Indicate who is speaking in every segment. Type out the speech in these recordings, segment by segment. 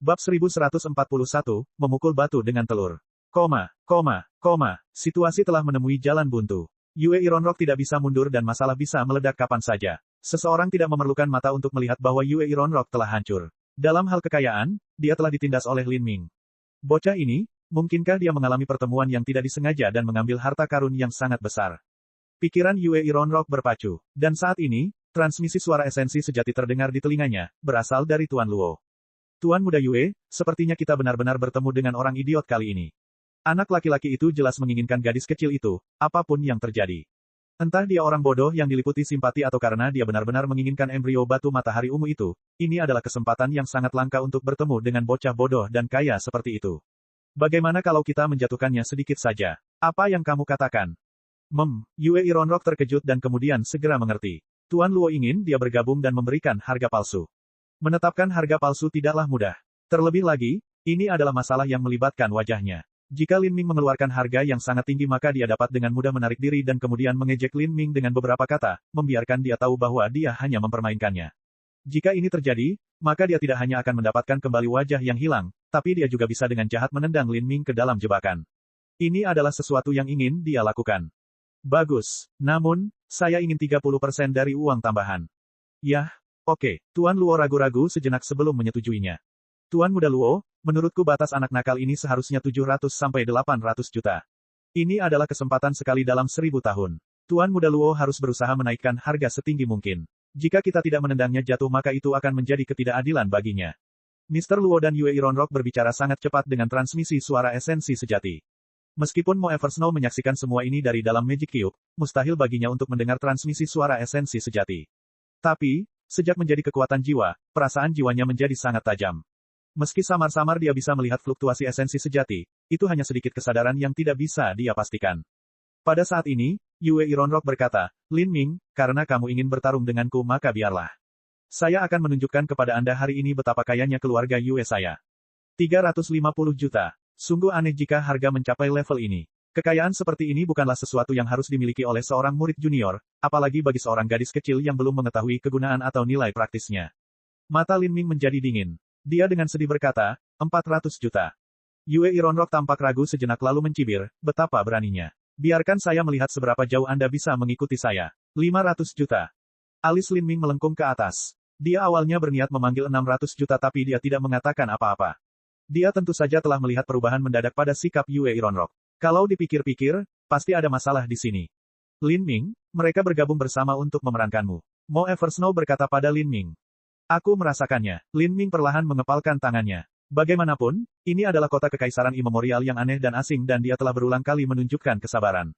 Speaker 1: Bab 1141, memukul batu dengan telur. Situasi telah menemui jalan buntu. Yue Ironrock tidak bisa mundur dan masalah bisa meledak kapan saja. Seseorang tidak memerlukan mata untuk melihat bahwa Yue Ironrock telah hancur. Dalam hal kekayaan, dia telah ditindas oleh Lin Ming. Bocah ini, mungkinkah dia mengalami pertemuan yang tidak disengaja dan mengambil harta karun yang sangat besar? Pikiran Yue Ironrock berpacu. Dan saat ini, transmisi suara esensi sejati terdengar di telinganya, berasal dari Tuan Luo. Tuan Muda Yue, sepertinya kita benar-benar bertemu dengan orang idiot kali ini. Anak laki-laki itu jelas menginginkan gadis kecil itu, apapun yang terjadi. Entah dia orang bodoh yang diliputi simpati atau karena dia benar-benar menginginkan embrio batu matahari ungu itu, ini adalah kesempatan yang sangat langka untuk bertemu dengan bocah bodoh dan kaya seperti itu. Bagaimana kalau kita menjatuhkannya sedikit saja? Apa yang kamu katakan? Yue Ironrock terkejut dan kemudian segera mengerti. Tuan Luo ingin dia bergabung dan memberikan harga palsu. Menetapkan harga palsu tidaklah mudah. Terlebih lagi, ini adalah masalah yang melibatkan wajahnya. Jika Lin Ming mengeluarkan harga yang sangat tinggi maka dia dapat dengan mudah menarik diri dan kemudian mengejek Lin Ming dengan beberapa kata, membiarkan dia tahu bahwa dia hanya mempermainkannya. Jika ini terjadi, maka dia tidak hanya akan mendapatkan kembali wajah yang hilang, tapi dia juga bisa dengan jahat menendang Lin Ming ke dalam jebakan. Ini adalah sesuatu yang ingin dia lakukan. Bagus, namun, saya ingin 30% dari uang tambahan. Yah, oke, Tuan Luo ragu-ragu sejenak sebelum menyetujuinya. Tuan Muda Luo, menurutku batas anak nakal ini seharusnya 700 sampai 800 juta. Ini adalah kesempatan sekali dalam 1000 tahun. Tuan Muda Luo harus berusaha menaikkan harga setinggi mungkin. Jika kita tidak menendangnya jatuh maka itu akan menjadi ketidakadilan baginya. Mr. Luo dan Yue Ironrock berbicara sangat cepat dengan transmisi suara esensi sejati. Meskipun Mo Eversnow menyaksikan semua ini dari dalam Magic Cube, mustahil baginya untuk mendengar transmisi suara esensi sejati. Tapi, sejak menjadi kekuatan jiwa, perasaan jiwanya menjadi sangat tajam. Meski samar-samar dia bisa melihat fluktuasi esensi sejati, itu hanya sedikit kesadaran yang tidak bisa dia pastikan. Pada saat ini, Yue Ironrock berkata, Lin Ming, karena kamu ingin bertarung denganku maka biarlah. Saya akan menunjukkan kepada Anda hari ini betapa kayanya keluarga Yue saya. 350 juta. Sungguh aneh jika harga mencapai level ini. Kekayaan seperti ini bukanlah sesuatu yang harus dimiliki oleh seorang murid junior, apalagi bagi seorang gadis kecil yang belum mengetahui kegunaan atau nilai praktisnya. Mata Lin Ming menjadi dingin. Dia dengan sedih berkata, 400 juta. Yue Ironrock tampak ragu sejenak lalu mencibir, betapa beraninya. Biarkan saya melihat seberapa jauh Anda bisa mengikuti saya. 500 juta. Alis Lin Ming melengkung ke atas. Dia awalnya berniat memanggil 600 juta tapi dia tidak mengatakan apa-apa. Dia tentu saja telah melihat perubahan mendadak pada sikap Yue Ironrock. Kalau dipikir-pikir, pasti ada masalah di sini. Lin Ming, mereka bergabung bersama untuk memerankanmu. Mo Eversnow berkata pada Lin Ming. Aku merasakannya. Lin Ming perlahan mengepalkan tangannya. Bagaimanapun, ini adalah kota kekaisaran imemorial yang aneh dan asing dan dia telah berulang kali menunjukkan kesabaran.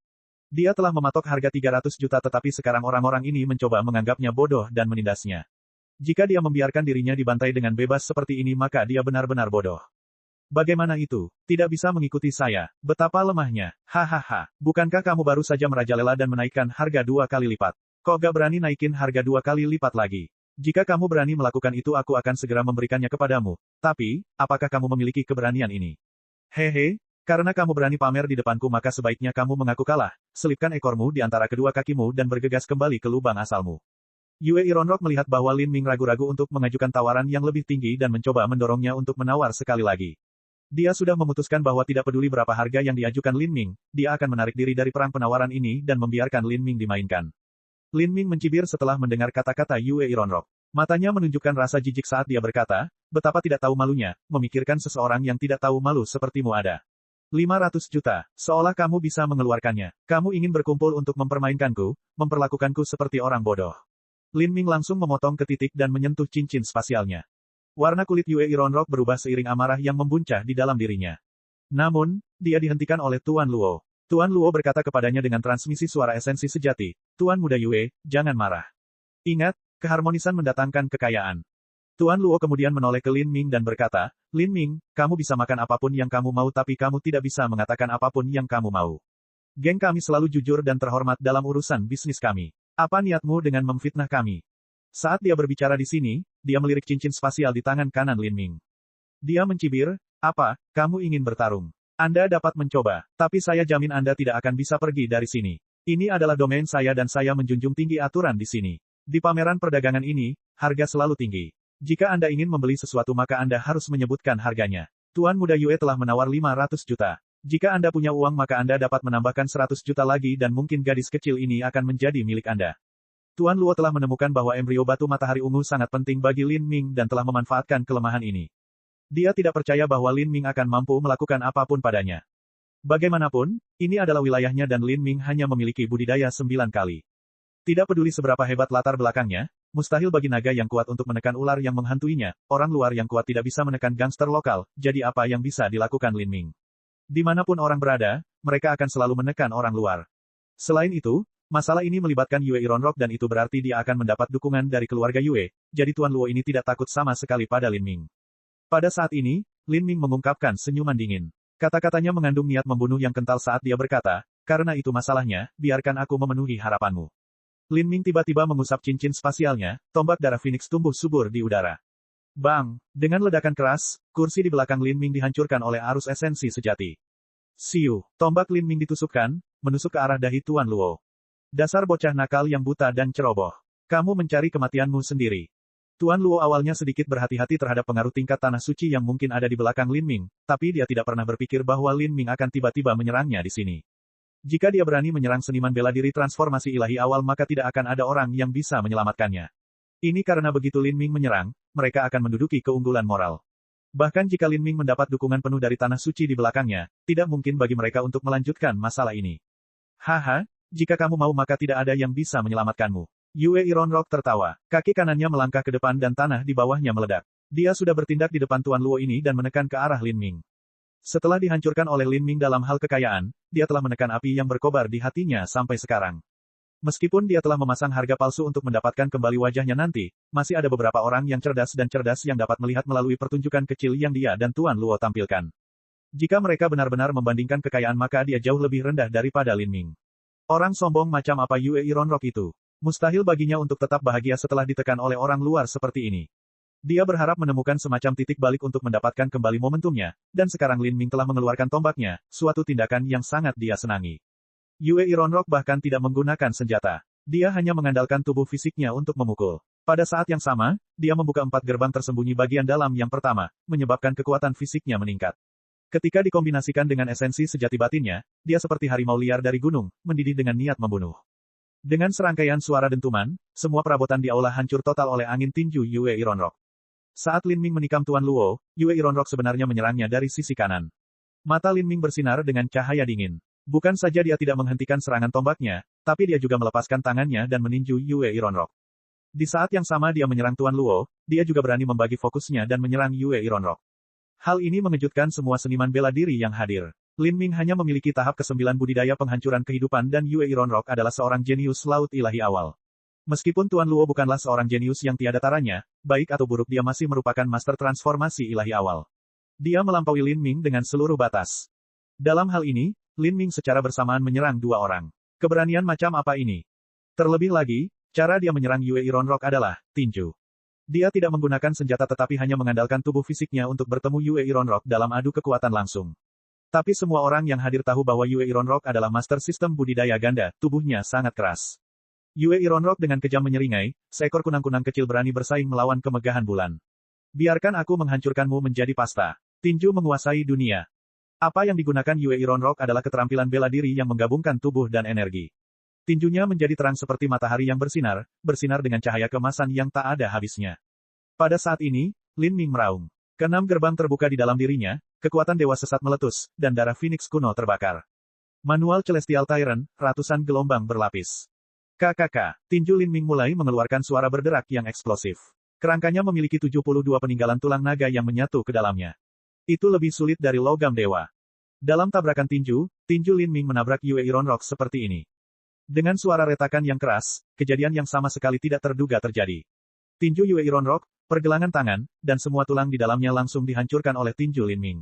Speaker 1: Dia telah mematok harga 300 juta tetapi sekarang orang-orang ini mencoba menganggapnya bodoh dan menindasnya. Jika dia membiarkan dirinya dibantai dengan bebas seperti ini maka dia benar-benar bodoh. Bagaimana itu? Tidak bisa mengikuti saya. Betapa lemahnya. Hahaha. Bukankah kamu baru saja merajalela dan menaikkan harga 2 kali lipat? Kok gak berani naikin harga 2 kali lipat lagi? Jika kamu berani melakukan itu aku akan segera memberikannya kepadamu. Tapi, apakah kamu memiliki keberanian ini? Hehe, karena kamu berani pamer di depanku maka sebaiknya kamu mengaku kalah. Selipkan ekormu di antara kedua kakimu dan bergegas kembali ke lubang asalmu. Yue Ironrock melihat bahwa Lin Ming ragu-ragu untuk mengajukan tawaran yang lebih tinggi dan mencoba mendorongnya untuk menawar sekali lagi. Dia sudah memutuskan bahwa tidak peduli berapa harga yang diajukan Lin Ming, dia akan menarik diri dari perang penawaran ini dan membiarkan Lin Ming dimainkan. Lin Ming mencibir setelah mendengar kata-kata Yue Ironrock. Matanya menunjukkan rasa jijik saat dia berkata, betapa tidak tahu malunya, memikirkan seseorang yang tidak tahu malu sepertimu ada. 500 juta, seolah kamu bisa mengeluarkannya. Kamu ingin berkumpul untuk mempermainkanku, memperlakukanku seperti orang bodoh. Lin Ming langsung memotong ke titik dan menyentuh cincin spasialnya. Warna kulit Yue Ironrock berubah seiring amarah yang membuncah di dalam dirinya. Namun, dia dihentikan oleh Tuan Luo. Tuan Luo berkata kepadanya dengan transmisi suara esensi sejati, Tuan Muda Yue, jangan marah. Ingat, keharmonisan mendatangkan kekayaan. Tuan Luo kemudian menoleh ke Lin Ming dan berkata, Lin Ming, kamu bisa makan apapun yang kamu mau tapi kamu tidak bisa mengatakan apapun yang kamu mau. Geng kami selalu jujur dan terhormat dalam urusan bisnis kami. Apa niatmu dengan memfitnah kami? Saat dia berbicara di sini, dia melirik cincin spasial di tangan kanan Lin Ming. Dia mencibir, apa, kamu ingin bertarung? Anda dapat mencoba, tapi saya jamin Anda tidak akan bisa pergi dari sini. Ini adalah domain saya dan saya menjunjung tinggi aturan di sini. Di pameran perdagangan ini, harga selalu tinggi. Jika Anda ingin membeli sesuatu maka Anda harus menyebutkan harganya. Tuan Muda Yue telah menawar 500 juta. Jika Anda punya uang maka Anda dapat menambahkan 100 juta lagi dan mungkin gadis kecil ini akan menjadi milik Anda. Tuan Luo telah menemukan bahwa embrio batu matahari ungu sangat penting bagi Lin Ming dan telah memanfaatkan kelemahan ini. Dia tidak percaya bahwa Lin Ming akan mampu melakukan apapun padanya. Bagaimanapun, ini adalah wilayahnya dan Lin Ming hanya memiliki budidaya 9 kali. Tidak peduli seberapa hebat latar belakangnya, mustahil bagi naga yang kuat untuk menekan ular yang menghantuinya, orang luar yang kuat tidak bisa menekan gangster lokal, jadi apa yang bisa dilakukan Lin Ming? Dimanapun orang berada, mereka akan selalu menekan orang luar. Selain itu, masalah ini melibatkan Yue Ironrock dan itu berarti dia akan mendapat dukungan dari keluarga Yue, jadi Tuan Luo ini tidak takut sama sekali pada Lin Ming. Pada saat ini, Lin Ming mengungkapkan senyuman dingin. Kata-katanya mengandung niat membunuh yang kental saat dia berkata, karena itu masalahnya, biarkan aku memenuhi harapanmu. Lin Ming tiba-tiba mengusap cincin spasialnya, tombak darah Phoenix tumbuh subur di udara. Bang! Dengan ledakan keras, kursi di belakang Lin Ming dihancurkan oleh arus esensi sejati. Siu! Tombak Lin Ming ditusukkan, menusuk ke arah dahi Tuan Luo. Dasar bocah nakal yang buta dan ceroboh. Kamu mencari kematianmu sendiri. Tuan Luo awalnya sedikit berhati-hati terhadap pengaruh tingkat tanah suci yang mungkin ada di belakang Lin Ming, tapi dia tidak pernah berpikir bahwa Lin Ming akan tiba-tiba menyerangnya di sini. Jika dia berani menyerang seniman bela diri transformasi ilahi awal maka tidak akan ada orang yang bisa menyelamatkannya. Ini karena begitu Lin Ming menyerang, mereka akan menduduki keunggulan moral. Bahkan jika Lin Ming mendapat dukungan penuh dari tanah suci di belakangnya, tidak mungkin bagi mereka untuk melanjutkan masalah ini. Haha, jika kamu mau maka tidak ada yang bisa menyelamatkanmu. Yue Ironrock tertawa. Kaki kanannya melangkah ke depan dan tanah di bawahnya meledak. Dia sudah bertindak di depan Tuan Luo ini dan menekan ke arah Lin Ming. Setelah dihancurkan oleh Lin Ming dalam hal kekayaan, dia telah menekan api yang berkobar di hatinya sampai sekarang. Meskipun dia telah memasang harga palsu untuk mendapatkan kembali wajahnya nanti, masih ada beberapa orang yang cerdas yang dapat melihat melalui pertunjukan kecil yang dia dan Tuan Luo tampilkan. Jika mereka benar-benar membandingkan kekayaan maka dia jauh lebih rendah daripada Lin Ming. Orang sombong macam apa Yue Ironrock itu? Mustahil baginya untuk tetap bahagia setelah ditekan oleh orang luar seperti ini. Dia berharap menemukan semacam titik balik untuk mendapatkan kembali momentumnya, dan sekarang Lin Ming telah mengeluarkan tombaknya, suatu tindakan yang sangat dia senangi. Yue Ironrock bahkan tidak menggunakan senjata. Dia hanya mengandalkan tubuh fisiknya untuk memukul. Pada saat yang sama, dia membuka 4 gerbang tersembunyi bagian dalam yang pertama, menyebabkan kekuatan fisiknya meningkat. Ketika dikombinasikan dengan esensi sejati batinnya, dia seperti harimau liar dari gunung, mendidih dengan niat membunuh. Dengan serangkaian suara dentuman, semua perabotan di aula hancur total oleh angin tinju Yue Ironrock. Saat Lin Ming menikam Tuan Luo, Yue Ironrock sebenarnya menyerangnya dari sisi kanan. Mata Lin Ming bersinar dengan cahaya dingin. Bukan saja dia tidak menghentikan serangan tombaknya, tapi dia juga melepaskan tangannya dan meninju Yue Ironrock. Di saat yang sama dia menyerang Tuan Luo, dia juga berani membagi fokusnya dan menyerang Yue Ironrock. Hal ini mengejutkan semua seniman bela diri yang hadir. Lin Ming hanya memiliki tahap ke-9 budidaya penghancuran kehidupan dan Yue Ironrock adalah seorang jenius laut ilahi awal. Meskipun Tuan Luo bukanlah seorang jenius yang tiada taranya, baik atau buruk dia masih merupakan master transformasi ilahi awal. Dia melampaui Lin Ming dengan seluruh batas. Dalam hal ini, Lin Ming secara bersamaan menyerang 2 orang. Keberanian macam apa ini? Terlebih lagi, cara dia menyerang Yue Ironrock adalah tinju. Dia tidak menggunakan senjata tetapi hanya mengandalkan tubuh fisiknya untuk bertemu Yue Ironrock dalam adu kekuatan langsung. Tapi semua orang yang hadir tahu bahwa Yue Ironrock adalah master sistem budidaya ganda, tubuhnya sangat keras. Yue Ironrock dengan kejam menyeringai, seekor kunang-kunang kecil berani bersaing melawan kemegahan bulan. Biarkan aku menghancurkanmu menjadi pasta. Tinju menguasai dunia. Apa yang digunakan Yue Ironrock adalah keterampilan bela diri yang menggabungkan tubuh dan energi. Tinjunya menjadi terang seperti matahari yang bersinar dengan cahaya kemasan yang tak ada habisnya. Pada saat ini, Lin Ming meraung. Ke-6 gerbang terbuka di dalam dirinya, kekuatan dewa sesat meletus, dan darah Phoenix kuno terbakar. Manual Celestial Tyrant, ratusan gelombang berlapis. KKK, tinju Lin Ming mulai mengeluarkan suara berderak yang eksplosif. Kerangkanya memiliki 72 peninggalan tulang naga yang menyatu ke dalamnya. Itu lebih sulit dari logam dewa. Dalam tabrakan tinju Lin Ming menabrak Yue Ironrock seperti ini. Dengan suara retakan yang keras, kejadian yang sama sekali tidak terduga terjadi. Tinju Yue Ironrock, pergelangan tangan, dan semua tulang di dalamnya langsung dihancurkan oleh tinju Lin Ming.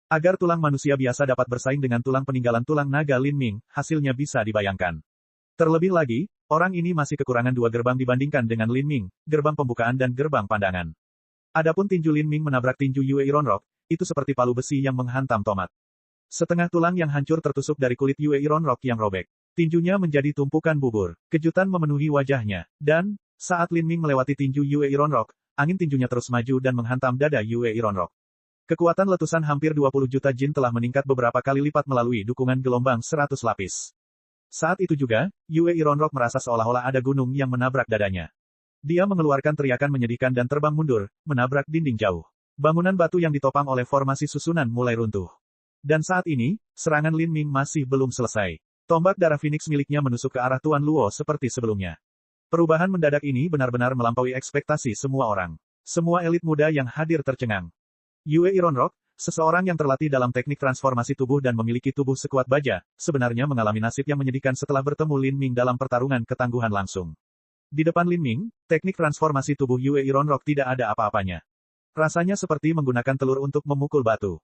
Speaker 1: Agar tulang manusia biasa dapat bersaing dengan tulang peninggalan tulang naga Lin Ming, hasilnya bisa dibayangkan. Terlebih lagi, orang ini masih kekurangan 2 gerbang dibandingkan dengan Lin Ming, gerbang pembukaan dan gerbang pandangan. Adapun tinju Lin Ming menabrak tinju Yue Ironrock, itu seperti palu besi yang menghantam tomat. Setengah tulang yang hancur tertusuk dari kulit Yue Ironrock yang robek. Tinjunya menjadi tumpukan bubur. Kejutan memenuhi wajahnya. Dan, saat Lin Ming melewati tinju Yue Ironrock, angin tinjunya terus maju dan menghantam dada Yue Ironrock. Kekuatan letusan hampir 20 juta jin telah meningkat beberapa kali lipat melalui dukungan gelombang 100 lapis. Saat itu juga, Yue Ironrock merasa seolah-olah ada gunung yang menabrak dadanya. Dia mengeluarkan teriakan menyedihkan dan terbang mundur, menabrak dinding jauh. Bangunan batu yang ditopang oleh formasi susunan mulai runtuh. Dan saat ini, serangan Lin Ming masih belum selesai. Tombak darah Phoenix miliknya menusuk ke arah Tuan Luo seperti sebelumnya. Perubahan mendadak ini benar-benar melampaui ekspektasi semua orang. Semua elit muda yang hadir tercengang. Yue Ironrock, seseorang yang terlatih dalam teknik transformasi tubuh dan memiliki tubuh sekuat baja, sebenarnya mengalami nasib yang menyedihkan setelah bertemu Lin Ming dalam pertarungan ketangguhan langsung. Di depan Lin Ming, teknik transformasi tubuh Yue Ironrock tidak ada apa-apanya. Rasanya seperti menggunakan telur untuk memukul batu.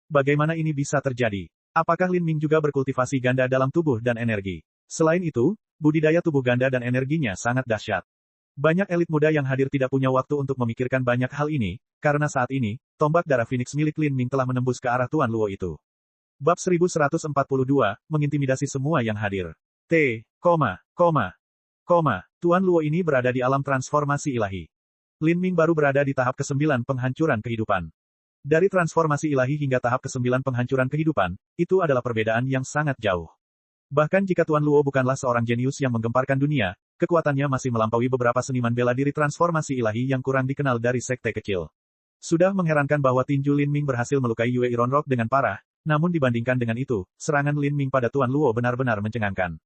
Speaker 1: Bagaimana ini bisa terjadi? Apakah Lin Ming juga berkultivasi ganda dalam tubuh dan energi? Selain itu, budidaya tubuh ganda dan energinya sangat dahsyat. Banyak elit muda yang hadir tidak punya waktu untuk memikirkan banyak hal ini, karena saat ini, tombak darah Phoenix milik Lin Ming telah menembus ke arah Tuan Luo itu. Bab 1142, mengintimidasi semua yang hadir. Tuan Luo ini berada di alam transformasi ilahi. Lin Ming baru berada di tahap ke-9 penghancuran kehidupan. Dari transformasi ilahi hingga tahap ke-9 penghancuran kehidupan, itu adalah perbedaan yang sangat jauh. Bahkan jika Tuan Luo bukanlah seorang jenius yang menggemparkan dunia, kekuatannya masih melampaui beberapa seniman bela diri transformasi ilahi yang kurang dikenal dari sekte kecil. Sudah mengherankan bahwa tinju Lin Ming berhasil melukai Yue Ironrock dengan parah, namun dibandingkan dengan itu, serangan Lin Ming pada Tuan Luo benar-benar mencengangkan.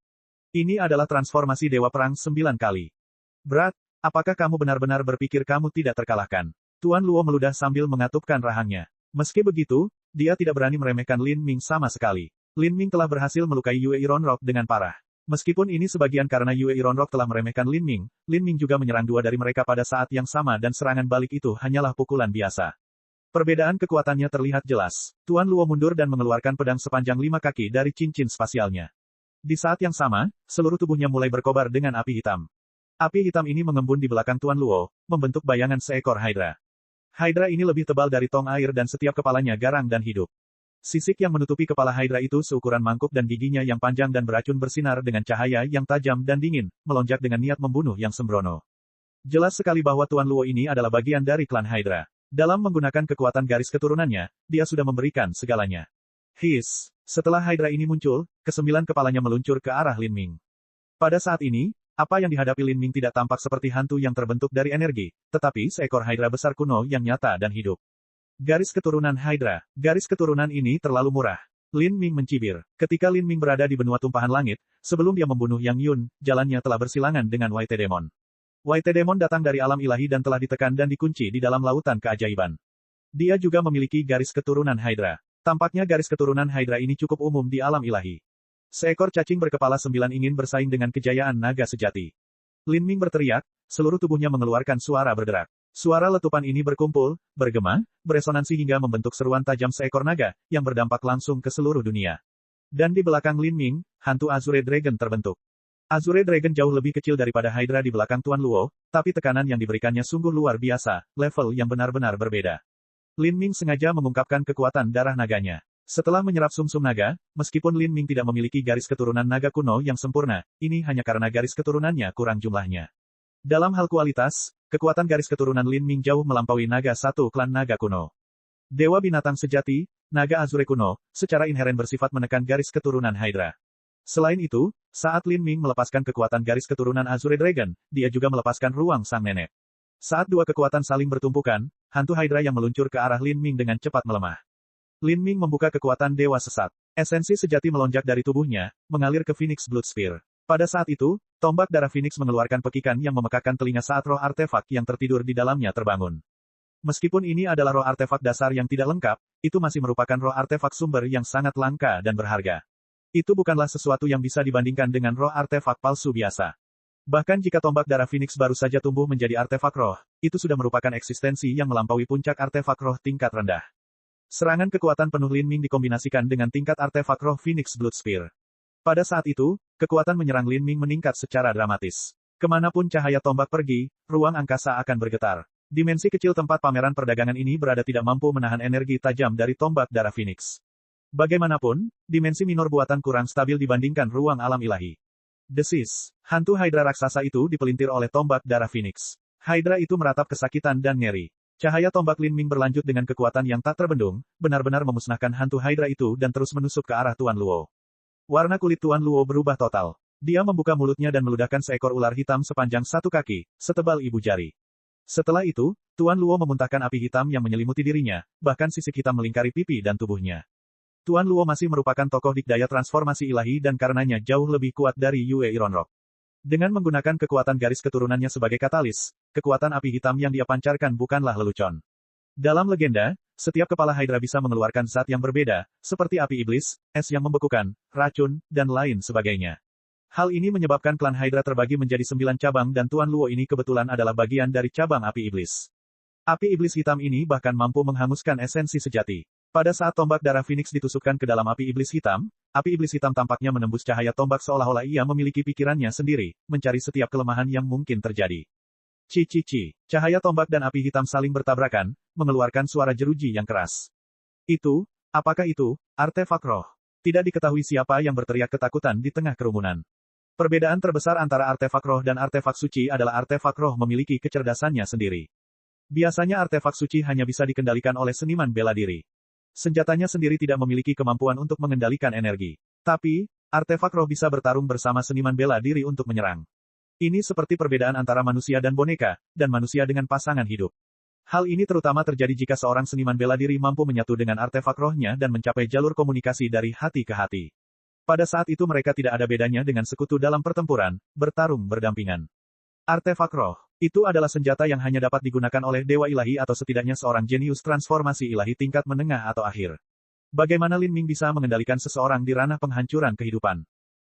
Speaker 1: Ini adalah transformasi Dewa Perang 9 kali. Berat, apakah kamu benar-benar berpikir kamu tidak terkalahkan? Tuan Luo meludah sambil mengatupkan rahangnya. Meski begitu, dia tidak berani meremehkan Lin Ming sama sekali. Lin Ming telah berhasil melukai Yue Ironrock dengan parah. Meskipun ini sebagian karena Yue Ironrock telah meremehkan Lin Ming juga menyerang dua dari mereka pada saat yang sama dan serangan balik itu hanyalah pukulan biasa. Perbedaan kekuatannya terlihat jelas. Tuan Luo mundur dan mengeluarkan pedang sepanjang 5 kaki dari cincin spasialnya. Di saat yang sama, seluruh tubuhnya mulai berkobar dengan api hitam. Api hitam ini mengembun di belakang Tuan Luo, membentuk bayangan seekor Hydra. Hydra ini lebih tebal dari tong air dan setiap kepalanya garang dan hidup. Sisik yang menutupi kepala Hydra itu seukuran mangkuk dan giginya yang panjang dan beracun bersinar dengan cahaya yang tajam dan dingin, melonjak dengan niat membunuh yang sembrono. Jelas sekali bahwa Tuan Luo ini adalah bagian dari klan Hydra. Dalam menggunakan kekuatan garis keturunannya, dia sudah memberikan segalanya. Setelah Hydra ini muncul, ke-9 kepalanya meluncur ke arah Lin Ming. Pada saat ini, apa yang dihadapi Lin Ming tidak tampak seperti hantu yang terbentuk dari energi, tetapi seekor Hydra besar kuno yang nyata dan hidup. Garis keturunan Hydra. Garis keturunan ini terlalu murah. Lin Ming mencibir. Ketika Lin Ming berada di benua tumpahan langit, sebelum dia membunuh Yang Yun, jalannya telah bersilangan dengan White Demon. White Demon datang dari alam ilahi dan telah ditekan dan dikunci di dalam lautan keajaiban. Dia juga memiliki garis keturunan Hydra. Tampaknya garis keturunan Hydra ini cukup umum di alam ilahi. Seekor cacing berkepala 9 ingin bersaing dengan kejayaan naga sejati. Lin Ming berteriak, seluruh tubuhnya mengeluarkan suara berderak. Suara letupan ini berkumpul, bergema, beresonansi hingga membentuk seruan tajam seekor naga, yang berdampak langsung ke seluruh dunia. Dan di belakang Lin Ming, hantu Azure Dragon terbentuk. Azure Dragon jauh lebih kecil daripada Hydra di belakang Tuan Luo, tapi tekanan yang diberikannya sungguh luar biasa, level yang benar-benar berbeda. Lin Ming sengaja mengungkapkan kekuatan darah naganya. Setelah menyerap sumsum naga, meskipun Lin Ming tidak memiliki garis keturunan naga kuno yang sempurna, ini hanya karena garis keturunannya kurang jumlahnya. Dalam hal kualitas, kekuatan garis keturunan Lin Ming jauh melampaui naga satu klan naga kuno. Dewa binatang sejati, naga Azure kuno, secara inheren bersifat menekan garis keturunan Hydra. Selain itu, saat Lin Ming melepaskan kekuatan garis keturunan Azure Dragon, dia juga melepaskan ruang sang nenek. Saat dua kekuatan saling bertumpukan, hantu Hydra yang meluncur ke arah Lin Ming dengan cepat melemah. Lin Ming membuka kekuatan Dewa Sesat. Esensi sejati melonjak dari tubuhnya, mengalir ke Phoenix Blood Spear. Pada saat itu, tombak darah Phoenix mengeluarkan pekikan yang memekakkan telinga saat roh artefak yang tertidur di dalamnya terbangun. Meskipun ini adalah roh artefak dasar yang tidak lengkap, itu masih merupakan roh artefak sumber yang sangat langka dan berharga. Itu bukanlah sesuatu yang bisa dibandingkan dengan roh artefak palsu biasa. Bahkan jika tombak darah Phoenix baru saja tumbuh menjadi artefak roh, itu sudah merupakan eksistensi yang melampaui puncak artefak roh tingkat rendah. Serangan kekuatan penuh Lin Ming dikombinasikan dengan tingkat artefak roh Phoenix Blood Spear. Pada saat itu, kekuatan menyerang Lin Ming meningkat secara dramatis. Kemanapun cahaya tombak pergi, ruang angkasa akan bergetar. Dimensi kecil tempat pameran perdagangan ini berada tidak mampu menahan energi tajam dari tombak darah Phoenix. Bagaimanapun, dimensi minor buatan kurang stabil dibandingkan ruang alam ilahi. Desis. Hantu Hydra raksasa itu dipelintir oleh tombak darah Phoenix. Hydra itu meratap kesakitan dan ngeri. Cahaya tombak Lin Ming berlanjut dengan kekuatan yang tak terbendung, benar-benar memusnahkan hantu Hydra itu dan terus menusuk ke arah Tuan Luo. Warna kulit Tuan Luo berubah total. Dia membuka mulutnya dan meludahkan seekor ular hitam sepanjang 1 kaki, setebal ibu jari. Setelah itu, Tuan Luo memuntahkan api hitam yang menyelimuti dirinya, bahkan sisik hitam melingkari pipi dan tubuhnya. Tuan Luo masih merupakan tokoh dikdaya transformasi ilahi dan karenanya jauh lebih kuat dari Yue Ironrock. Dengan menggunakan kekuatan garis keturunannya sebagai katalis, kekuatan api hitam yang dia pancarkan bukanlah lelucon. Dalam legenda, setiap kepala Hydra bisa mengeluarkan zat yang berbeda, seperti api iblis, es yang membekukan, racun, dan lain sebagainya. Hal ini menyebabkan klan Hydra terbagi menjadi 9 cabang dan Tuan Luo ini kebetulan adalah bagian dari cabang api iblis. Api iblis hitam ini bahkan mampu menghanguskan esensi sejati. Pada saat tombak darah Phoenix ditusukkan ke dalam api iblis hitam, api iblis hitam tampaknya menembus cahaya tombak seolah-olah ia memiliki pikirannya sendiri, mencari setiap kelemahan yang mungkin terjadi. Ci. Cahaya tombak dan api hitam saling bertabrakan, mengeluarkan suara jeruji yang keras. Apakah itu, artefak roh? Tidak diketahui siapa yang berteriak ketakutan di tengah kerumunan. Perbedaan terbesar antara artefak roh dan artefak suci adalah artefak roh memiliki kecerdasannya sendiri. Biasanya artefak suci hanya bisa dikendalikan oleh seniman bela diri. Senjatanya sendiri tidak memiliki kemampuan untuk mengendalikan energi. Tapi, artefak roh bisa bertarung bersama seniman bela diri untuk menyerang. Ini seperti perbedaan antara manusia dan boneka, dan manusia dengan pasangan hidup. Hal ini terutama terjadi jika seorang seniman bela diri mampu menyatu dengan artefak rohnya dan mencapai jalur komunikasi dari hati ke hati. Pada saat itu mereka tidak ada bedanya dengan sekutu dalam pertempuran, bertarung berdampingan. Artefak roh, itu adalah senjata yang hanya dapat digunakan oleh dewa ilahi atau setidaknya seorang jenius transformasi ilahi tingkat menengah atau akhir. Bagaimana Lin Ming bisa mengendalikan seseorang di ranah penghancuran kehidupan?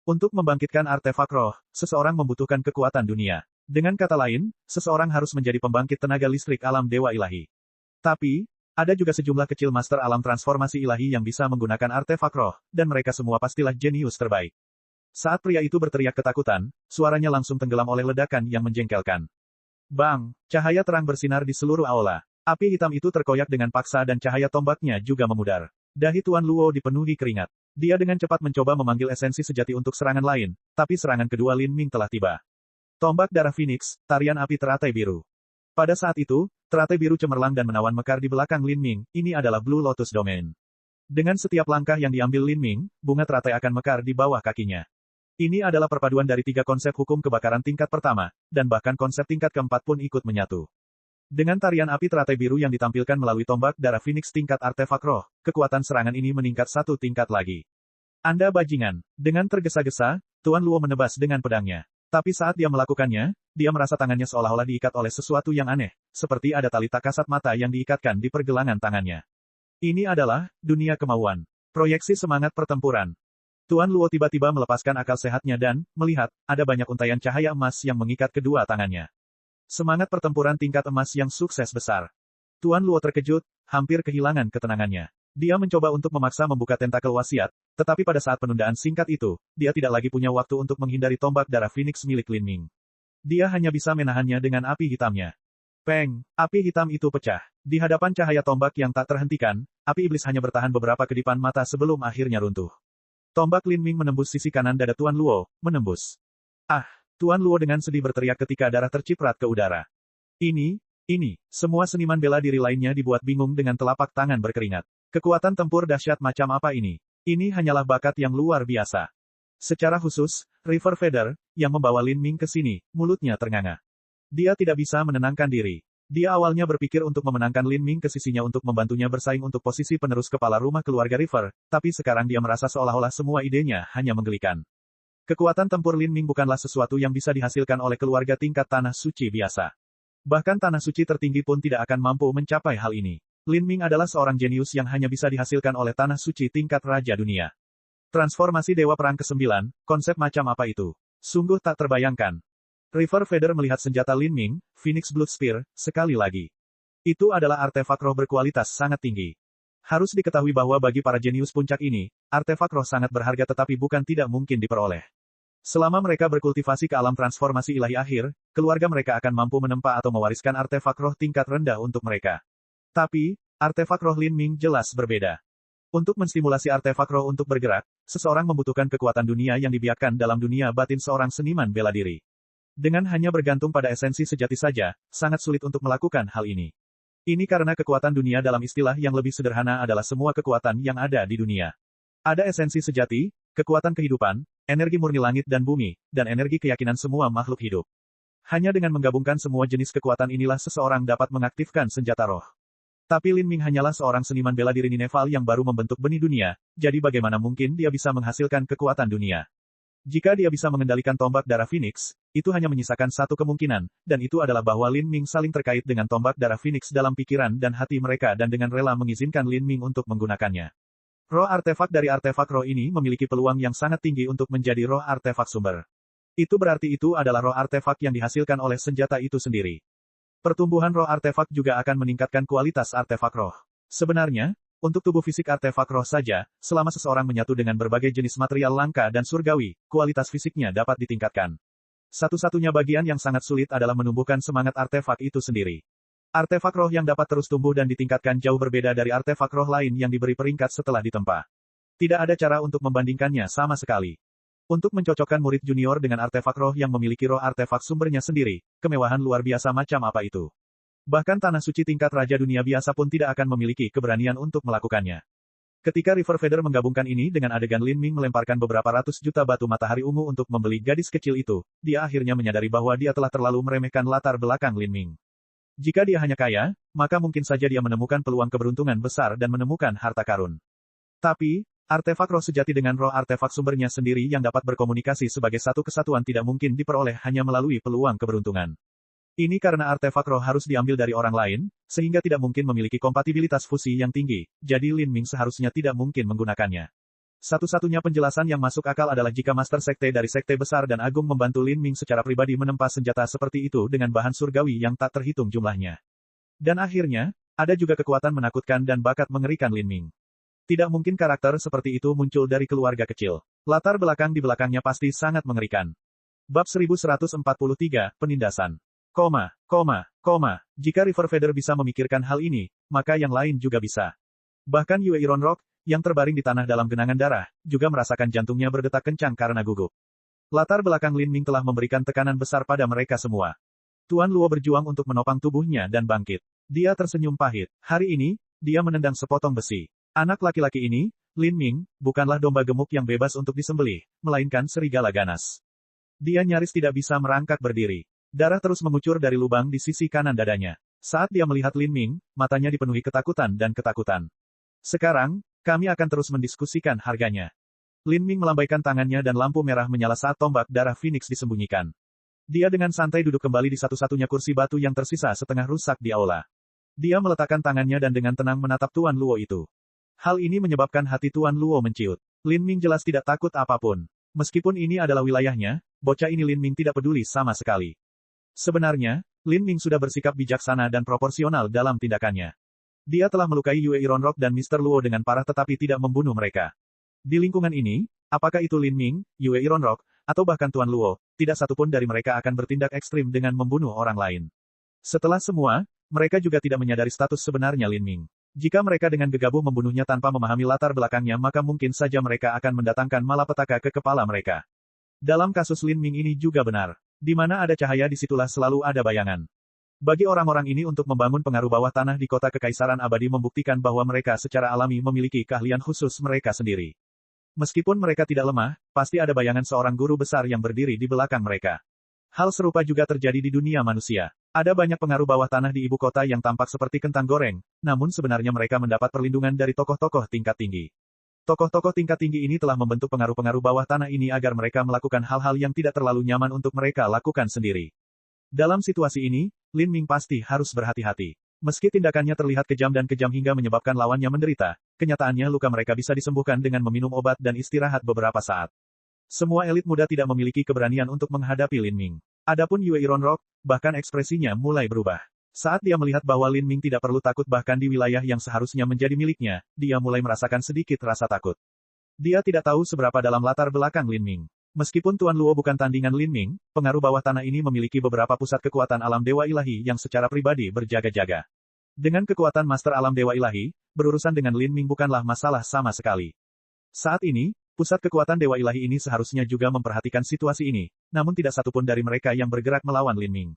Speaker 1: Untuk membangkitkan artefak roh, seseorang membutuhkan kekuatan dunia. Dengan kata lain, seseorang harus menjadi pembangkit tenaga listrik alam dewa ilahi. Tapi, ada juga sejumlah kecil master alam transformasi ilahi yang bisa menggunakan artefak roh, dan mereka semua pastilah jenius terbaik. Saat pria itu berteriak ketakutan, suaranya langsung tenggelam oleh ledakan yang menjengkelkan. Bang! Cahaya terang bersinar di seluruh aula. Api hitam itu terkoyak dengan paksa dan cahaya tombaknya juga memudar. Dahi Tuan Luo dipenuhi keringat. Dia dengan cepat mencoba memanggil esensi sejati untuk serangan lain, tapi serangan kedua Lin Ming telah tiba. Tombak darah Phoenix, tarian api teratai biru. Pada saat itu, teratai biru cemerlang dan menawan mekar di belakang Lin Ming, ini adalah Blue Lotus Domain. Dengan setiap langkah yang diambil Lin Ming, bunga teratai akan mekar di bawah kakinya. Ini adalah perpaduan dari 3 konsep hukum kebakaran tingkat pertama, dan bahkan konsep tingkat keempat pun ikut menyatu. Dengan tarian api teratai biru yang ditampilkan melalui tombak darah Phoenix tingkat artefak roh, kekuatan serangan ini meningkat 1 tingkat lagi. Anda bajingan. Dengan tergesa-gesa, Tuan Luo menebas dengan pedangnya. Tapi saat dia melakukannya, dia merasa tangannya seolah-olah diikat oleh sesuatu yang aneh, seperti ada tali tak kasat mata yang diikatkan di pergelangan tangannya. Ini adalah dunia kemauan. Proyeksi semangat pertempuran. Tuan Luo tiba-tiba melepaskan akal sehatnya dan melihat ada banyak untaian cahaya emas yang mengikat kedua tangannya. Semangat pertempuran tingkat emas yang sukses besar. Tuan Luo terkejut, hampir kehilangan ketenangannya. Dia mencoba untuk memaksa membuka tentakel wasiat, tetapi pada saat penundaan singkat itu, dia tidak lagi punya waktu untuk menghindari tombak darah Phoenix milik Lin Ming. Dia hanya bisa menahannya dengan api hitamnya. Peng! Api hitam itu pecah. Di hadapan cahaya tombak yang tak terhentikan, api iblis hanya bertahan beberapa kedipan mata sebelum akhirnya runtuh. Tombak Lin Ming menembus sisi kanan dada Tuan Luo, menembus. Ah! Tuan Luo dengan sedih berteriak ketika darah terciprat ke udara. Ini, semua seniman bela diri lainnya dibuat bingung dengan telapak tangan berkeringat. Kekuatan tempur dahsyat macam apa ini? Ini hanyalah bakat yang luar biasa. Secara khusus, River Feather, yang membawa Lin Ming ke sini, mulutnya ternganga. Dia tidak bisa menenangkan diri. Dia awalnya berpikir untuk memenangkan Lin Ming ke sisinya untuk membantunya bersaing untuk posisi penerus kepala rumah keluarga River, tapi sekarang dia merasa seolah-olah semua idenya hanya menggelikan. Kekuatan tempur Lin Ming bukanlah sesuatu yang bisa dihasilkan oleh keluarga tingkat tanah suci biasa. Bahkan tanah suci tertinggi pun tidak akan mampu mencapai hal ini. Lin Ming adalah seorang jenius yang hanya bisa dihasilkan oleh tanah suci tingkat raja dunia. Transformasi Dewa Perang ke-9, konsep macam apa itu? Sungguh tak terbayangkan. River Feather melihat senjata Lin Ming, Phoenix Blood Spear, sekali lagi. Itu adalah artefak roh berkualitas sangat tinggi. Harus diketahui bahwa bagi para jenius puncak ini, artefak roh sangat berharga tetapi bukan tidak mungkin diperoleh. Selama mereka berkultivasi ke alam transformasi ilahi akhir, keluarga mereka akan mampu menempa atau mewariskan artefak roh tingkat rendah untuk mereka. Tapi, artefak roh Lin Ming jelas berbeda. Untuk menstimulasi artefak roh untuk bergerak, seseorang membutuhkan kekuatan dunia yang dibiakkan dalam dunia batin seorang seniman bela diri. Dengan hanya bergantung pada esensi sejati saja, sangat sulit untuk melakukan hal ini. Ini karena kekuatan dunia dalam istilah yang lebih sederhana adalah semua kekuatan yang ada di dunia. Ada esensi sejati, kekuatan kehidupan, energi murni langit dan bumi, dan energi keyakinan semua makhluk hidup. Hanya dengan menggabungkan semua jenis kekuatan inilah seseorang dapat mengaktifkan senjata roh. Tapi Lin Ming hanyalah seorang seniman bela diri Nineveh yang baru membentuk benih dunia, jadi bagaimana mungkin dia bisa menghasilkan kekuatan dunia? Jika dia bisa mengendalikan tombak darah Phoenix, itu hanya menyisakan satu kemungkinan, dan itu adalah bahwa Lin Ming saling terkait dengan tombak darah Phoenix dalam pikiran dan hati mereka dan dengan rela mengizinkan Lin Ming untuk menggunakannya. Roh artefak dari artefak roh ini memiliki peluang yang sangat tinggi untuk menjadi roh artefak sumber. Itu berarti itu adalah roh artefak yang dihasilkan oleh senjata itu sendiri. Pertumbuhan roh artefak juga akan meningkatkan kualitas artefak roh. Sebenarnya, untuk tubuh fisik artefak roh saja, selama seseorang menyatu dengan berbagai jenis material langka dan surgawi, kualitas fisiknya dapat ditingkatkan. Satu-satunya bagian yang sangat sulit adalah menumbuhkan semangat artefak itu sendiri. Artefak roh yang dapat terus tumbuh dan ditingkatkan jauh berbeda dari artefak roh lain yang diberi peringkat setelah ditempa. Tidak ada cara untuk membandingkannya sama sekali. Untuk mencocokkan murid junior dengan artefak roh yang memiliki roh artefak sumbernya sendiri, kemewahan luar biasa macam apa itu? Bahkan tanah suci tingkat raja dunia biasa pun tidak akan memiliki keberanian untuk melakukannya. Ketika River Feather menggabungkan ini dengan adegan Lin Ming melemparkan beberapa ratus juta batu matahari ungu untuk membeli gadis kecil itu, dia akhirnya menyadari bahwa dia telah terlalu meremehkan latar belakang Lin Ming. Jika dia hanya kaya, maka mungkin saja dia menemukan peluang keberuntungan besar dan menemukan harta karun. Tapi, artefak roh sejati dengan roh artefak sumbernya sendiri yang dapat berkomunikasi sebagai satu kesatuan tidak mungkin diperoleh hanya melalui peluang keberuntungan. Ini karena artefak roh harus diambil dari orang lain, sehingga tidak mungkin memiliki kompatibilitas fusi yang tinggi, jadi Lin Ming seharusnya tidak mungkin menggunakannya. Satu-satunya penjelasan yang masuk akal adalah jika Master Sekte dari Sekte Besar dan Agung membantu Lin Ming secara pribadi menempa senjata seperti itu dengan bahan surgawi yang tak terhitung jumlahnya. Dan akhirnya, ada juga kekuatan menakutkan dan bakat mengerikan Lin Ming. Tidak mungkin karakter seperti itu muncul dari keluarga kecil. Latar belakang di belakangnya pasti sangat mengerikan. Bab 1143, Penindasan. Jika River Feather bisa memikirkan hal ini, maka yang lain juga bisa. Bahkan Yue Iron Rock, yang terbaring di tanah dalam genangan darah, juga merasakan jantungnya berdetak kencang karena gugup. Latar belakang Lin Ming telah memberikan tekanan besar pada mereka semua. Tuan Luo berjuang untuk menopang tubuhnya dan bangkit. Dia tersenyum pahit. Hari ini, dia menendang sepotong besi. Anak laki-laki ini, Lin Ming, bukanlah domba gemuk yang bebas untuk disembelih, melainkan serigala ganas. Dia nyaris tidak bisa merangkak berdiri. Darah terus mengucur dari lubang di sisi kanan dadanya. Saat dia melihat Lin Ming, matanya dipenuhi ketakutan dan ketakutan. Sekarang, kami akan terus mendiskusikan harganya. Lin Ming melambaikan tangannya dan lampu merah menyala saat tombak darah Phoenix disembunyikan. Dia dengan santai duduk kembali di satu-satunya kursi batu yang tersisa setengah rusak di aula. Dia meletakkan tangannya dan dengan tenang menatap Tuan Luo itu. Hal ini menyebabkan hati Tuan Luo menciut. Lin Ming jelas tidak takut apapun. Meskipun ini adalah wilayahnya, bocah ini Lin Ming tidak peduli sama sekali. Sebenarnya, Lin Ming sudah bersikap bijaksana dan proporsional dalam tindakannya. Dia telah melukai Yue Iron Rock dan Mr. Luo dengan parah tetapi tidak membunuh mereka. Di lingkungan ini, apakah itu Lin Ming, Yue Iron Rock, atau bahkan Tuan Luo, tidak satupun dari mereka akan bertindak ekstrim dengan membunuh orang lain. Setelah semua, mereka juga tidak menyadari status sebenarnya Lin Ming. Jika mereka dengan gegabah membunuhnya tanpa memahami latar belakangnya maka mungkin saja mereka akan mendatangkan malapetaka ke kepala mereka. Dalam kasus Lin Ming ini juga benar. Di mana ada cahaya disitulah selalu ada bayangan. Bagi orang-orang ini untuk membangun pengaruh bawah tanah di kota kekaisaran abadi membuktikan bahwa mereka secara alami memiliki keahlian khusus mereka sendiri. Meskipun mereka tidak lemah, pasti ada bayangan seorang guru besar yang berdiri di belakang mereka. Hal serupa juga terjadi di dunia manusia. Ada banyak pengaruh bawah tanah di ibu kota yang tampak seperti kentang goreng, namun sebenarnya mereka mendapat perlindungan dari tokoh-tokoh tingkat tinggi. Tokoh-tokoh tingkat tinggi ini telah membentuk pengaruh-pengaruh bawah tanah ini agar mereka melakukan hal-hal yang tidak terlalu nyaman untuk mereka lakukan sendiri. Dalam situasi ini, Lin Ming pasti harus berhati-hati. Meski tindakannya terlihat kejam dan kejam hingga menyebabkan lawannya menderita, kenyataannya luka mereka bisa disembuhkan dengan meminum obat dan istirahat beberapa saat. Semua elit muda tidak memiliki keberanian untuk menghadapi Lin Ming. Adapun Yue Iron Rock, bahkan ekspresinya mulai berubah. Saat dia melihat bahwa Lin Ming tidak perlu takut bahkan di wilayah yang seharusnya menjadi miliknya, dia mulai merasakan sedikit rasa takut. Dia tidak tahu seberapa dalam latar belakang Lin Ming. Meskipun Tuan Luo bukan tandingan Lin Ming, pengaruh bawah tanah ini memiliki beberapa pusat kekuatan alam dewa ilahi yang secara pribadi berjaga-jaga. Dengan kekuatan Master Alam Dewa Ilahi, berurusan dengan Lin Ming bukanlah masalah sama sekali. Saat ini, Pusat kekuatan Dewa Ilahi ini seharusnya juga memperhatikan situasi ini, namun tidak satupun dari mereka yang bergerak melawan Lin Ming.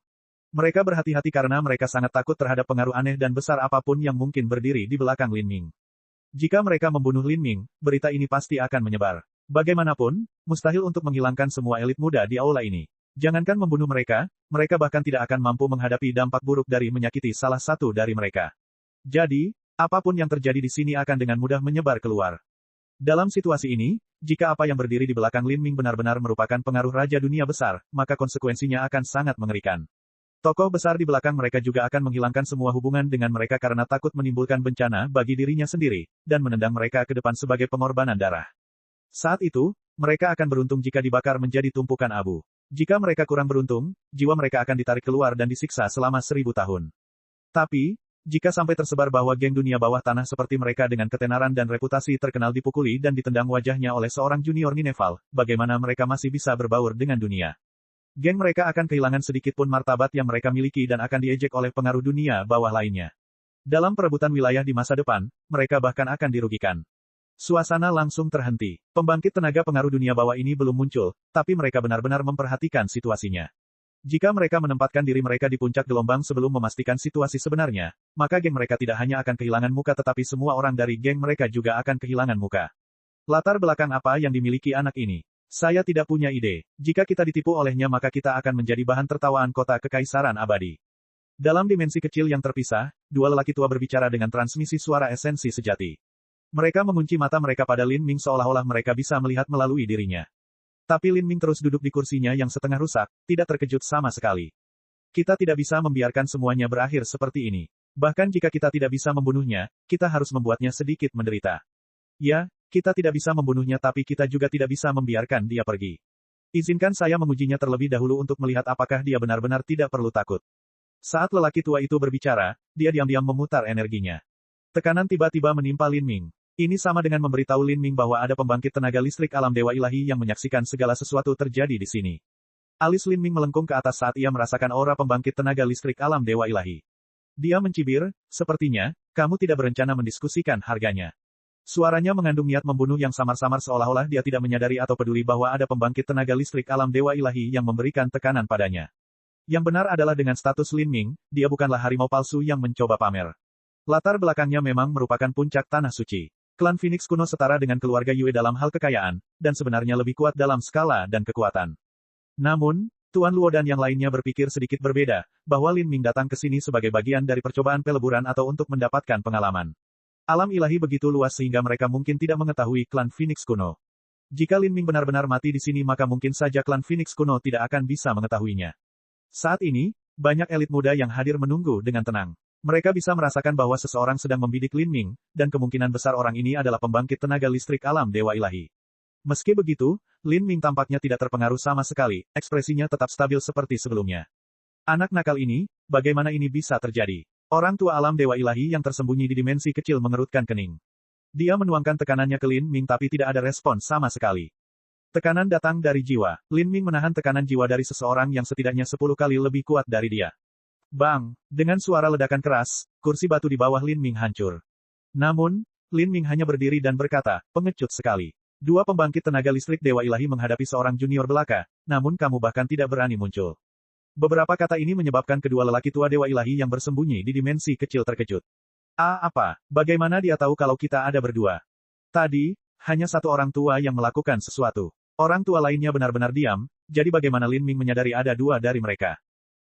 Speaker 1: Mereka berhati-hati karena mereka sangat takut terhadap pengaruh aneh dan besar apapun yang mungkin berdiri di belakang Lin Ming. Jika mereka membunuh Lin Ming, berita ini pasti akan menyebar. Bagaimanapun, mustahil untuk menghilangkan semua elit muda di aula ini. Jangankan membunuh mereka, mereka bahkan tidak akan mampu menghadapi dampak buruk dari menyakiti salah satu dari mereka. Jadi, apapun yang terjadi di sini akan dengan mudah menyebar keluar. Dalam situasi ini, jika apa yang berdiri di belakang Lin Ming benar-benar merupakan pengaruh raja dunia besar, maka konsekuensinya akan sangat mengerikan. Tokoh besar di belakang mereka juga akan menghilangkan semua hubungan dengan mereka karena takut menimbulkan bencana bagi dirinya sendiri, dan menendang mereka ke depan sebagai pengorbanan darah. Saat itu, mereka akan beruntung jika dibakar menjadi tumpukan abu. Jika mereka kurang beruntung, jiwa mereka akan ditarik keluar dan disiksa selama 1000 tahun. Tapi, jika sampai tersebar bahwa geng dunia bawah tanah seperti mereka dengan ketenaran dan reputasi terkenal dipukuli dan ditendang wajahnya oleh seorang junior Nineveh, bagaimana mereka masih bisa berbaur dengan dunia? Geng mereka akan kehilangan sedikit pun martabat yang mereka miliki dan akan diejek oleh pengaruh dunia bawah lainnya. Dalam perebutan wilayah di masa depan, mereka bahkan akan dirugikan. Suasana langsung terhenti. Pembangkit tenaga pengaruh dunia bawah ini belum muncul, tapi mereka benar-benar memperhatikan situasinya. Jika mereka menempatkan diri mereka di puncak gelombang sebelum memastikan situasi sebenarnya, maka geng mereka tidak hanya akan kehilangan muka tetapi semua orang dari geng mereka juga akan kehilangan muka. Latar belakang apa yang dimiliki anak ini? Saya tidak punya ide. Jika kita ditipu olehnya maka kita akan menjadi bahan tertawaan kota kekaisaran abadi. Dalam dimensi kecil yang terpisah, dua lelaki tua berbicara dengan transmisi suara esensi sejati. Mereka mengunci mata mereka pada Lin Ming seolah-olah mereka bisa melihat melalui dirinya. Tapi Lin Ming terus duduk di kursinya yang setengah rusak, tidak terkejut sama sekali. Kita tidak bisa membiarkan semuanya berakhir seperti ini. Bahkan jika kita tidak bisa membunuhnya, kita harus membuatnya sedikit menderita. Ya, kita tidak bisa membunuhnya tapi kita juga tidak bisa membiarkan dia pergi. Izinkan saya mengujinya terlebih dahulu untuk melihat apakah dia benar-benar tidak perlu takut. Saat lelaki tua itu berbicara, dia diam-diam memutar energinya. Tekanan tiba-tiba menimpa Lin Ming. Ini sama dengan memberitahu Lin Ming bahwa ada pembangkit tenaga listrik alam Dewa Ilahi yang menyaksikan segala sesuatu terjadi di sini. Alis Lin Ming melengkung ke atas saat ia merasakan aura pembangkit tenaga listrik alam Dewa Ilahi. Dia mencibir, sepertinya, kamu tidak berencana mendiskusikan harganya. Suaranya mengandung niat membunuh yang samar-samar seolah-olah dia tidak menyadari atau peduli bahwa ada pembangkit tenaga listrik alam Dewa Ilahi yang memberikan tekanan padanya. Yang benar adalah dengan status Lin Ming, dia bukanlah harimau palsu yang mencoba pamer. Latar belakangnya memang merupakan puncak tanah suci. Klan Phoenix kuno setara dengan keluarga Yue dalam hal kekayaan, dan sebenarnya lebih kuat dalam skala dan kekuatan. Namun, Tuan Luo dan yang lainnya berpikir sedikit berbeda, bahwa Lin Ming datang ke sini sebagai bagian dari percobaan peleburan atau untuk mendapatkan pengalaman. Alam ilahi begitu luas sehingga mereka mungkin tidak mengetahui klan Phoenix kuno. Jika Lin Ming benar-benar mati di sini maka mungkin saja klan Phoenix kuno tidak akan bisa mengetahuinya. Saat ini, banyak elit muda yang hadir menunggu dengan tenang. Mereka bisa merasakan bahwa seseorang sedang membidik Lin Ming, dan kemungkinan besar orang ini adalah pembangkit tenaga listrik alam Dewa Ilahi. Meski begitu, Lin Ming tampaknya tidak terpengaruh sama sekali, ekspresinya tetap stabil seperti sebelumnya. Anak nakal ini, bagaimana ini bisa terjadi? Orang tua alam Dewa Ilahi yang tersembunyi di dimensi kecil mengerutkan kening. Dia menuangkan tekanannya ke Lin Ming tapi tidak ada respon sama sekali. Tekanan datang dari jiwa. Lin Ming menahan tekanan jiwa dari seseorang yang setidaknya 10 kali lebih kuat dari dia. Bang! Dengan suara ledakan keras, kursi batu di bawah Lin Ming hancur. Namun, Lin Ming hanya berdiri dan berkata, pengecut sekali. Dua pembangkit tenaga listrik Dewa Ilahi menghadapi seorang junior belaka, namun kamu bahkan tidak berani muncul. Beberapa kata ini menyebabkan kedua lelaki tua Dewa Ilahi yang bersembunyi di dimensi kecil terkejut. Apa? Bagaimana dia tahu kalau kita ada berdua? Tadi, hanya satu orang tua yang melakukan sesuatu. Orang tua lainnya benar-benar diam, jadi bagaimana Lin Ming menyadari ada dua dari mereka?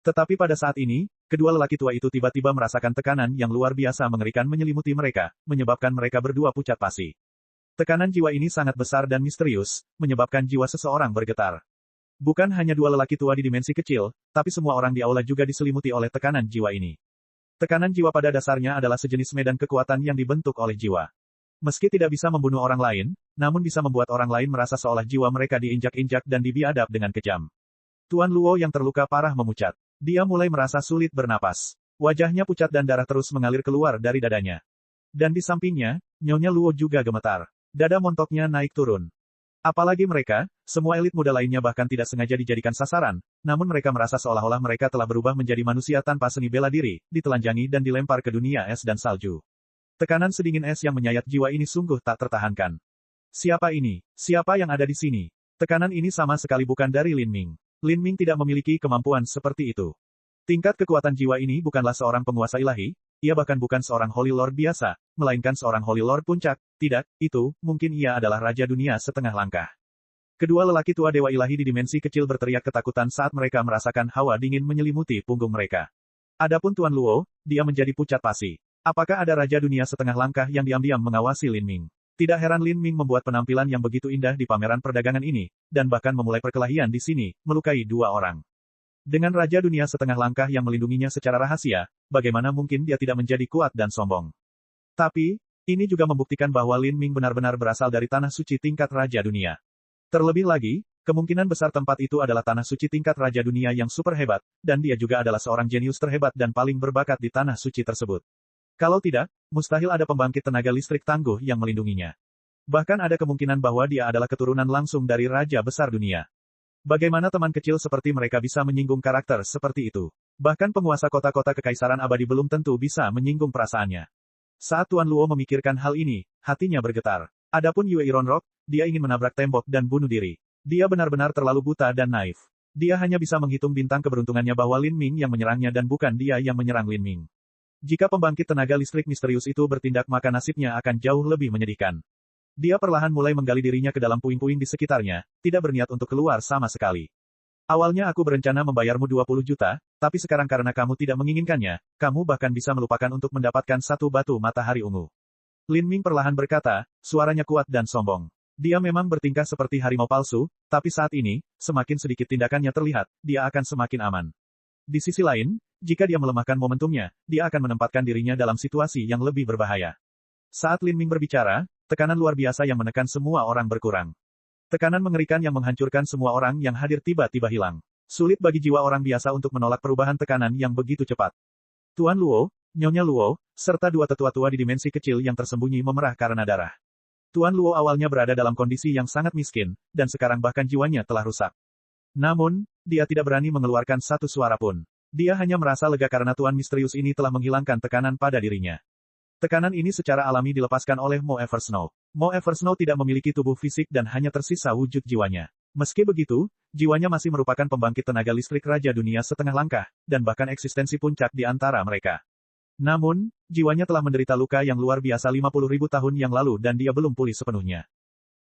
Speaker 1: Tetapi pada saat ini, kedua lelaki tua itu tiba-tiba merasakan tekanan yang luar biasa mengerikan menyelimuti mereka, menyebabkan mereka berdua pucat pasi. Tekanan jiwa ini sangat besar dan misterius, menyebabkan jiwa seseorang bergetar. Bukan hanya dua lelaki tua di dimensi kecil, tapi semua orang di aula juga diselimuti oleh tekanan jiwa ini. Tekanan jiwa pada dasarnya adalah sejenis medan kekuatan yang dibentuk oleh jiwa. Meski tidak bisa membunuh orang lain, namun bisa membuat orang lain merasa seolah jiwa mereka diinjak-injak dan dibiadab dengan kejam. Tuan Luo yang terluka parah memucat. Dia mulai merasa sulit bernapas. Wajahnya pucat dan darah terus mengalir keluar dari dadanya. Dan di sampingnya, Nyonya Luo juga gemetar. Dada montoknya naik turun. Apalagi mereka, semua elit muda lainnya bahkan tidak sengaja dijadikan sasaran, namun mereka merasa seolah-olah mereka telah berubah menjadi manusia tanpa seni bela diri, ditelanjangi dan dilempar ke dunia es dan salju. Tekanan sedingin es yang menyayat jiwa ini sungguh tak tertahankan. Siapa ini? Siapa yang ada di sini? Tekanan ini sama sekali bukan dari Lin Ming. Lin Ming tidak memiliki kemampuan seperti itu. Tingkat kekuatan jiwa ini bukanlah seorang penguasa ilahi, ia bahkan bukan seorang Holy Lord biasa, melainkan seorang Holy Lord puncak. Tidak, itu, mungkin ia adalah Raja Dunia setengah langkah. Kedua lelaki tua dewa ilahi di dimensi kecil berteriak ketakutan saat mereka merasakan hawa dingin menyelimuti punggung mereka. Adapun Tuan Luo, dia menjadi pucat pasi. Apakah ada Raja Dunia setengah langkah yang diam-diam mengawasi Lin Ming? Tidak heran Lin Ming membuat penampilan yang begitu indah di pameran perdagangan ini, dan bahkan memulai perkelahian di sini, melukai dua orang. Dengan Raja Dunia setengah langkah yang melindunginya secara rahasia, bagaimana mungkin dia tidak menjadi kuat dan sombong? Tapi, ini juga membuktikan bahwa Lin Ming benar-benar berasal dari tanah suci tingkat Raja Dunia. Terlebih lagi, kemungkinan besar tempat itu adalah tanah suci tingkat Raja Dunia yang super hebat, dan dia juga adalah seorang jenius terhebat dan paling berbakat di tanah suci tersebut. Kalau tidak, mustahil ada pembangkit tenaga listrik tangguh yang melindunginya. Bahkan ada kemungkinan bahwa dia adalah keturunan langsung dari Raja Besar Dunia. Bagaimana teman kecil seperti mereka bisa menyinggung karakter seperti itu? Bahkan penguasa kota-kota kekaisaran abadi belum tentu bisa menyinggung perasaannya. Saat Tuan Luo memikirkan hal ini, hatinya bergetar. Adapun Yue Ironrock, dia ingin menabrak tembok dan bunuh diri. Dia benar-benar terlalu buta dan naif. Dia hanya bisa menghitung bintang keberuntungannya bahwa Lin Ming yang menyerangnya dan bukan dia yang menyerang Lin Ming. Jika pembangkit tenaga listrik misterius itu bertindak maka nasibnya akan jauh lebih menyedihkan. Dia perlahan mulai menggali dirinya ke dalam puing-puing di sekitarnya, tidak berniat untuk keluar sama sekali. Awalnya aku berencana membayarmu 20 juta, tapi sekarang karena kamu tidak menginginkannya, kamu bahkan bisa melupakan untuk mendapatkan satu batu matahari ungu. Lin Ming perlahan berkata, suaranya kuat dan sombong. Dia memang bertingkah seperti harimau palsu, tapi saat ini, semakin sedikit tindakannya terlihat, dia akan semakin aman. Di sisi lain, jika dia melemahkan momentumnya, dia akan menempatkan dirinya dalam situasi yang lebih berbahaya. Saat Lin Ming berbicara, tekanan luar biasa yang menekan semua orang berkurang. Tekanan mengerikan yang menghancurkan semua orang yang hadir tiba-tiba hilang. Sulit bagi jiwa orang biasa untuk menolak perubahan tekanan yang begitu cepat. Tuan Luo, Nyonya Luo, serta dua tetua tua di dimensi kecil yang tersembunyi memerah karena darah. Tuan Luo awalnya berada dalam kondisi yang sangat miskin, dan sekarang bahkan jiwanya telah rusak. Namun, dia tidak berani mengeluarkan satu suara pun. Dia hanya merasa lega karena Tuan misterius ini telah menghilangkan tekanan pada dirinya. Tekanan ini secara alami dilepaskan oleh Mo Eversnow. Mo Eversnow tidak memiliki tubuh fisik dan hanya tersisa wujud jiwanya. Meski begitu, jiwanya masih merupakan pembangkit tenaga listrik Raja Dunia setengah langkah, dan bahkan eksistensi puncak di antara mereka. Namun, jiwanya telah menderita luka yang luar biasa 50.000 tahun yang lalu dan dia belum pulih sepenuhnya.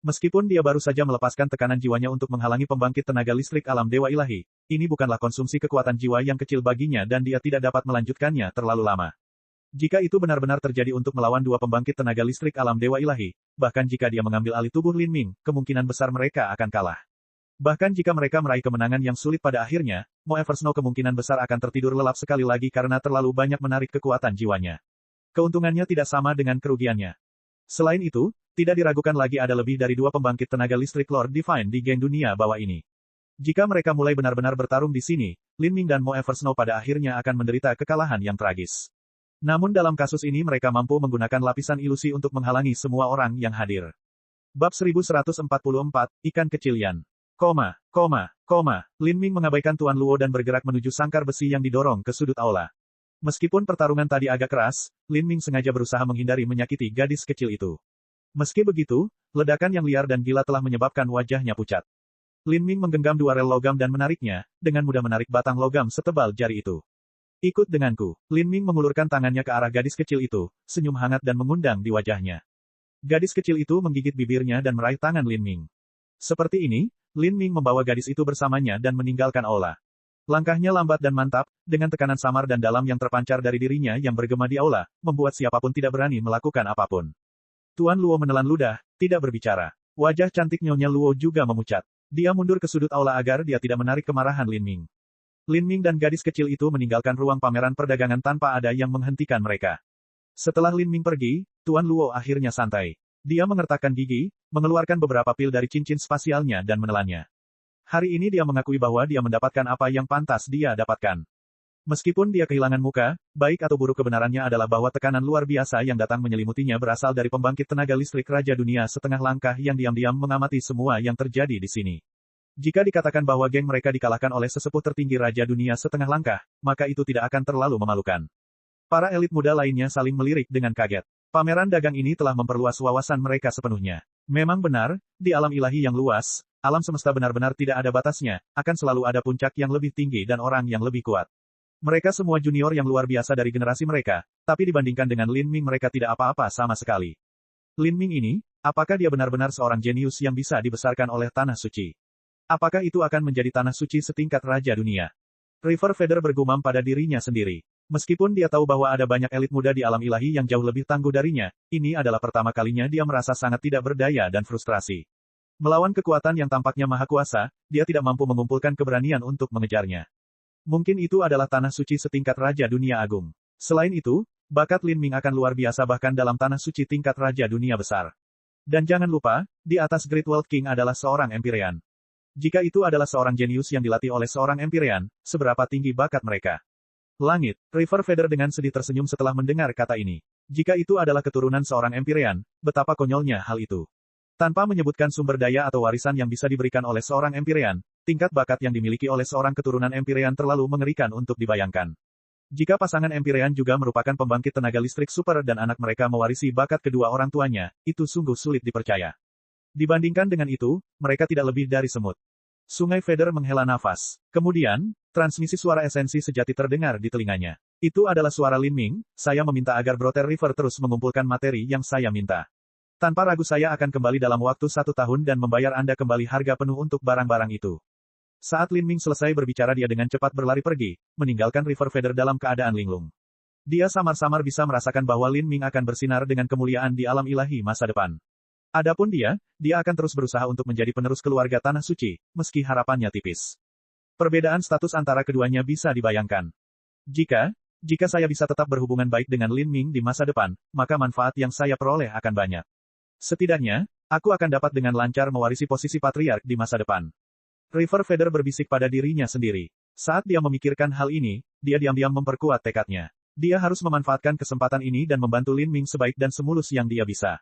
Speaker 1: Meskipun dia baru saja melepaskan tekanan jiwanya untuk menghalangi pembangkit tenaga listrik alam dewa ilahi, ini bukanlah konsumsi kekuatan jiwa yang kecil baginya dan dia tidak dapat melanjutkannya terlalu lama. Jika itu benar-benar terjadi untuk melawan dua pembangkit tenaga listrik alam dewa ilahi, bahkan jika dia mengambil alih tubuh Lin Ming, kemungkinan besar mereka akan kalah. Bahkan jika mereka meraih kemenangan yang sulit pada akhirnya, Mo Eversnow kemungkinan besar akan tertidur lelap sekali lagi karena terlalu banyak menarik kekuatan jiwanya. Keuntungannya tidak sama dengan kerugiannya. Selain itu, tidak diragukan lagi ada lebih dari dua pembangkit tenaga listrik Lord Divine di geng dunia bawah ini. Jika mereka mulai benar-benar bertarung di sini, Lin Ming dan Mo Eversnow pada akhirnya akan menderita kekalahan yang tragis. Namun dalam kasus ini mereka mampu menggunakan lapisan ilusi untuk menghalangi semua orang yang hadir. Bab 1144, Ikan Kecilian. Lin Ming mengabaikan Tuan Luo dan bergerak menuju sangkar besi yang didorong ke sudut aula. Meskipun pertarungan tadi agak keras, Lin Ming sengaja berusaha menghindari menyakiti gadis kecil itu. Meski begitu, ledakan yang liar dan gila telah menyebabkan wajahnya pucat. Lin Ming menggenggam dua rel logam dan menariknya, dengan mudah menarik batang logam setebal jari itu. Ikut denganku. Lin Ming mengulurkan tangannya ke arah gadis kecil itu, senyum hangat dan mengundang di wajahnya. Gadis kecil itu menggigit bibirnya dan meraih tangan Lin Ming. Seperti ini, Lin Ming membawa gadis itu bersamanya dan meninggalkan aula. Langkahnya lambat dan mantap, dengan tekanan samar dan dalam yang terpancar dari dirinya yang bergema di aula, membuat siapapun tidak berani melakukan apapun. Tuan Luo menelan ludah, tidak berbicara. Wajah cantik Nyonya Luo juga memucat. Dia mundur ke sudut aula agar dia tidak menarik kemarahan Lin Ming. Lin Ming dan gadis kecil itu meninggalkan ruang pameran perdagangan tanpa ada yang menghentikan mereka. Setelah Lin Ming pergi, Tuan Luo akhirnya santai. Dia mengertakkan gigi, mengeluarkan beberapa pil dari cincin spasialnya dan menelannya. Hari ini dia mengakui bahwa dia mendapatkan apa yang pantas dia dapatkan. Meskipun dia kehilangan muka, baik atau buruk kebenarannya adalah bahwa tekanan luar biasa yang datang menyelimutinya berasal dari pembangkit tenaga listrik Raja Dunia setengah langkah yang diam-diam mengamati semua yang terjadi di sini. Jika dikatakan bahwa geng mereka dikalahkan oleh sesepuh tertinggi Raja Dunia setengah langkah, maka itu tidak akan terlalu memalukan. Para elit muda lainnya saling melirik dengan kaget. Pameran dagang ini telah memperluas wawasan mereka sepenuhnya. Memang benar, di alam ilahi yang luas, alam semesta benar-benar tidak ada batasnya, akan selalu ada puncak yang lebih tinggi dan orang yang lebih kuat. Mereka semua junior yang luar biasa dari generasi mereka, tapi dibandingkan dengan Lin Ming mereka tidak apa-apa sama sekali. Lin Ming ini, apakah dia benar-benar seorang jenius yang bisa dibesarkan oleh Tanah Suci? Apakah itu akan menjadi Tanah Suci setingkat Raja Dunia? River Feather bergumam pada dirinya sendiri. Meskipun dia tahu bahwa ada banyak elit muda di alam ilahi yang jauh lebih tangguh darinya, ini adalah pertama kalinya dia merasa sangat tidak berdaya dan frustrasi. Melawan kekuatan yang tampaknya maha kuasa, dia tidak mampu mengumpulkan keberanian untuk mengejarnya. Mungkin itu adalah Tanah Suci setingkat Raja Dunia Agung. Selain itu, bakat Lin Ming akan luar biasa bahkan dalam Tanah Suci tingkat Raja Dunia Besar. Dan jangan lupa, di atas Great World King adalah seorang Empyrean. Jika itu adalah seorang jenius yang dilatih oleh seorang Empyrean, seberapa tinggi bakat mereka? Langit, River Feather dengan sedih tersenyum setelah mendengar kata ini. Jika itu adalah keturunan seorang Empyrean, betapa konyolnya hal itu. Tanpa menyebutkan sumber daya atau warisan yang bisa diberikan oleh seorang Empyrean, tingkat bakat yang dimiliki oleh seorang keturunan Empyrean terlalu mengerikan untuk dibayangkan. Jika pasangan Empyrean juga merupakan pembangkit tenaga listrik super dan anak mereka mewarisi bakat kedua orang tuanya, itu sungguh sulit dipercaya. Dibandingkan dengan itu, mereka tidak lebih dari semut. Sungai Feather menghela nafas. Kemudian, transmisi suara esensi sejati terdengar di telinganya. Itu adalah suara Lin Ming, saya meminta agar Brother River terus mengumpulkan materi yang saya minta. Tanpa ragu saya akan kembali dalam waktu 1 tahun dan membayar Anda kembali harga penuh untuk barang-barang itu. Saat Lin Ming selesai berbicara dia dengan cepat berlari pergi, meninggalkan River Feather dalam keadaan linglung. Dia samar-samar bisa merasakan bahwa Lin Ming akan bersinar dengan kemuliaan di alam ilahi masa depan. Adapun dia akan terus berusaha untuk menjadi penerus keluarga Tanah Suci, meski harapannya tipis. Perbedaan status antara keduanya bisa dibayangkan. Jika saya bisa tetap berhubungan baik dengan Lin Ming di masa depan, maka manfaat yang saya peroleh akan banyak. Setidaknya, aku akan dapat dengan lancar mewarisi posisi patriark di masa depan. River Feather berbisik pada dirinya sendiri. Saat dia memikirkan hal ini, dia diam-diam memperkuat tekadnya. Dia harus memanfaatkan kesempatan ini dan membantu Lin Ming sebaik dan semulus yang dia bisa.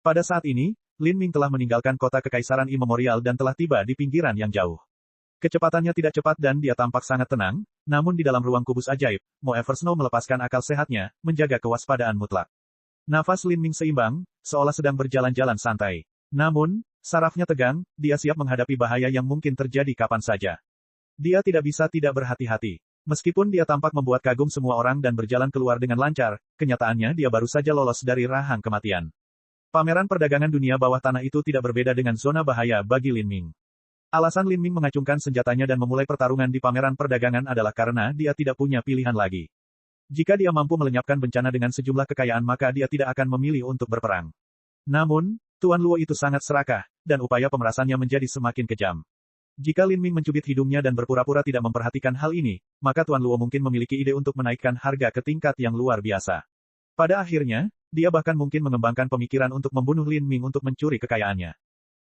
Speaker 1: Pada saat ini, Lin Ming telah meninggalkan kota kekaisaran Immemorial dan telah tiba di pinggiran yang jauh. Kecepatannya tidak cepat dan dia tampak sangat tenang, namun di dalam ruang kubus ajaib, Mo Eversnow melepaskan akal sehatnya, menjaga kewaspadaan mutlak. Nafas Lin Ming seimbang, seolah sedang berjalan-jalan santai. Namun, sarafnya tegang, dia siap menghadapi bahaya yang mungkin terjadi kapan saja. Dia tidak bisa tidak berhati-hati. Meskipun dia tampak membuat kagum semua orang dan berjalan keluar dengan lancar, kenyataannya dia baru saja lolos dari rahang kematian. Pameran perdagangan dunia bawah tanah itu tidak berbeda dengan zona bahaya bagi Lin Ming. Alasan Lin Ming mengacungkan senjatanya dan memulai pertarungan di pameran perdagangan adalah karena dia tidak punya pilihan lagi. Jika dia mampu melenyapkan bencana dengan sejumlah kekayaan maka dia tidak akan memilih untuk berperang. Namun, Tuan Luo itu sangat serakah, dan upaya pemerasannya menjadi semakin kejam. Jika Lin Ming mencubit hidungnya dan berpura-pura tidak memperhatikan hal ini, maka Tuan Luo mungkin memiliki ide untuk menaikkan harga ke tingkat yang luar biasa. Pada akhirnya, dia bahkan mungkin mengembangkan pemikiran untuk membunuh Lin Ming untuk mencuri kekayaannya.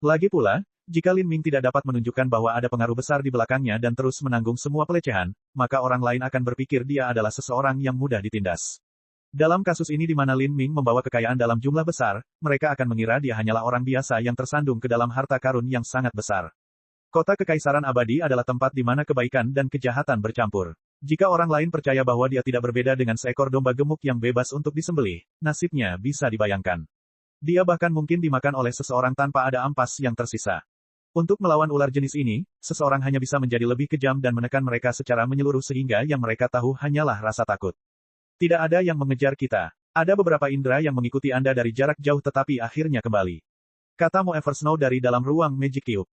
Speaker 1: Lagi pula, jika Lin Ming tidak dapat menunjukkan bahwa ada pengaruh besar di belakangnya dan terus menanggung semua pelecehan, maka orang lain akan berpikir dia adalah seseorang yang mudah ditindas. Dalam kasus ini di mana Lin Ming membawa kekayaan dalam jumlah besar, mereka akan mengira dia hanyalah orang biasa yang tersandung ke dalam harta karun yang sangat besar. Kota Kekaisaran Abadi adalah tempat di mana kebaikan dan kejahatan bercampur. Jika orang lain percaya bahwa dia tidak berbeda dengan seekor domba gemuk yang bebas untuk disembelih, nasibnya bisa dibayangkan. Dia bahkan mungkin dimakan oleh seseorang tanpa ada ampas yang tersisa. Untuk melawan ular jenis ini, seseorang hanya bisa menjadi lebih kejam dan menekan mereka secara menyeluruh sehingga yang mereka tahu hanyalah rasa takut. Tidak ada yang mengejar kita. Ada beberapa indera yang mengikuti Anda dari jarak jauh tetapi akhirnya kembali. Kata Mo Eversnow dari dalam ruang Magic Cube.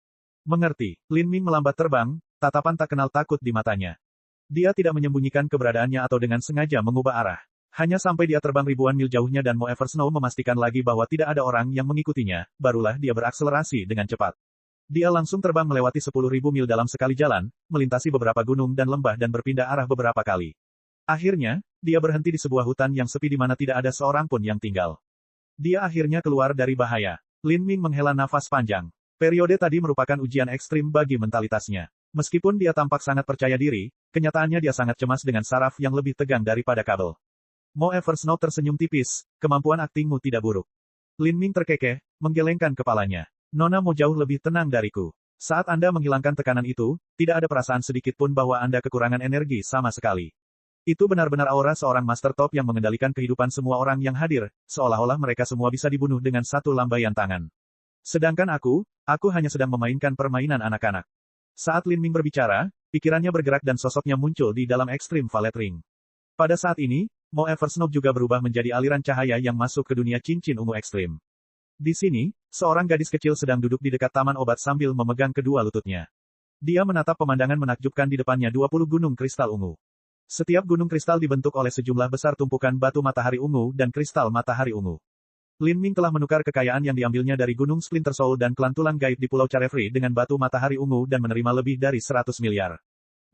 Speaker 1: Mengerti, Lin Ming melambat terbang, tatapan tak kenal takut di matanya. Dia tidak menyembunyikan keberadaannya atau dengan sengaja mengubah arah. Hanya sampai dia terbang ribuan mil jauhnya dan Mo Eversnow memastikan lagi bahwa tidak ada orang yang mengikutinya, barulah dia berakselerasi dengan cepat. Dia langsung terbang melewati 10.000 mil dalam sekali jalan, melintasi beberapa gunung dan lembah dan berpindah arah beberapa kali. Akhirnya, dia berhenti di sebuah hutan yang sepi di mana tidak ada seorang pun yang tinggal. Dia akhirnya keluar dari bahaya. Lin Ming menghela nafas panjang. Periode tadi merupakan ujian ekstrim bagi mentalitasnya. Meskipun dia tampak sangat percaya diri, kenyataannya dia sangat cemas dengan saraf yang lebih tegang daripada kabel. Mo Eversnow tersenyum tipis, kemampuan aktingmu tidak buruk. Lin Ming terkekeh, menggelengkan kepalanya. Nona Mo jauh lebih tenang dariku. Saat Anda menghilangkan tekanan itu, tidak ada perasaan sedikit pun bahwa Anda kekurangan energi sama sekali. Itu benar-benar aura seorang Master Top yang mengendalikan kehidupan semua orang yang hadir, seolah-olah mereka semua bisa dibunuh dengan satu lambaian tangan. Sedangkan aku hanya sedang memainkan permainan anak-anak. Saat Lin Ming berbicara, pikirannya bergerak dan sosoknya muncul di dalam Extreme Valet Ring. Pada saat ini, Mo Eversnow juga berubah menjadi aliran cahaya yang masuk ke dunia cincin ungu ekstrim. Di sini, seorang gadis kecil sedang duduk di dekat taman obat sambil memegang kedua lututnya. Dia menatap pemandangan menakjubkan di depannya 20 gunung kristal ungu. Setiap gunung kristal dibentuk oleh sejumlah besar tumpukan batu matahari ungu dan kristal matahari ungu. Lin Ming telah menukar kekayaan yang diambilnya dari Gunung Splinter Soul dan kelantulan gaib di Pulau Carefree dengan batu matahari ungu dan menerima lebih dari 100 miliar.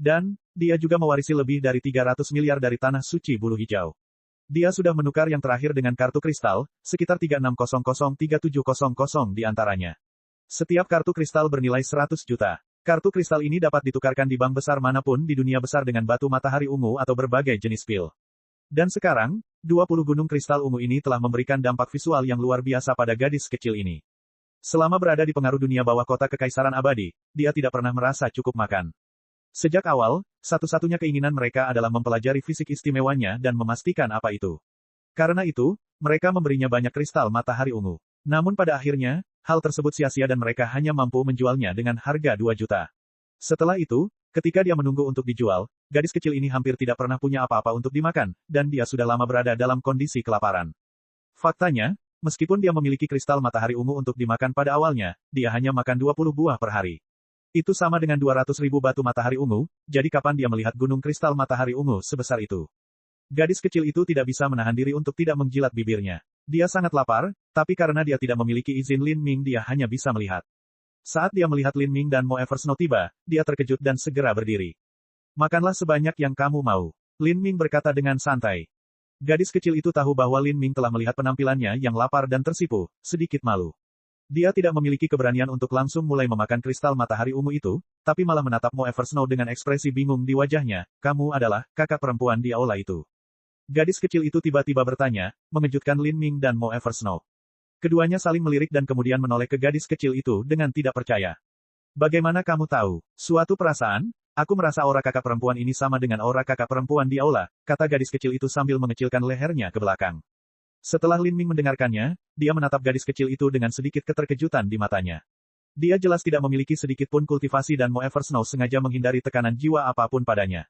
Speaker 1: Dan, dia juga mewarisi lebih dari 300 miliar dari tanah suci bulu hijau. Dia sudah menukar yang terakhir dengan kartu kristal, sekitar 3600-3700 di antaranya. Setiap kartu kristal bernilai 100 juta. Kartu kristal ini dapat ditukarkan di bank besar manapun di dunia besar dengan batu matahari ungu atau berbagai jenis pil. Dan sekarang, 20 gunung kristal ungu ini telah memberikan dampak visual yang luar biasa pada gadis kecil ini. Selama berada di pengaruh dunia bawah kota kekaisaran abadi, dia tidak pernah merasa cukup makan. Sejak awal, satu-satunya keinginan mereka adalah mempelajari fisik istimewanya dan memastikan apa itu. Karena itu, mereka memberinya banyak kristal matahari ungu. Namun pada akhirnya, hal tersebut sia-sia dan mereka hanya mampu menjualnya dengan harga 2 juta. Setelah itu, ketika dia menunggu untuk dijual, gadis kecil ini hampir tidak pernah punya apa-apa untuk dimakan, dan dia sudah lama berada dalam kondisi kelaparan. Faktanya, meskipun dia memiliki kristal matahari ungu untuk dimakan pada awalnya, dia hanya makan 20 buah per hari. Itu sama dengan 200.000 batu matahari ungu, jadi kapan dia melihat gunung kristal matahari ungu sebesar itu? Gadis kecil itu tidak bisa menahan diri untuk tidak menjilat bibirnya. Dia sangat lapar, tapi karena dia tidak memiliki izin Lin Ming dia hanya bisa melihat. Saat dia melihat Lin Ming dan Mo Eversnow tiba, dia terkejut dan segera berdiri. Makanlah sebanyak yang kamu mau. Lin Ming berkata dengan santai. Gadis kecil itu tahu bahwa Lin Ming telah melihat penampilannya yang lapar dan tersipu, sedikit malu. Dia tidak memiliki keberanian untuk langsung mulai memakan kristal matahari ungu itu, tapi malah menatap Mo Eversnow dengan ekspresi bingung di wajahnya, kamu adalah kakak perempuan di aula itu. Gadis kecil itu tiba-tiba bertanya, mengejutkan Lin Ming dan Mo Eversnow. Keduanya saling melirik dan kemudian menoleh ke gadis kecil itu dengan tidak percaya. Bagaimana kamu tahu? Suatu perasaan? Aku merasa aura kakak perempuan ini sama dengan aura kakak perempuan di aula, kata gadis kecil itu sambil mengecilkan lehernya ke belakang. Setelah Lin Ming mendengarkannya, dia menatap gadis kecil itu dengan sedikit keterkejutan di matanya. Dia jelas tidak memiliki sedikit pun kultivasi dan Mo Eversnow sengaja menghindari tekanan jiwa apapun padanya.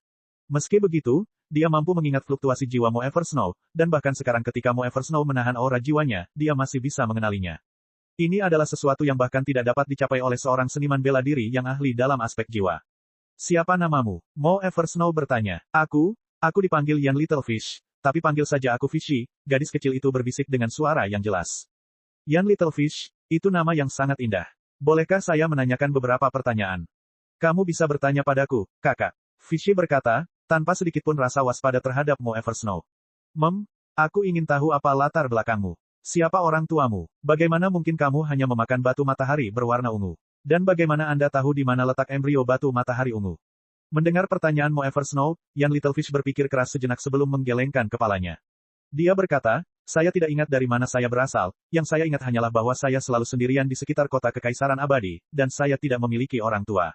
Speaker 1: Meski begitu, dia mampu mengingat fluktuasi jiwa Mo Eversnow, dan bahkan sekarang ketika Mo Eversnow menahan aura jiwanya, dia masih bisa mengenalinya. Ini adalah sesuatu yang bahkan tidak dapat dicapai oleh seorang seniman bela diri yang ahli dalam aspek jiwa. Siapa namamu? Mo Eversnow bertanya. Aku dipanggil Yan Littlefish, tapi panggil saja aku Fishy, gadis kecil itu berbisik dengan suara yang jelas. Yan Littlefish, itu nama yang sangat indah. Bolehkah saya menanyakan beberapa pertanyaan? Kamu bisa bertanya padaku, kakak. Fishy berkata, tanpa sedikit pun rasa waspada terhadap Mo Eversnow. Aku ingin tahu apa latar belakangmu. Siapa orang tuamu? Bagaimana mungkin kamu hanya memakan batu matahari berwarna ungu? Dan bagaimana Anda tahu di mana letak embrio batu matahari ungu? Mendengar pertanyaan Mo Eversnow, Yan Littlefish berpikir keras sejenak sebelum menggelengkan kepalanya. Dia berkata, saya tidak ingat dari mana saya berasal, yang saya ingat hanyalah bahwa saya selalu sendirian di sekitar kota kekaisaran abadi, dan saya tidak memiliki orang tua.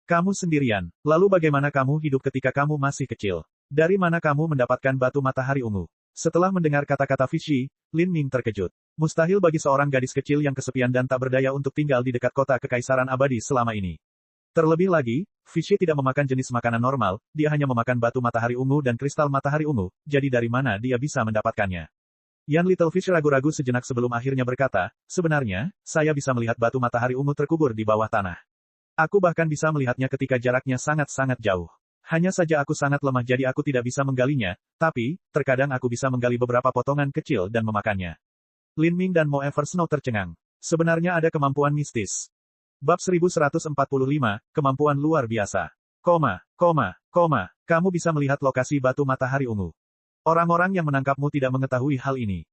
Speaker 1: Kamu sendirian. Lalu bagaimana kamu hidup ketika kamu masih kecil? Dari mana kamu mendapatkan batu matahari ungu? Setelah mendengar kata-kata Fishy, Lin Ming terkejut. Mustahil bagi seorang gadis kecil yang kesepian dan tak berdaya untuk tinggal di dekat kota kekaisaran abadi selama ini. Terlebih lagi, Fishy tidak memakan jenis makanan normal, dia hanya memakan batu matahari ungu dan kristal matahari ungu, jadi dari mana dia bisa mendapatkannya? Yan Littlefish ragu-ragu sejenak sebelum akhirnya berkata, sebenarnya, saya bisa melihat batu matahari ungu terkubur di bawah tanah. Aku bahkan bisa melihatnya ketika jaraknya sangat-sangat jauh. Hanya saja aku sangat lemah jadi aku tidak bisa menggalinya, tapi, terkadang aku bisa menggali beberapa potongan kecil dan memakannya. Lin Ming dan Mo Eversnow tercengang. Sebenarnya ada kemampuan mistis. Bab 1145, kemampuan luar biasa. Kamu bisa melihat lokasi batu matahari ungu. Orang-orang yang menangkapmu tidak mengetahui hal ini.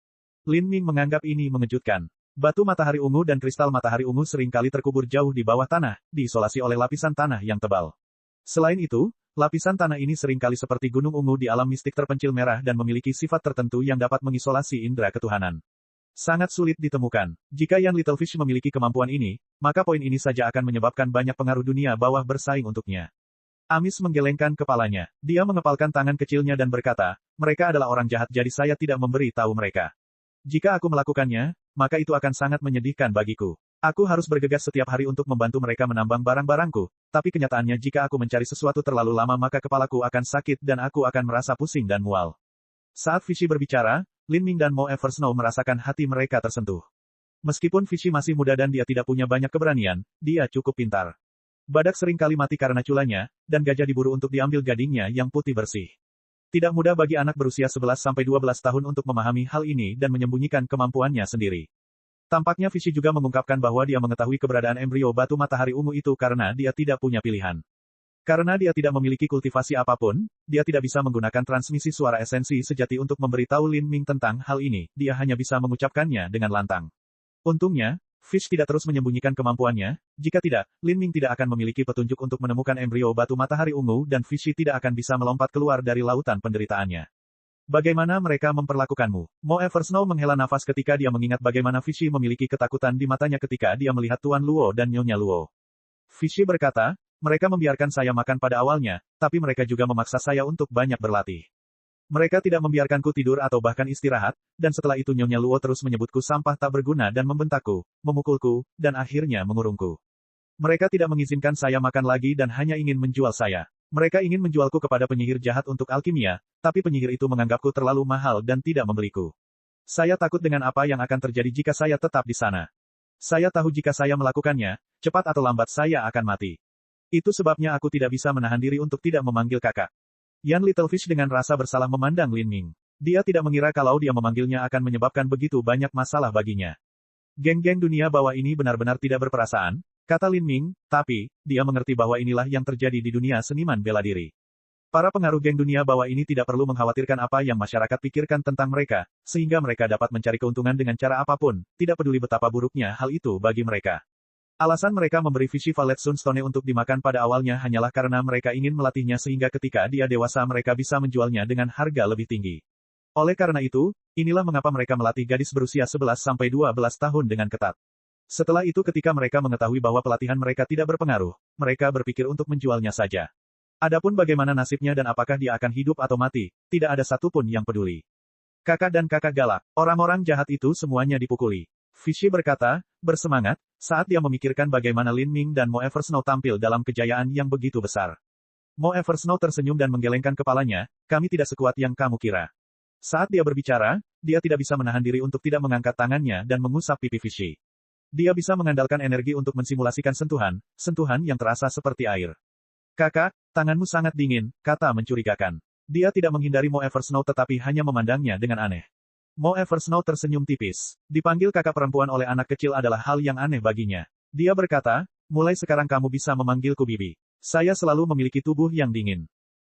Speaker 1: Lin Ming menganggap ini mengejutkan. Batu matahari ungu dan kristal matahari ungu seringkali terkubur jauh di bawah tanah, diisolasi oleh lapisan tanah yang tebal. Selain itu, lapisan tanah ini seringkali seperti gunung ungu di alam mistik terpencil merah dan memiliki sifat tertentu yang dapat mengisolasi indera ketuhanan. Sangat sulit ditemukan. Jika Yan Littlefish memiliki kemampuan ini, maka poin ini saja akan menyebabkan banyak pengaruh dunia bawah bersaing untuknya. Amis menggelengkan kepalanya. Dia mengepalkan tangan kecilnya dan berkata, mereka adalah orang jahat jadi saya tidak memberi tahu mereka. Jika aku melakukannya, maka itu akan sangat menyedihkan bagiku. Aku harus bergegas setiap hari untuk membantu mereka menambang barang-barangku, tapi kenyataannya jika aku mencari sesuatu terlalu lama maka kepalaku akan sakit dan aku akan merasa pusing dan mual. Saat Vichy berbicara, Lin Ming dan Mo Eversnow merasakan hati mereka tersentuh. Meskipun Vichy masih muda dan dia tidak punya banyak keberanian, dia cukup pintar. Badak seringkali mati karena culanya, dan gajah diburu untuk diambil gadingnya yang putih bersih. Tidak mudah bagi anak berusia 11-12 tahun untuk memahami hal ini dan menyembunyikan kemampuannya sendiri. Tampaknya Vichy juga mengungkapkan bahwa dia mengetahui keberadaan embrio batu matahari ungu itu karena dia tidak punya pilihan. Karena dia tidak memiliki kultivasi apapun, dia tidak bisa menggunakan transmisi suara esensi sejati untuk memberitahu Lin Ming tentang hal ini, dia hanya bisa mengucapkannya dengan lantang. Untungnya, Fish tidak terus menyembunyikan kemampuannya, jika tidak, Lin Ming tidak akan memiliki petunjuk untuk menemukan embrio batu matahari ungu dan Fishy tidak akan bisa melompat keluar dari lautan penderitaannya. Bagaimana mereka memperlakukanmu? Mo Eversnow menghela nafas ketika dia mengingat bagaimana Fishy memiliki ketakutan di matanya ketika dia melihat Tuan Luo dan Nyonya Luo. Fishy berkata, mereka membiarkan saya makan pada awalnya, tapi mereka juga memaksa saya untuk banyak berlatih. Mereka tidak membiarkanku tidur atau bahkan istirahat, dan setelah itu Nyonya Luo terus menyebutku sampah tak berguna dan membentakku, memukulku, dan akhirnya mengurungku. Mereka tidak mengizinkan saya makan lagi dan hanya ingin menjual saya. Mereka ingin menjualku kepada penyihir jahat untuk alkimia, tapi penyihir itu menganggapku terlalu mahal dan tidak membeliku. Saya takut dengan apa yang akan terjadi jika saya tetap di sana. Saya tahu jika saya melakukannya, cepat atau lambat saya akan mati. Itu sebabnya aku tidak bisa menahan diri untuk tidak memanggil kakak. Yan Littlefish dengan rasa bersalah memandang Lin Ming. Dia tidak mengira kalau dia memanggilnya akan menyebabkan begitu banyak masalah baginya. Geng-geng dunia bawah ini benar-benar tidak berperasaan, kata Lin Ming, tapi, dia mengerti bahwa inilah yang terjadi di dunia seniman bela diri. Para pengaruh geng dunia bawah ini tidak perlu mengkhawatirkan apa yang masyarakat pikirkan tentang mereka, sehingga mereka dapat mencari keuntungan dengan cara apapun, tidak peduli betapa buruknya hal itu bagi mereka. Alasan mereka memberi Vichy Valet Sunstone untuk dimakan pada awalnya hanyalah karena mereka ingin melatihnya sehingga ketika dia dewasa mereka bisa menjualnya dengan harga lebih tinggi. Oleh karena itu, inilah mengapa mereka melatih gadis berusia 11-12 tahun dengan ketat. Setelah itu ketika mereka mengetahui bahwa pelatihan mereka tidak berpengaruh, mereka berpikir untuk menjualnya saja. Adapun bagaimana nasibnya dan apakah dia akan hidup atau mati, tidak ada satupun yang peduli. Kakak dan kakak galak, orang-orang jahat itu semuanya dipukuli. Vichy berkata, bersemangat, saat dia memikirkan bagaimana Lin Ming dan Mo Eversnow tampil dalam kejayaan yang begitu besar. Mo Eversnow tersenyum dan menggelengkan kepalanya, kami tidak sekuat yang kamu kira. Saat dia berbicara, dia tidak bisa menahan diri untuk tidak mengangkat tangannya dan mengusap pipi Vichy. Dia bisa mengandalkan energi untuk mensimulasikan sentuhan yang terasa seperti air. Kakak, tanganmu sangat dingin, kata mencurigakan. Dia tidak menghindari Mo Eversnow tetapi hanya memandangnya dengan aneh. Mo Eversnow tersenyum tipis. Dipanggil kakak perempuan oleh anak kecil adalah hal yang aneh baginya. Dia berkata, mulai sekarang kamu bisa memanggilku Bibi. Saya selalu memiliki tubuh yang dingin.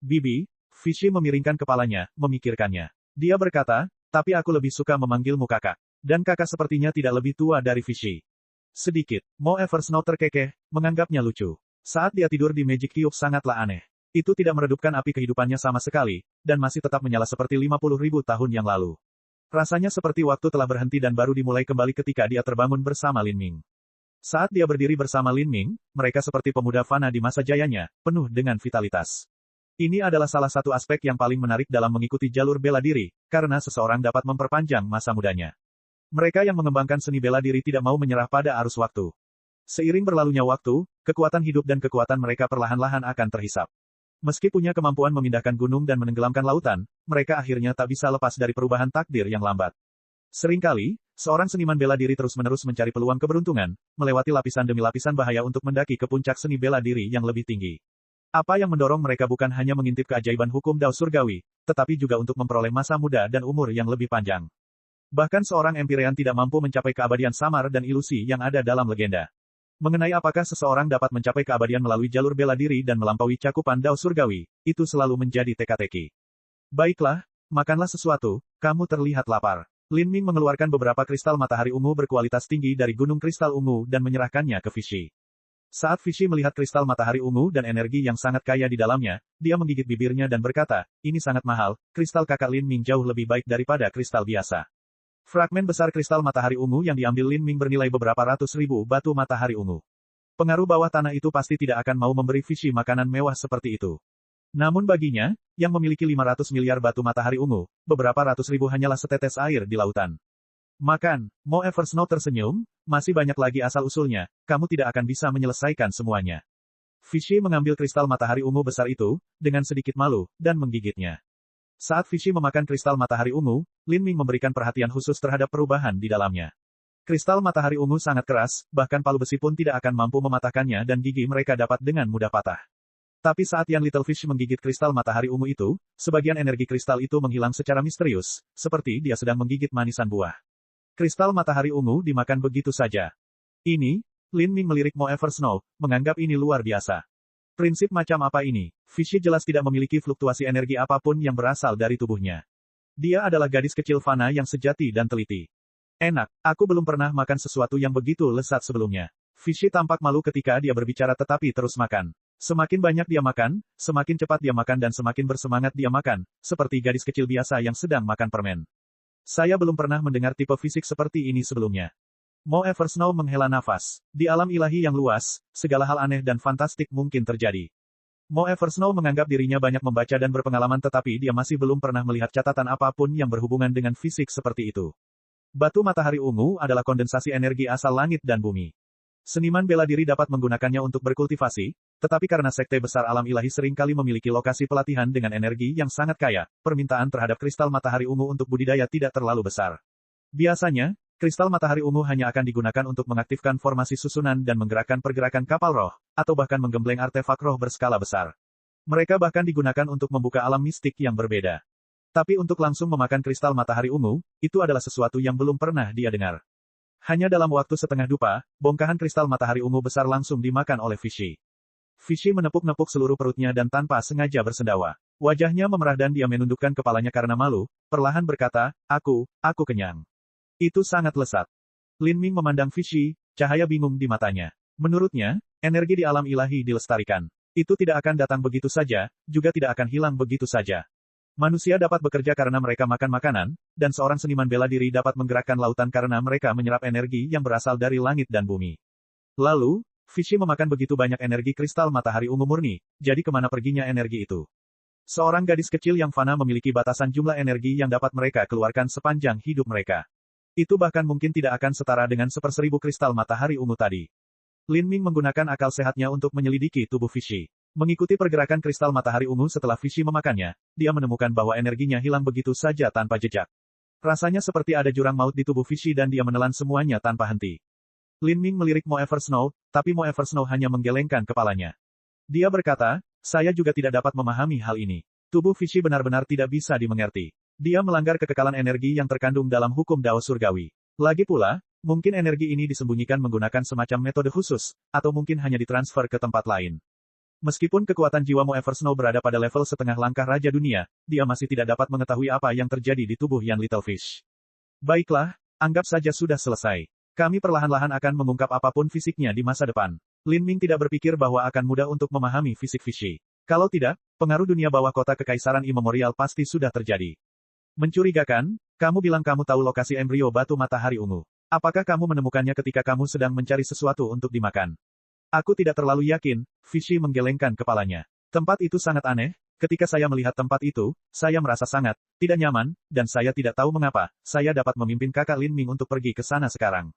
Speaker 1: Bibi, Vichy memiringkan kepalanya, memikirkannya. Dia berkata, tapi aku lebih suka memanggilmu kakak. Dan kakak sepertinya tidak lebih tua dari Vichy. Sedikit, Mo Eversnow terkekeh, menganggapnya lucu. Saat dia tidur di Magic Cube sangatlah aneh. Itu tidak meredupkan api kehidupannya sama sekali, dan masih tetap menyala seperti 50.000 tahun yang lalu. Rasanya seperti waktu telah berhenti dan baru dimulai kembali ketika dia terbangun bersama Lin Ming. Saat dia berdiri bersama Lin Ming, mereka seperti pemuda fana di masa jayanya, penuh dengan vitalitas. Ini adalah salah satu aspek yang paling menarik dalam mengikuti jalur bela diri, karena seseorang dapat memperpanjang masa mudanya. Mereka yang mengembangkan seni bela diri tidak mau menyerah pada arus waktu. Seiring berlalunya waktu, kekuatan hidup dan kekuatan mereka perlahan-lahan akan terhisap. Meski punya kemampuan memindahkan gunung dan menenggelamkan lautan, mereka akhirnya tak bisa lepas dari perubahan takdir yang lambat. Seringkali, seorang seniman bela diri terus-menerus mencari peluang keberuntungan, melewati lapisan demi lapisan bahaya untuk mendaki ke puncak seni bela diri yang lebih tinggi. Apa yang mendorong mereka bukan hanya mengintip keajaiban hukum Dao Surgawi, tetapi juga untuk memperoleh masa muda dan umur yang lebih panjang. Bahkan seorang Empyrean tidak mampu mencapai keabadian samar dan ilusi yang ada dalam legenda. Mengenai apakah seseorang dapat mencapai keabadian melalui jalur bela diri dan melampaui cakupan Dao Surgawi, itu selalu menjadi teka-teki. Baiklah, makanlah sesuatu, kamu terlihat lapar. Lin Ming mengeluarkan beberapa kristal matahari ungu berkualitas tinggi dari gunung kristal ungu dan menyerahkannya ke Vichy. Saat Vichy melihat kristal matahari ungu dan energi yang sangat kaya di dalamnya, dia menggigit bibirnya dan berkata, ini sangat mahal, kristal kakak Lin Ming jauh lebih baik daripada kristal biasa. Fragmen besar kristal matahari ungu yang diambil Lin Ming bernilai beberapa ratus ribu batu matahari ungu. Pengaruh bawah tanah itu pasti tidak akan mau memberi Vichy makanan mewah seperti itu. Namun baginya, yang memiliki 500 miliar batu matahari ungu, beberapa ratus ribu hanyalah setetes air di lautan. Makan, Mo Eversnow tersenyum, masih banyak lagi asal-usulnya, kamu tidak akan bisa menyelesaikan semuanya. Vichy mengambil kristal matahari ungu besar itu, dengan sedikit malu, dan menggigitnya. Saat Vichy memakan kristal matahari ungu, Lin Ming memberikan perhatian khusus terhadap perubahan di dalamnya. Kristal matahari ungu sangat keras, bahkan palu besi pun tidak akan mampu mematahkannya dan gigi mereka dapat dengan mudah patah. Tapi saat Yan Littlefish menggigit kristal matahari ungu itu, sebagian energi kristal itu menghilang secara misterius, seperti dia sedang menggigit manisan buah. Kristal matahari ungu dimakan begitu saja. Ini, Lin Ming melirik Mo Eversnow, menganggap ini luar biasa. Prinsip macam apa ini? Vichy jelas tidak memiliki fluktuasi energi apapun yang berasal dari tubuhnya. Dia adalah gadis kecil fana yang sejati dan teliti. Enak, aku belum pernah makan sesuatu yang begitu lezat sebelumnya. Vichy tampak malu ketika dia berbicara tetapi terus makan. Semakin banyak dia makan, semakin cepat dia makan dan semakin bersemangat dia makan, seperti gadis kecil biasa yang sedang makan permen. Saya belum pernah mendengar tipe fisik seperti ini sebelumnya. Mo Eversnow menghela nafas. Di alam ilahi yang luas, segala hal aneh dan fantastik mungkin terjadi. Mo Eversnow menganggap dirinya banyak membaca dan berpengalaman tetapi dia masih belum pernah melihat catatan apapun yang berhubungan dengan fisik seperti itu. Batu matahari ungu adalah kondensasi energi asal langit dan bumi. Seniman bela diri dapat menggunakannya untuk berkultivasi, tetapi karena sekte besar alam ilahi seringkali memiliki lokasi pelatihan dengan energi yang sangat kaya, permintaan terhadap kristal matahari ungu untuk budidaya tidak terlalu besar. Biasanya, kristal matahari ungu hanya akan digunakan untuk mengaktifkan formasi susunan dan menggerakkan pergerakan kapal roh, atau bahkan menggembleng artefak roh berskala besar. Mereka bahkan digunakan untuk membuka alam mistik yang berbeda. Tapi untuk langsung memakan kristal matahari ungu, itu adalah sesuatu yang belum pernah dia dengar. Hanya dalam waktu setengah dupa, bongkahan kristal matahari ungu besar langsung dimakan oleh Vichy. Vichy menepuk-nepuk seluruh perutnya dan tanpa sengaja bersendawa. Wajahnya memerah dan dia menundukkan kepalanya karena malu, perlahan berkata, aku kenyang. Itu sangat lezat. Lin Ming memandang Vichy, cahaya bingung di matanya. Menurutnya, energi di alam ilahi dilestarikan. Itu tidak akan datang begitu saja, juga tidak akan hilang begitu saja. Manusia dapat bekerja karena mereka makan makanan, dan seorang seniman bela diri dapat menggerakkan lautan karena mereka menyerap energi yang berasal dari langit dan bumi. Lalu, Vichy memakan begitu banyak energi kristal matahari ungu murni, jadi kemana perginya energi itu? Seorang gadis kecil yang fana memiliki batasan jumlah energi yang dapat mereka keluarkan sepanjang hidup mereka. Itu bahkan mungkin tidak akan setara dengan 1/1000 kristal matahari ungu tadi. Lin Ming menggunakan akal sehatnya untuk menyelidiki tubuh Vichy. Mengikuti pergerakan kristal matahari ungu setelah Vichy memakannya, dia menemukan bahwa energinya hilang begitu saja tanpa jejak. Rasanya seperti ada jurang maut di tubuh Vichy dan dia menelan semuanya tanpa henti. Lin Ming melirik Mo Eversnow, tapi Mo Eversnow hanya menggelengkan kepalanya. Dia berkata, saya juga tidak dapat memahami hal ini. Tubuh Vichy benar-benar tidak bisa dimengerti. Dia melanggar kekekalan energi yang terkandung dalam hukum Dao Surgawi. Lagi pula, mungkin energi ini disembunyikan menggunakan semacam metode khusus, atau mungkin hanya ditransfer ke tempat lain. Meskipun kekuatan jiwa Mo Eversnow berada pada level setengah langkah Raja Dunia, dia masih tidak dapat mengetahui apa yang terjadi di tubuh Yan Littlefish. Baiklah, anggap saja sudah selesai. Kami perlahan-lahan akan mengungkap apapun fisiknya di masa depan. Lin Ming tidak berpikir bahwa akan mudah untuk memahami fisik Vichy. Kalau tidak, pengaruh dunia bawah kota kekaisaran imemorial pasti sudah terjadi. Mencurigakan, kamu bilang kamu tahu lokasi embrio batu matahari ungu. Apakah kamu menemukannya ketika kamu sedang mencari sesuatu untuk dimakan? Aku tidak terlalu yakin, Vichy menggelengkan kepalanya. Tempat itu sangat aneh, ketika saya melihat tempat itu, saya merasa sangat tidak nyaman, dan saya tidak tahu mengapa, saya dapat memimpin kakak Lin Ming untuk pergi ke sana sekarang.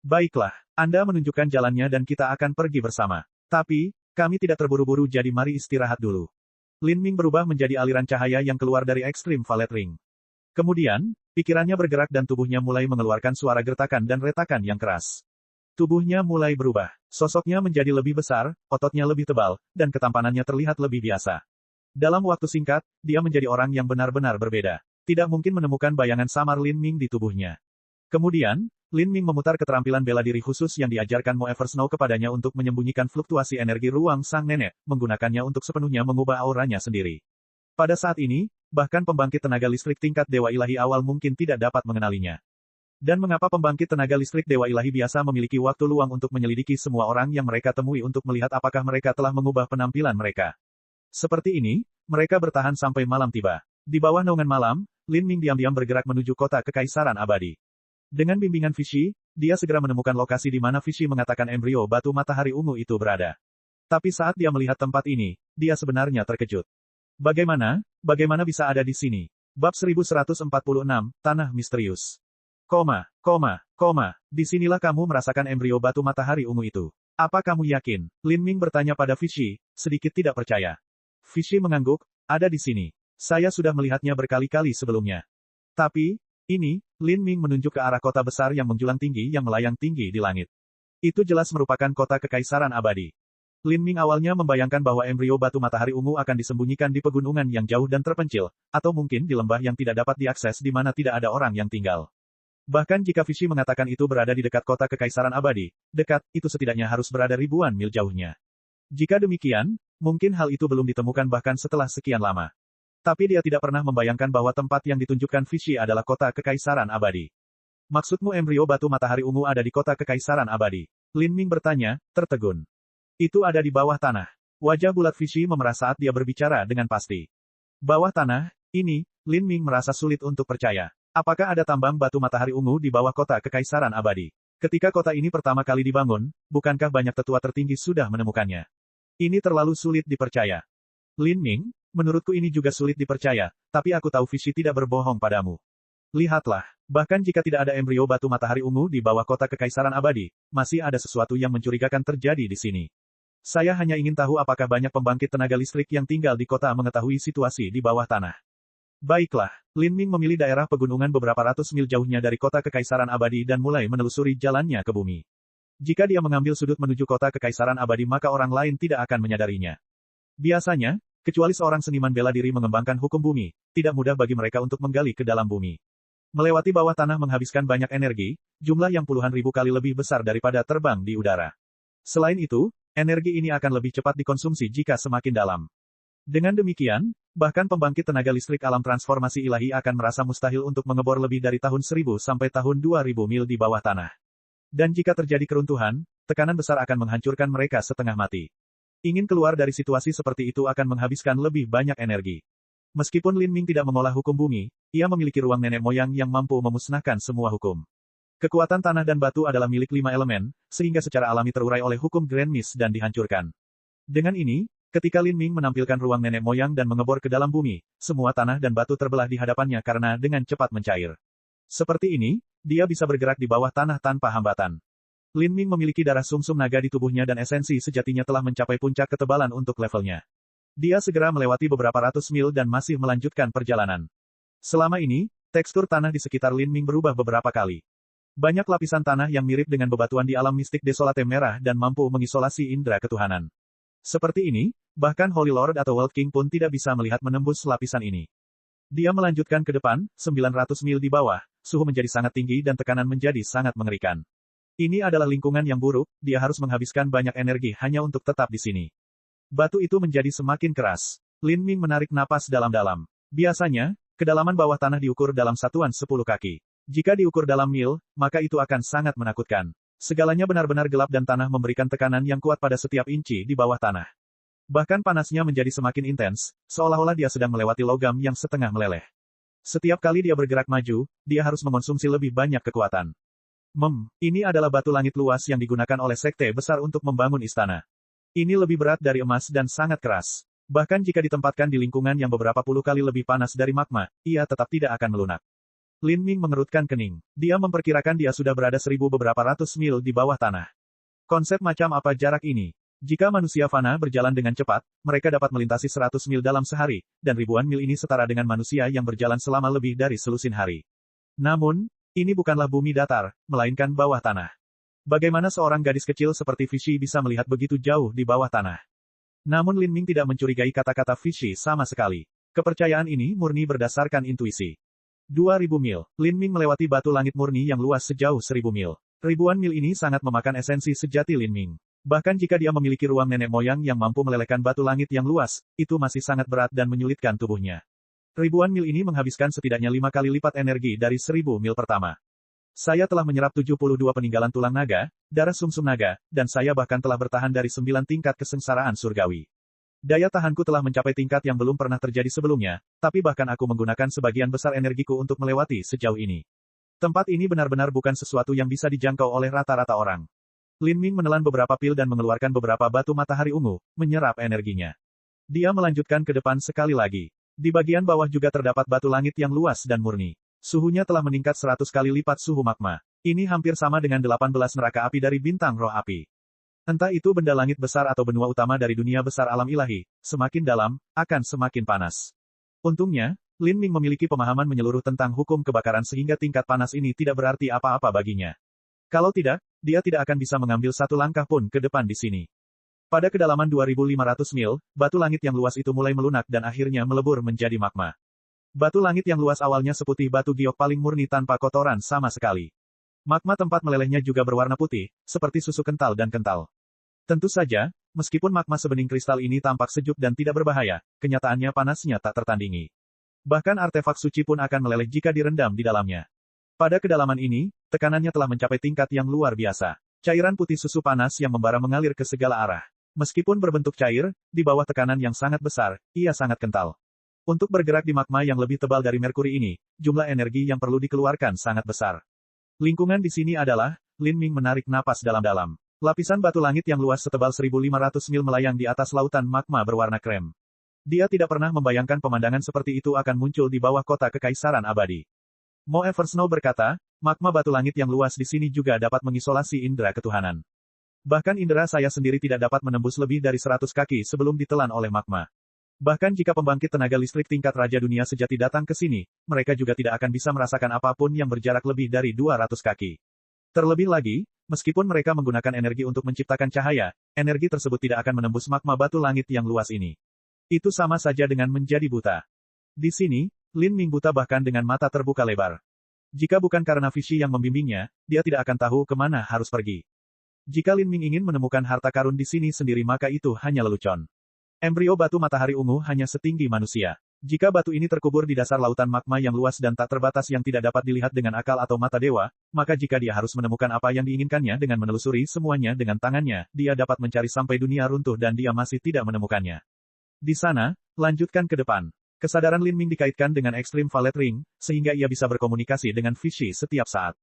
Speaker 1: Baiklah, Anda menunjukkan jalannya dan kita akan pergi bersama. Tapi, kami tidak terburu-buru jadi mari istirahat dulu. Lin Ming berubah menjadi aliran cahaya yang keluar dari ekstrim Valet Ring. Kemudian, pikirannya bergerak dan tubuhnya mulai mengeluarkan suara gertakan dan retakan yang keras. Tubuhnya mulai berubah. Sosoknya menjadi lebih besar, ototnya lebih tebal, dan ketampanannya terlihat lebih biasa. Dalam waktu singkat, dia menjadi orang yang benar-benar berbeda. Tidak mungkin menemukan bayangan samar Lin Ming di tubuhnya. Kemudian, Lin Ming memutar keterampilan bela diri khusus yang diajarkan Mo Eversnow kepadanya untuk menyembunyikan fluktuasi energi ruang sang nenek, menggunakannya untuk sepenuhnya mengubah auranya sendiri. Pada saat ini, bahkan pembangkit tenaga listrik tingkat Dewa Ilahi awal mungkin tidak dapat mengenalinya. Dan mengapa pembangkit tenaga listrik Dewa Ilahi biasa memiliki waktu luang untuk menyelidiki semua orang yang mereka temui untuk melihat apakah mereka telah mengubah penampilan mereka. Seperti ini, mereka bertahan sampai malam tiba. Di bawah naungan malam, Lin Ming diam-diam bergerak menuju kota kekaisaran abadi. Dengan bimbingan Vichy, dia segera menemukan lokasi di mana Vichy mengatakan embrio batu matahari ungu itu berada. Tapi saat dia melihat tempat ini, dia sebenarnya terkejut. Bagaimana bisa ada di sini? Bab 1146, Tanah Misterius. Disinilah kamu merasakan embrio batu matahari ungu itu. Apa kamu yakin? Lin Ming bertanya pada Vichy, sedikit tidak percaya. Vichy mengangguk, ada di sini. Saya sudah melihatnya berkali-kali sebelumnya. Tapi, ini, Lin Ming menunjuk ke arah kota besar yang menjulang tinggi yang melayang tinggi di langit. Itu jelas merupakan kota kekaisaran abadi. Lin Ming awalnya membayangkan bahwa embrio batu matahari ungu akan disembunyikan di pegunungan yang jauh dan terpencil, atau mungkin di lembah yang tidak dapat diakses di mana tidak ada orang yang tinggal. Bahkan jika Vichy mengatakan itu berada di dekat kota kekaisaran abadi, dekat, itu setidaknya harus berada ribuan mil jauhnya. Jika demikian, mungkin hal itu belum ditemukan bahkan setelah sekian lama. Tapi dia tidak pernah membayangkan bahwa tempat yang ditunjukkan Vichy adalah kota kekaisaran abadi. Maksudmu embrio batu matahari ungu ada di kota kekaisaran abadi? Lin Ming bertanya, tertegun. Itu ada di bawah tanah. Wajah bulat Vichy memerah saat dia berbicara dengan pasti. Bawah tanah, ini, Lin Ming merasa sulit untuk percaya. Apakah ada tambang batu matahari ungu di bawah kota kekaisaran abadi? Ketika kota ini pertama kali dibangun, bukankah banyak tetua tertinggi sudah menemukannya? Ini terlalu sulit dipercaya. Lin Ming, menurutku ini juga sulit dipercaya, tapi aku tahu Vichy tidak berbohong padamu. Lihatlah, bahkan jika tidak ada embrio batu matahari ungu di bawah kota kekaisaran abadi, masih ada sesuatu yang mencurigakan terjadi di sini. Saya hanya ingin tahu apakah banyak pembangkit tenaga listrik yang tinggal di kota mengetahui situasi di bawah tanah. Baiklah, Lin Ming memilih daerah pegunungan beberapa ratus mil jauhnya dari kota kekaisaran abadi dan mulai menelusuri jalannya ke bumi. Jika dia mengambil sudut menuju kota kekaisaran abadi maka orang lain tidak akan menyadarinya. Biasanya, kecuali seorang seniman bela diri mengembangkan hukum bumi, tidak mudah bagi mereka untuk menggali ke dalam bumi. Melewati bawah tanah menghabiskan banyak energi, jumlah yang puluhan ribu kali lebih besar daripada terbang di udara. Selain itu, energi ini akan lebih cepat dikonsumsi jika semakin dalam. Dengan demikian, bahkan pembangkit tenaga listrik alam transformasi ilahi akan merasa mustahil untuk mengebor lebih dari tahun 1000 sampai tahun 2000 mil di bawah tanah. Dan jika terjadi keruntuhan, tekanan besar akan menghancurkan mereka setengah mati. Ingin keluar dari situasi seperti itu akan menghabiskan lebih banyak energi. Meskipun Lin Ming tidak mengolah hukum bumi, ia memiliki ruang nenek moyang yang mampu memusnahkan semua hukum. Kekuatan tanah dan batu adalah milik 5 elemen, sehingga secara alami terurai oleh hukum Grand Mist dan dihancurkan. Dengan ini, ketika Lin Ming menampilkan ruang nenek moyang dan mengebor ke dalam bumi, semua tanah dan batu terbelah di hadapannya karena dengan cepat mencair. Seperti ini, dia bisa bergerak di bawah tanah tanpa hambatan. Lin Ming memiliki darah sumsum naga di tubuhnya dan esensi sejatinya telah mencapai puncak ketebalan untuk levelnya. Dia segera melewati beberapa ratus mil dan masih melanjutkan perjalanan. Selama ini, tekstur tanah di sekitar Lin Ming berubah beberapa kali. Banyak lapisan tanah yang mirip dengan bebatuan di alam mistik desolate merah dan mampu mengisolasi indera ketuhanan. Seperti ini, bahkan Holy Lord atau World King pun tidak bisa melihat menembus lapisan ini. Dia melanjutkan ke depan, 900 mil di bawah, suhu menjadi sangat tinggi dan tekanan menjadi sangat mengerikan. Ini adalah lingkungan yang buruk, dia harus menghabiskan banyak energi hanya untuk tetap di sini. Batu itu menjadi semakin keras. Lin Ming menarik napas dalam-dalam. Biasanya, kedalaman bawah tanah diukur dalam satuan 10 kaki. Jika diukur dalam mil, maka itu akan sangat menakutkan. Segalanya benar-benar gelap dan tanah memberikan tekanan yang kuat pada setiap inci di bawah tanah. Bahkan panasnya menjadi semakin intens, seolah-olah dia sedang melewati logam yang setengah meleleh. Setiap kali dia bergerak maju, dia harus mengonsumsi lebih banyak kekuatan. Ini adalah batu langit luas yang digunakan oleh sekte besar untuk membangun istana. Ini lebih berat dari emas dan sangat keras. Bahkan jika ditempatkan di lingkungan yang beberapa puluh kali lebih panas dari magma, ia tetap tidak akan melunak. Lin Ming mengerutkan kening. Dia memperkirakan dia sudah berada 1000 beberapa ratus mil di bawah tanah. Konsep macam apa jarak ini? Jika manusia fana berjalan dengan cepat, mereka dapat melintasi 100 mil dalam sehari, dan ribuan mil ini setara dengan manusia yang berjalan selama lebih dari selusin hari. Namun, ini bukanlah bumi datar, melainkan bawah tanah. Bagaimana seorang gadis kecil seperti Vichy bisa melihat begitu jauh di bawah tanah? Namun Lin Ming tidak mencurigai kata-kata Vichy sama sekali. Kepercayaan ini murni berdasarkan intuisi. 2000 mil, Lin Ming melewati batu langit murni yang luas sejauh 1000 mil. Ribuan mil ini sangat memakan esensi sejati Lin Ming. Bahkan jika dia memiliki ruang nenek moyang yang mampu melelehkan batu langit yang luas, itu masih sangat berat dan menyulitkan tubuhnya. Ribuan mil ini menghabiskan setidaknya 5 kali lipat energi dari 1000 mil pertama. Saya telah menyerap 72 peninggalan tulang naga, darah sumsum naga, dan saya bahkan telah bertahan dari 9 tingkat kesengsaraan surgawi. Daya tahanku telah mencapai tingkat yang belum pernah terjadi sebelumnya, tapi bahkan aku menggunakan sebagian besar energiku untuk melewati sejauh ini. Tempat ini benar-benar bukan sesuatu yang bisa dijangkau oleh rata-rata orang. Lin Ming menelan beberapa pil dan mengeluarkan beberapa batu matahari ungu, menyerap energinya. Dia melanjutkan ke depan sekali lagi. Di bagian bawah juga terdapat batu langit yang luas dan murni. Suhunya telah meningkat 100 kali lipat suhu magma. Ini hampir sama dengan 18 neraka api dari bintang roh api. Entah itu benda langit besar atau benua utama dari dunia besar alam ilahi, semakin dalam, akan semakin panas. Untungnya, Lin Ming memiliki pemahaman menyeluruh tentang hukum kebakaran sehingga tingkat panas ini tidak berarti apa-apa baginya. Kalau tidak, dia tidak akan bisa mengambil satu langkah pun ke depan di sini. Pada kedalaman 2.500 mil, batu langit yang luas itu mulai melunak dan akhirnya melebur menjadi magma. Batu langit yang luas awalnya seputih batu giok paling murni tanpa kotoran sama sekali. Magma tempat melelehnya juga berwarna putih, seperti susu kental dan kental. Tentu saja, meskipun magma sebening kristal ini tampak sejuk dan tidak berbahaya, kenyataannya panasnya tak tertandingi. Bahkan artefak suci pun akan meleleh jika direndam di dalamnya. Pada kedalaman ini, tekanannya telah mencapai tingkat yang luar biasa. Cairan putih susu panas yang membara mengalir ke segala arah. Meskipun berbentuk cair, di bawah tekanan yang sangat besar, ia sangat kental. Untuk bergerak di magma yang lebih tebal dari merkuri ini, jumlah energi yang perlu dikeluarkan sangat besar. Lingkungan di sini adalah, Lin Ming menarik napas dalam-dalam. Lapisan batu langit yang luas setebal 1.500 mil melayang di atas lautan magma berwarna krem. Dia tidak pernah membayangkan pemandangan seperti itu akan muncul di bawah kota kekaisaran abadi. Mo Eversnow berkata, magma batu langit yang luas di sini juga dapat mengisolasi indera ketuhanan. Bahkan indera saya sendiri tidak dapat menembus lebih dari 100 kaki sebelum ditelan oleh magma. Bahkan jika pembangkit tenaga listrik tingkat Raja Dunia Sejati datang ke sini, mereka juga tidak akan bisa merasakan apapun yang berjarak lebih dari 200 kaki. Terlebih lagi, meskipun mereka menggunakan energi untuk menciptakan cahaya, energi tersebut tidak akan menembus magma batu langit yang luas ini. Itu sama saja dengan menjadi buta. Di sini, Lin Ming buta bahkan dengan mata terbuka lebar. Jika bukan karena Vichy yang membimbingnya, dia tidak akan tahu kemana harus pergi. Jika Lin Ming ingin menemukan harta karun di sini sendiri maka itu hanya lelucon. Embrio batu matahari ungu hanya setinggi manusia. Jika batu ini terkubur di dasar lautan magma yang luas dan tak terbatas yang tidak dapat dilihat dengan akal atau mata dewa, maka jika dia harus menemukan apa yang diinginkannya dengan menelusuri semuanya dengan tangannya, dia dapat mencari sampai dunia runtuh dan dia masih tidak menemukannya. Di sana, lanjutkan ke depan. Kesadaran Lin Ming dikaitkan dengan Extreme Valet Ring, sehingga ia bisa berkomunikasi dengan Vichy setiap saat.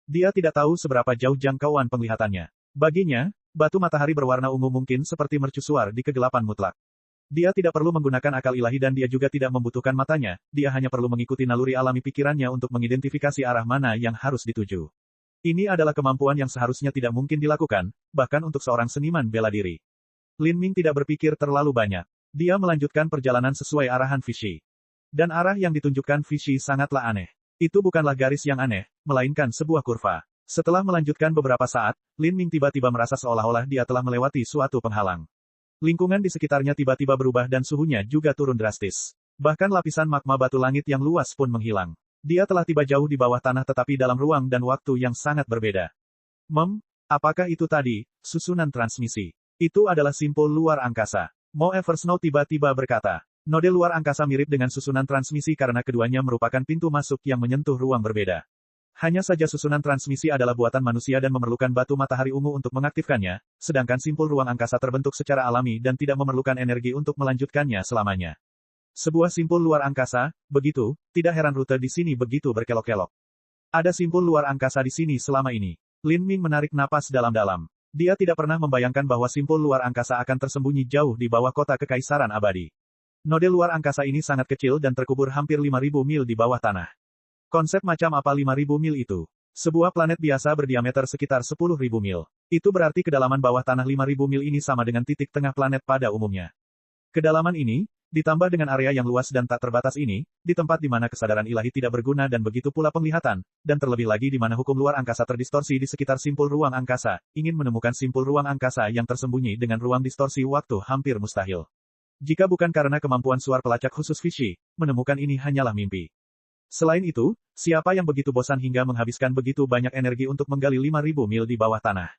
Speaker 1: Dia tidak tahu seberapa jauh jangkauan penglihatannya. Baginya, batu matahari berwarna ungu mungkin seperti mercusuar di kegelapan mutlak. Dia tidak perlu menggunakan akal ilahi dan dia juga tidak membutuhkan matanya, dia hanya perlu mengikuti naluri alami pikirannya untuk mengidentifikasi arah mana yang harus dituju. Ini adalah kemampuan yang seharusnya tidak mungkin dilakukan, bahkan untuk seorang seniman bela diri. Lin Ming tidak berpikir terlalu banyak. Dia melanjutkan perjalanan sesuai arahan Vichy. Dan arah yang ditunjukkan Vichy sangatlah aneh. Itu bukanlah garis yang aneh, melainkan sebuah kurva. Setelah melanjutkan beberapa saat, Lin Ming tiba-tiba merasa seolah-olah dia telah melewati suatu penghalang. Lingkungan di sekitarnya tiba-tiba berubah dan suhunya juga turun drastis. Bahkan lapisan magma batu langit yang luas pun menghilang. Dia telah tiba jauh di bawah tanah tetapi dalam ruang dan waktu yang sangat berbeda. Apakah itu tadi, susunan transmisi? Itu adalah simpul luar angkasa. Mo Eversnow tiba-tiba berkata. Node luar angkasa mirip dengan susunan transmisi karena keduanya merupakan pintu masuk yang menyentuh ruang berbeda. Hanya saja susunan transmisi adalah buatan manusia dan memerlukan batu matahari ungu untuk mengaktifkannya, sedangkan simpul ruang angkasa terbentuk secara alami dan tidak memerlukan energi untuk melanjutkannya selamanya. Sebuah simpul luar angkasa, begitu, tidak heran rute di sini begitu berkelok-kelok. Ada simpul luar angkasa di sini selama ini. Lin Ming menarik napas dalam-dalam. Dia tidak pernah membayangkan bahwa simpul luar angkasa akan tersembunyi jauh di bawah kota kekaisaran abadi. Node luar angkasa ini sangat kecil dan terkubur hampir 5.000 mil di bawah tanah. Konsep macam apa 5.000 mil itu? Sebuah planet biasa berdiameter sekitar 10.000 mil. Itu berarti kedalaman bawah tanah 5.000 mil ini sama dengan titik tengah planet pada umumnya. Kedalaman ini, ditambah dengan area yang luas dan tak terbatas ini, di tempat di mana kesadaran ilahi tidak berguna dan begitu pula penglihatan, dan terlebih lagi di mana hukum luar angkasa terdistorsi di sekitar simpul ruang angkasa, ingin menemukan simpul ruang angkasa yang tersembunyi dengan ruang distorsi waktu hampir mustahil. Jika bukan karena kemampuan suar pelacak khusus Vichy, menemukan ini hanyalah mimpi. Selain itu, siapa yang begitu bosan hingga menghabiskan begitu banyak energi untuk menggali 5.000 mil di bawah tanah?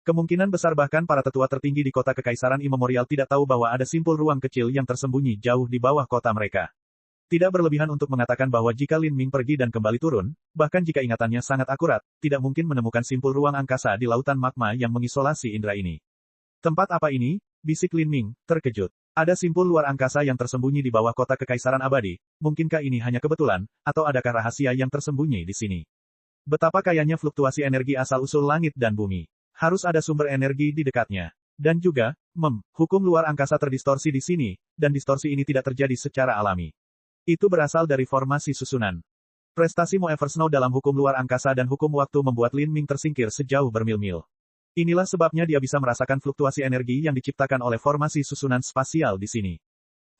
Speaker 1: Kemungkinan besar bahkan para tetua tertinggi di kota kekaisaran imemorial tidak tahu bahwa ada simpul ruang kecil yang tersembunyi jauh di bawah kota mereka. Tidak berlebihan untuk mengatakan bahwa jika Lin Ming pergi dan kembali turun, bahkan jika ingatannya sangat akurat, tidak mungkin menemukan simpul ruang angkasa di lautan magma yang mengisolasi indera ini. Tempat apa ini? Bisik Lin Ming, terkejut. Ada simpul luar angkasa yang tersembunyi di bawah kota kekaisaran abadi, mungkinkah ini hanya kebetulan, atau adakah rahasia yang tersembunyi di sini? Betapa kayanya fluktuasi energi asal-usul langit dan bumi. Harus ada sumber energi di dekatnya. Dan juga, hukum luar angkasa terdistorsi di sini, dan distorsi ini tidak terjadi secara alami. Itu berasal dari formasi susunan. Prestasi Mo Eversnow dalam hukum luar angkasa dan hukum waktu membuat Lin Ming tersingkir sejauh bermil-mil. Inilah sebabnya dia bisa merasakan fluktuasi energi yang diciptakan oleh formasi susunan spasial di sini.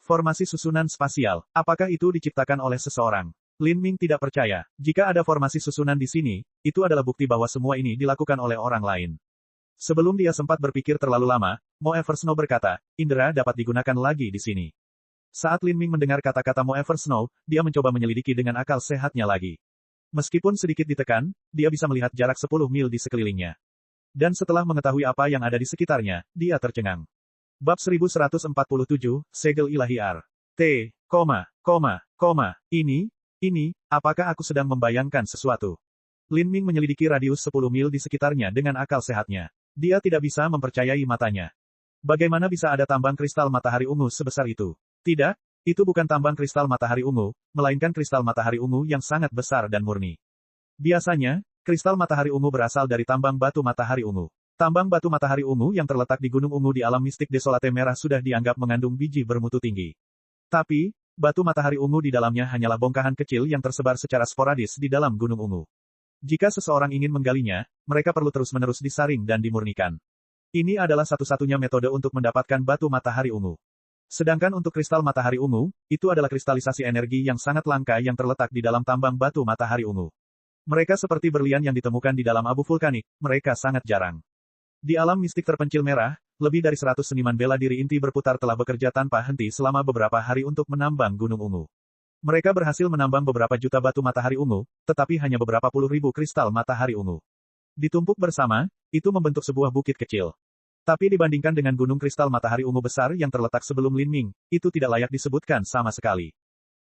Speaker 1: Formasi susunan spasial, apakah itu diciptakan oleh seseorang? Lin Ming tidak percaya. Jika ada formasi susunan di sini, itu adalah bukti bahwa semua ini dilakukan oleh orang lain. Sebelum dia sempat berpikir terlalu lama, Mo Eversnow berkata, indera dapat digunakan lagi di sini. Saat Lin Ming mendengar kata-kata Mo Eversnow, dia mencoba menyelidiki dengan akal sehatnya lagi. Meskipun sedikit ditekan, dia bisa melihat jarak 10 mil di sekelilingnya. Dan setelah mengetahui apa yang ada di sekitarnya, dia tercengang. Bab 1147, Segel Ilahi R. T, ini, apakah aku sedang membayangkan sesuatu? Lin Ming menyelidiki radius 10 mil di sekitarnya dengan akal sehatnya. Dia tidak bisa mempercayai matanya. Bagaimana bisa ada tambang kristal matahari ungu sebesar itu? Tidak, itu bukan tambang kristal matahari ungu, melainkan kristal matahari ungu yang sangat besar dan murni. Biasanya, kristal matahari ungu berasal dari tambang batu matahari ungu. Tambang batu matahari ungu yang terletak di Gunung Ungu di alam mistik Desolate Merah sudah dianggap mengandung biji bermutu tinggi. Tapi, batu matahari ungu di dalamnya hanyalah bongkahan kecil yang tersebar secara sporadis di dalam Gunung Ungu. Jika seseorang ingin menggalinya, mereka perlu terus-menerus disaring dan dimurnikan. Ini adalah satu-satunya metode untuk mendapatkan batu matahari ungu. Sedangkan untuk kristal matahari ungu, itu adalah kristalisasi energi yang sangat langka yang terletak di dalam tambang batu matahari ungu. Mereka seperti berlian yang ditemukan di dalam abu vulkanik, mereka sangat jarang. Di alam mistik terpencil merah, lebih dari 100 seniman bela diri inti berputar telah bekerja tanpa henti selama beberapa hari untuk menambang Gunung Ungu. Mereka berhasil menambang beberapa juta batu matahari ungu, tetapi hanya beberapa puluh ribu kristal matahari ungu. Ditumpuk bersama, itu membentuk sebuah bukit kecil. Tapi dibandingkan dengan gunung kristal matahari ungu besar yang terletak sebelum Lin Ming, itu tidak layak disebutkan sama sekali.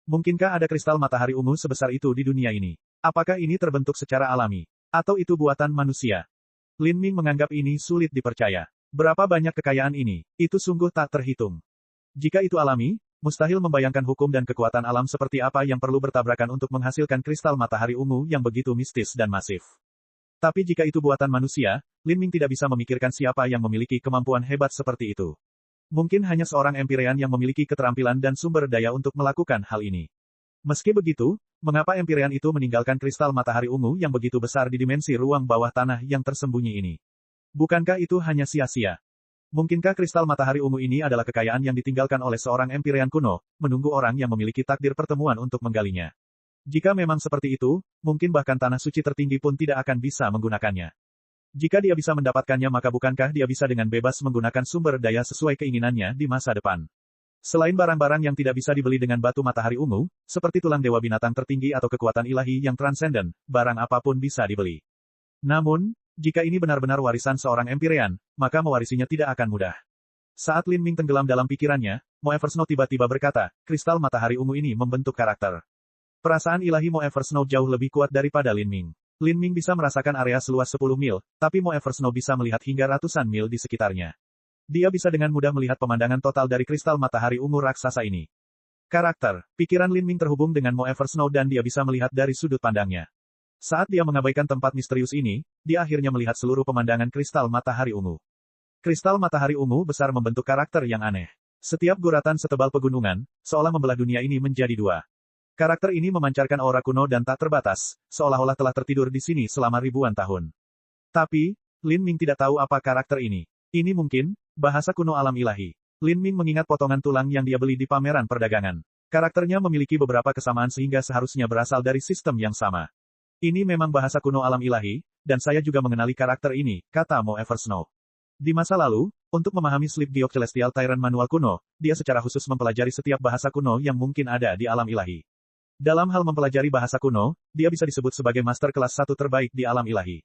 Speaker 1: Mungkinkah ada kristal matahari ungu sebesar itu di dunia ini? Apakah ini terbentuk secara alami? Atau itu buatan manusia? Lin Ming menganggap ini sulit dipercaya. Berapa banyak kekayaan ini? Itu sungguh tak terhitung. Jika itu alami, mustahil membayangkan hukum dan kekuatan alam seperti apa yang perlu bertabrakan untuk menghasilkan kristal matahari ungu yang begitu mistis dan masif. Tapi jika itu buatan manusia, Lin Ming tidak bisa memikirkan siapa yang memiliki kemampuan hebat seperti itu. Mungkin hanya seorang Empyrean yang memiliki keterampilan dan sumber daya untuk melakukan hal ini. Meski begitu, mengapa Empyrean itu meninggalkan kristal matahari ungu yang begitu besar di dimensi ruang bawah tanah yang tersembunyi ini? Bukankah itu hanya sia-sia? Mungkinkah kristal matahari ungu ini adalah kekayaan yang ditinggalkan oleh seorang Empyrean kuno, menunggu orang yang memiliki takdir pertemuan untuk menggalinya? Jika memang seperti itu, mungkin bahkan tanah suci tertinggi pun tidak akan bisa menggunakannya. Jika dia bisa mendapatkannya maka bukankah dia bisa dengan bebas menggunakan sumber daya sesuai keinginannya di masa depan? Selain barang-barang yang tidak bisa dibeli dengan batu matahari ungu, seperti tulang dewa binatang tertinggi atau kekuatan ilahi yang transenden, barang apapun bisa dibeli. Namun, jika ini benar-benar warisan seorang Empyrean, maka mewarisinya tidak akan mudah. Saat Lin Ming tenggelam dalam pikirannya, Mo Eversnow tiba-tiba berkata, kristal matahari ungu ini membentuk karakter. Perasaan ilahi Mo Eversnow jauh lebih kuat daripada Lin Ming. Lin Ming bisa merasakan area seluas 10 mil, tapi Mo Eversnow bisa melihat hingga ratusan mil di sekitarnya. Dia bisa dengan mudah melihat pemandangan total dari kristal matahari ungu raksasa ini. Karakter, pikiran Lin Ming terhubung dengan Mo Eversnow dan dia bisa melihat dari sudut pandangnya. Saat dia mengabaikan tempat misterius ini, dia akhirnya melihat seluruh pemandangan kristal matahari ungu. Kristal matahari ungu besar membentuk karakter yang aneh. Setiap guratan setebal pegunungan, seolah membelah dunia ini menjadi dua. Karakter ini memancarkan aura kuno dan tak terbatas, seolah-olah telah tertidur di sini selama ribuan tahun. Tapi, Lin Ming tidak tahu apa karakter ini. Ini mungkin, bahasa kuno alam ilahi. Lin Ming mengingat potongan tulang yang dia beli di pameran perdagangan. Karakternya memiliki beberapa kesamaan sehingga seharusnya berasal dari sistem yang sama. Ini memang bahasa kuno alam ilahi, dan saya juga mengenali karakter ini, kata Mo Eversnow. Di masa lalu, untuk memahami Sleep Geog Celestial Tyrant manual kuno, dia secara khusus mempelajari setiap bahasa kuno yang mungkin ada di alam ilahi. Dalam hal mempelajari bahasa kuno, dia bisa disebut sebagai master kelas 1 terbaik di alam ilahi.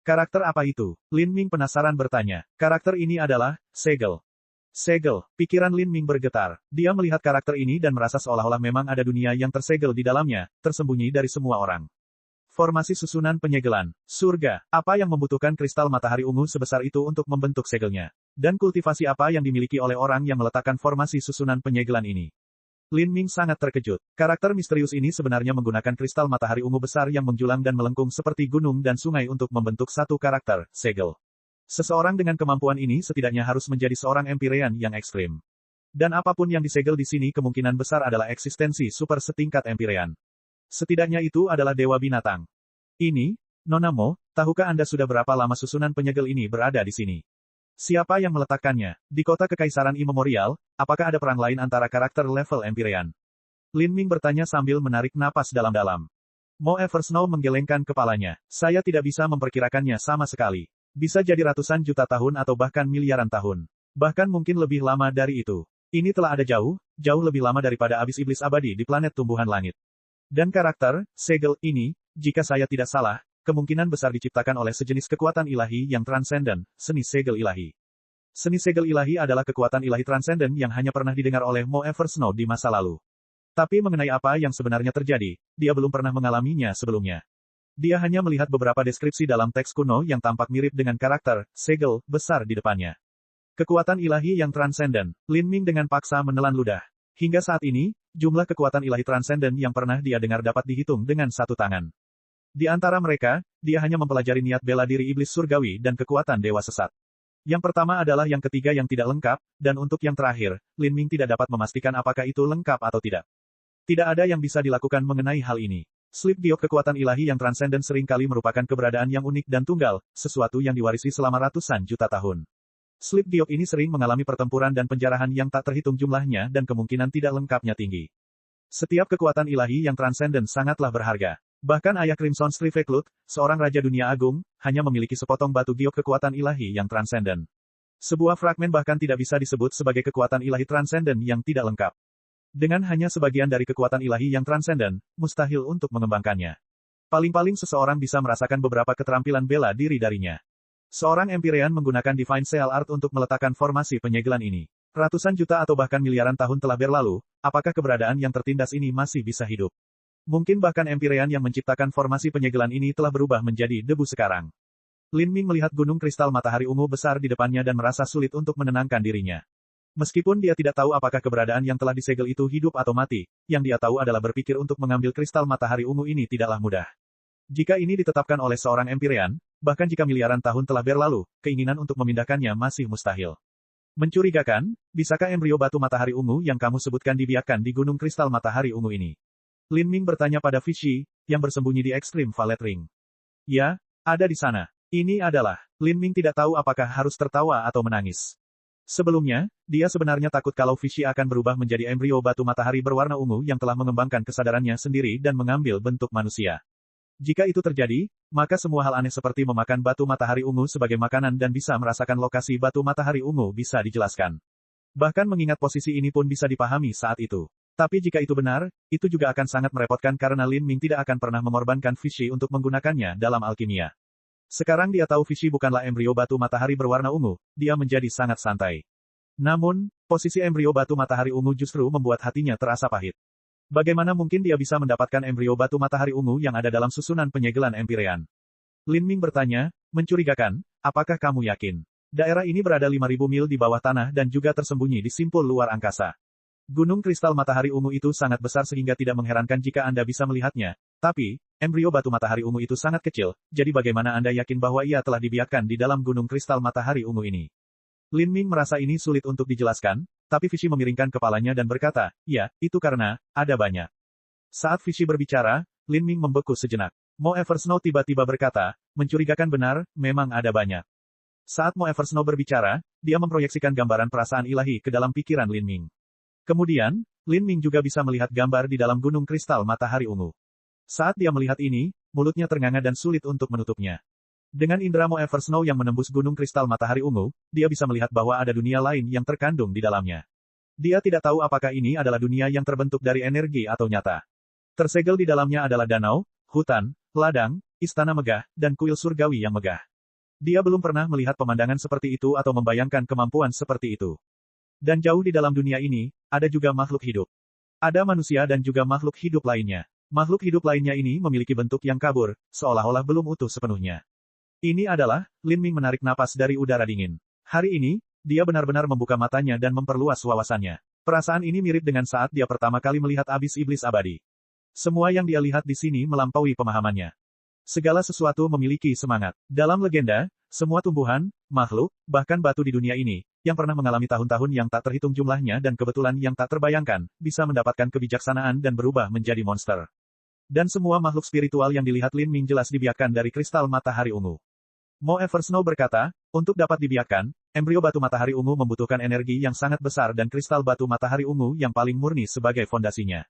Speaker 1: Karakter apa itu? Lin Ming penasaran bertanya. Karakter ini adalah, Segel. Segel, pikiran Lin Ming bergetar. Dia melihat karakter ini dan merasa seolah-olah memang ada dunia yang tersegel di dalamnya, tersembunyi dari semua orang. Formasi susunan penyegelan. Surga. Apa yang membutuhkan kristal matahari ungu sebesar itu untuk membentuk segelnya? Dan kultivasi apa yang dimiliki oleh orang yang meletakkan formasi susunan penyegelan ini? Lin Ming sangat terkejut. Karakter misterius ini sebenarnya menggunakan kristal matahari ungu besar yang menjulang dan melengkung seperti gunung dan sungai untuk membentuk satu karakter, segel. Seseorang dengan kemampuan ini setidaknya harus menjadi seorang Empyrean yang ekstrim. Dan apapun yang disegel di sini kemungkinan besar adalah eksistensi super setingkat Empyrean. Setidaknya itu adalah dewa binatang. Ini, Nona Mo, tahukah Anda sudah berapa lama susunan penyegel ini berada di sini? Siapa yang meletakkannya? Di kota Kekaisaran Immemorial, apakah ada perang lain antara karakter level Empyrean? Lin Ming bertanya sambil menarik napas dalam-dalam. Mo Eversnow menggelengkan kepalanya. Saya tidak bisa memperkirakannya sama sekali. Bisa jadi ratusan juta tahun atau bahkan miliaran tahun. Bahkan mungkin lebih lama dari itu. Ini telah ada jauh lebih lama daripada abis iblis abadi di planet tumbuhan langit. Dan karakter, segel, ini, jika saya tidak salah, kemungkinan besar diciptakan oleh sejenis kekuatan ilahi yang transenden, seni segel ilahi. Seni segel ilahi adalah kekuatan ilahi transenden yang hanya pernah didengar oleh Mo Eversnow di masa lalu. Tapi mengenai apa yang sebenarnya terjadi, dia belum pernah mengalaminya sebelumnya. Dia hanya melihat beberapa deskripsi dalam teks kuno yang tampak mirip dengan karakter, segel, besar di depannya. Kekuatan ilahi yang transenden, Lin Ming dengan paksa menelan ludah. Hingga saat ini, jumlah kekuatan ilahi transenden yang pernah dia dengar dapat dihitung dengan satu tangan. Di antara mereka, dia hanya mempelajari niat bela diri iblis surgawi dan kekuatan dewa sesat. Yang pertama adalah yang ketiga yang tidak lengkap, dan untuk yang terakhir, Lin Ming tidak dapat memastikan apakah itu lengkap atau tidak. Tidak ada yang bisa dilakukan mengenai hal ini. Slip giok kekuatan ilahi yang transenden seringkali merupakan keberadaan yang unik dan tunggal, sesuatu yang diwarisi selama ratusan juta tahun. Slip giok ini sering mengalami pertempuran dan penjarahan yang tak terhitung jumlahnya dan kemungkinan tidak lengkapnya tinggi. Setiap kekuatan ilahi yang transenden sangatlah berharga. Bahkan ayah Crimson Striveklut, seorang raja dunia agung, hanya memiliki sepotong batu giok kekuatan ilahi yang transenden. Sebuah fragmen bahkan tidak bisa disebut sebagai kekuatan ilahi transenden yang tidak lengkap. Dengan hanya sebagian dari kekuatan ilahi yang transenden, mustahil untuk mengembangkannya. Paling-paling seseorang bisa merasakan beberapa keterampilan bela diri darinya. Seorang Empyrean menggunakan Divine Seal Art untuk meletakkan formasi penyegelan ini. Ratusan juta atau bahkan miliaran tahun telah berlalu, apakah keberadaan yang tertindas ini masih bisa hidup? Mungkin bahkan Empyrean yang menciptakan formasi penyegelan ini telah berubah menjadi debu sekarang. Lin Ming melihat gunung kristal matahari ungu besar di depannya dan merasa sulit untuk menenangkan dirinya. Meskipun dia tidak tahu apakah keberadaan yang telah disegel itu hidup atau mati, yang dia tahu adalah berpikir untuk mengambil kristal matahari ungu ini tidaklah mudah. Jika ini ditetapkan oleh seorang Empyrean, bahkan jika miliaran tahun telah berlalu, keinginan untuk memindahkannya masih mustahil. Mencurigakan, bisakah embrio batu matahari ungu yang kamu sebutkan dibiarkan di gunung kristal matahari ungu ini? Lin Ming bertanya pada Fishy, yang bersembunyi di Extreme Valet Ring. Ya, ada di sana. Ini adalah, Lin Ming tidak tahu apakah harus tertawa atau menangis. Sebelumnya, dia sebenarnya takut kalau Fishy akan berubah menjadi embrio batu matahari berwarna ungu yang telah mengembangkan kesadarannya sendiri dan mengambil bentuk manusia. Jika itu terjadi, maka semua hal aneh seperti memakan batu matahari ungu sebagai makanan dan bisa merasakan lokasi batu matahari ungu bisa dijelaskan. Bahkan mengingat posisi ini pun bisa dipahami saat itu. Tapi jika itu benar, itu juga akan sangat merepotkan karena Lin Ming tidak akan pernah mengorbankan Fishy untuk menggunakannya dalam alkimia. Sekarang dia tahu Fishy bukanlah embrio batu matahari berwarna ungu, dia menjadi sangat santai. Namun, posisi embrio batu matahari ungu justru membuat hatinya terasa pahit. Bagaimana mungkin dia bisa mendapatkan embrio batu matahari ungu yang ada dalam susunan penyegelan Empyrean? Lin Ming bertanya, mencurigakan, apakah kamu yakin? Daerah ini berada 5.000 mil di bawah tanah dan juga tersembunyi di simpul luar angkasa. Gunung kristal matahari ungu itu sangat besar sehingga tidak mengherankan jika Anda bisa melihatnya. Tapi, embrio batu matahari ungu itu sangat kecil, jadi bagaimana Anda yakin bahwa ia telah dibiarkan di dalam gunung kristal matahari ungu ini? Lin Ming merasa ini sulit untuk dijelaskan, tapi Fishy memiringkan kepalanya dan berkata, ya, itu karena, ada banyak. Saat Fishy berbicara, Lin Ming membeku sejenak. Mo Eversnow tiba-tiba berkata, mencurigakan benar, memang ada banyak. Saat Mo Eversnow berbicara, dia memproyeksikan gambaran perasaan ilahi ke dalam pikiran Lin Ming. Kemudian, Lin Ming juga bisa melihat gambar di dalam gunung kristal matahari ungu. Saat dia melihat ini, mulutnya ternganga dan sulit untuk menutupnya. Dengan indera Mo Eversnow yang menembus gunung kristal matahari ungu, dia bisa melihat bahwa ada dunia lain yang terkandung di dalamnya. Dia tidak tahu apakah ini adalah dunia yang terbentuk dari energi atau nyata. Tersegel di dalamnya adalah danau, hutan, ladang, istana megah, dan kuil surgawi yang megah. Dia belum pernah melihat pemandangan seperti itu atau membayangkan kemampuan seperti itu. Dan jauh di dalam dunia ini, ada juga makhluk hidup. Ada manusia dan juga makhluk hidup lainnya. Makhluk hidup lainnya ini memiliki bentuk yang kabur, seolah-olah belum utuh sepenuhnya. Ini adalah, Lin Ming menarik napas dari udara dingin. Hari ini, dia benar-benar membuka matanya dan memperluas wawasannya. Perasaan ini mirip dengan saat dia pertama kali melihat abis iblis abadi. Semua yang dia lihat di sini melampaui pemahamannya. Segala sesuatu memiliki semangat. Dalam legenda, semua tumbuhan, makhluk, bahkan batu di dunia ini, yang pernah mengalami tahun-tahun yang tak terhitung jumlahnya dan kebetulan yang tak terbayangkan, bisa mendapatkan kebijaksanaan dan berubah menjadi monster. Dan semua makhluk spiritual yang dilihat Lin Ming jelas dibiakkan dari kristal matahari ungu. Mo Eversnow berkata, untuk dapat dibiakkan, embrio batu matahari ungu membutuhkan energi yang sangat besar dan kristal batu matahari ungu yang paling murni sebagai fondasinya.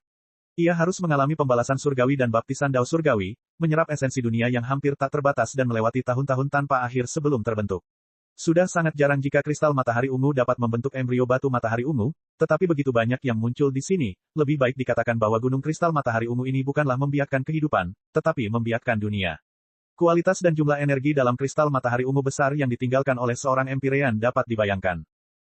Speaker 1: Ia harus mengalami pembalasan surgawi dan baptisan dao surgawi, menyerap esensi dunia yang hampir tak terbatas dan melewati tahun-tahun tanpa akhir sebelum terbentuk. Sudah sangat jarang jika kristal matahari ungu dapat membentuk embrio batu matahari ungu, tetapi begitu banyak yang muncul di sini, lebih baik dikatakan bahwa gunung kristal matahari ungu ini bukanlah membiakkan kehidupan, tetapi membiakkan dunia. Kualitas dan jumlah energi dalam kristal matahari ungu besar yang ditinggalkan oleh seorang Empyrean dapat dibayangkan.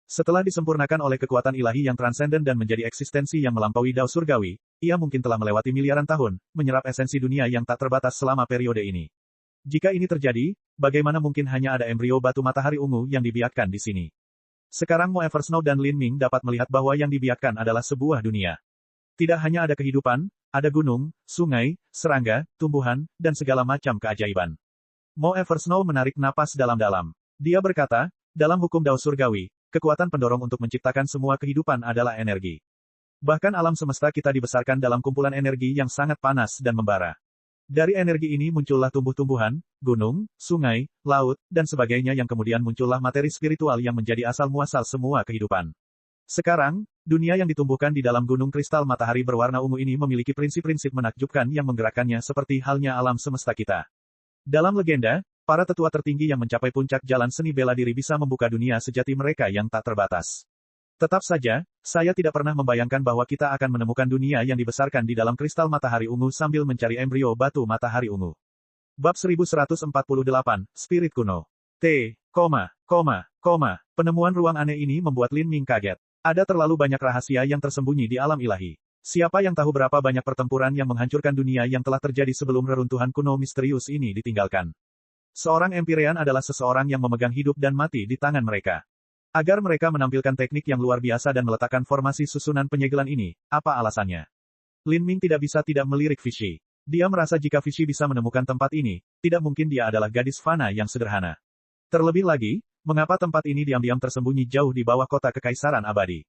Speaker 1: Setelah disempurnakan oleh kekuatan ilahi yang transenden dan menjadi eksistensi yang melampaui dao surgawi, ia mungkin telah melewati miliaran tahun, menyerap esensi dunia yang tak terbatas selama periode ini. Jika ini terjadi, bagaimana mungkin hanya ada embrio batu matahari ungu yang dibiakkan di sini? Sekarang Mo Eversnow dan Lin Ming dapat melihat bahwa yang dibiakkan adalah sebuah dunia. Tidak hanya ada kehidupan, ada gunung, sungai, serangga, tumbuhan, dan segala macam keajaiban. Mo Eversnow menarik napas dalam-dalam. Dia berkata, dalam hukum dao surgawi, kekuatan pendorong untuk menciptakan semua kehidupan adalah energi. Bahkan alam semesta kita dibesarkan dalam kumpulan energi yang sangat panas dan membara. Dari energi ini muncullah tumbuh-tumbuhan, gunung, sungai, laut, dan sebagainya yang kemudian muncullah materi spiritual yang menjadi asal-muasal semua kehidupan. Sekarang, dunia yang ditumbuhkan di dalam gunung kristal matahari berwarna ungu ini memiliki prinsip-prinsip menakjubkan yang menggerakkannya seperti halnya alam semesta kita. Dalam legenda, para tetua tertinggi yang mencapai puncak jalan seni bela diri bisa membuka dunia sejati mereka yang tak terbatas. Tetap saja, saya tidak pernah membayangkan bahwa kita akan menemukan dunia yang dibesarkan di dalam kristal matahari ungu sambil mencari embrio batu matahari ungu. Bab 1148, Spirit Kuno. Penemuan ruang aneh ini membuat Lin Ming kaget. Ada terlalu banyak rahasia yang tersembunyi di alam ilahi. Siapa yang tahu berapa banyak pertempuran yang menghancurkan dunia yang telah terjadi sebelum reruntuhan kuno misterius ini ditinggalkan. Seorang Empyrean adalah seseorang yang memegang hidup dan mati di tangan mereka. Agar mereka menampilkan teknik yang luar biasa dan meletakkan formasi susunan penyegelan ini, apa alasannya? Lin Ming tidak bisa tidak melirik Vichy. Dia merasa jika Vichy bisa menemukan tempat ini, tidak mungkin dia adalah gadis fana yang sederhana. Terlebih lagi, mengapa tempat ini diam-diam tersembunyi jauh di bawah kota kekaisaran abadi?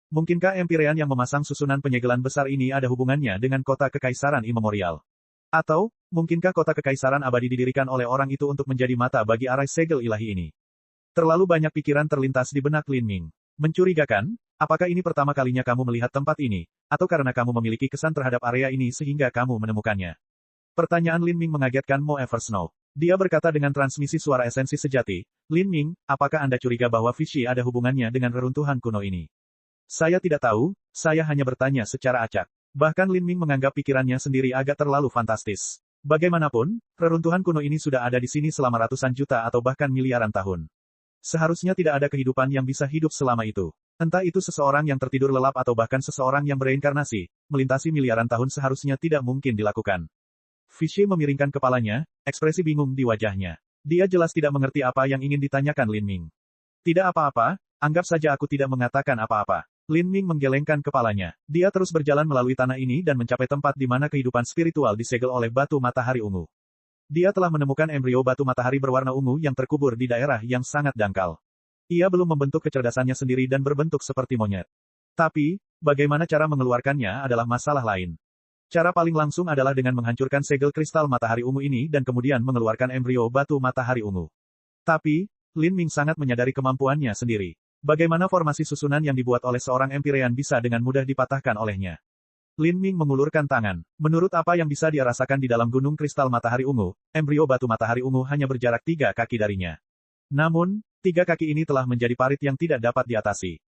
Speaker 1: Mungkinkah Empyrean yang memasang susunan penyegelan besar ini ada hubungannya dengan kota kekaisaran imemorial? Atau, mungkinkah kota kekaisaran abadi didirikan oleh orang itu untuk menjadi mata bagi arai segel ilahi ini? Terlalu banyak pikiran terlintas di benak Lin Ming. Mencurigakan, apakah ini pertama kalinya kamu melihat tempat ini, atau karena kamu memiliki kesan terhadap area ini sehingga kamu menemukannya? Pertanyaan Lin Ming mengagetkan Mo Eversnow. Dia berkata dengan transmisi suara esensi sejati, Lin Ming, apakah Anda curiga bahwa Vichy ada hubungannya dengan reruntuhan kuno ini? Saya tidak tahu, saya hanya bertanya secara acak. Bahkan Lin Ming menganggap pikirannya sendiri agak terlalu fantastis. Bagaimanapun, reruntuhan kuno ini sudah ada di sini selama ratusan juta atau bahkan miliaran tahun. Seharusnya tidak ada kehidupan yang bisa hidup selama itu. Entah itu seseorang yang tertidur lelap atau bahkan seseorang yang bereinkarnasi, melintasi miliaran tahun seharusnya tidak mungkin dilakukan. Vichy memiringkan kepalanya, ekspresi bingung di wajahnya. Dia jelas tidak mengerti apa yang ingin ditanyakan Lin Ming. Tidak apa-apa, anggap saja aku tidak mengatakan apa-apa. Lin Ming menggelengkan kepalanya. Dia terus berjalan melalui tanah ini dan mencapai tempat di mana kehidupan spiritual disegel oleh batu matahari ungu. Dia telah menemukan embrio batu matahari berwarna ungu yang terkubur di daerah yang sangat dangkal. Ia belum membentuk kecerdasannya sendiri dan berbentuk seperti monyet. Tapi, bagaimana cara mengeluarkannya adalah masalah lain. Cara paling langsung adalah dengan menghancurkan segel kristal matahari ungu ini dan kemudian mengeluarkan embrio batu matahari ungu. Tapi, Lin Ming sangat menyadari kemampuannya sendiri. Bagaimana formasi susunan yang dibuat oleh seorang Empyrean bisa dengan mudah dipatahkan olehnya? Lin Ming mengulurkan tangan. Menurut apa yang bisa dia rasakan di dalam gunung kristal matahari ungu, embrio batu matahari ungu hanya berjarak 3 kaki darinya. Namun, 3 kaki ini telah menjadi parit yang tidak dapat diatasi.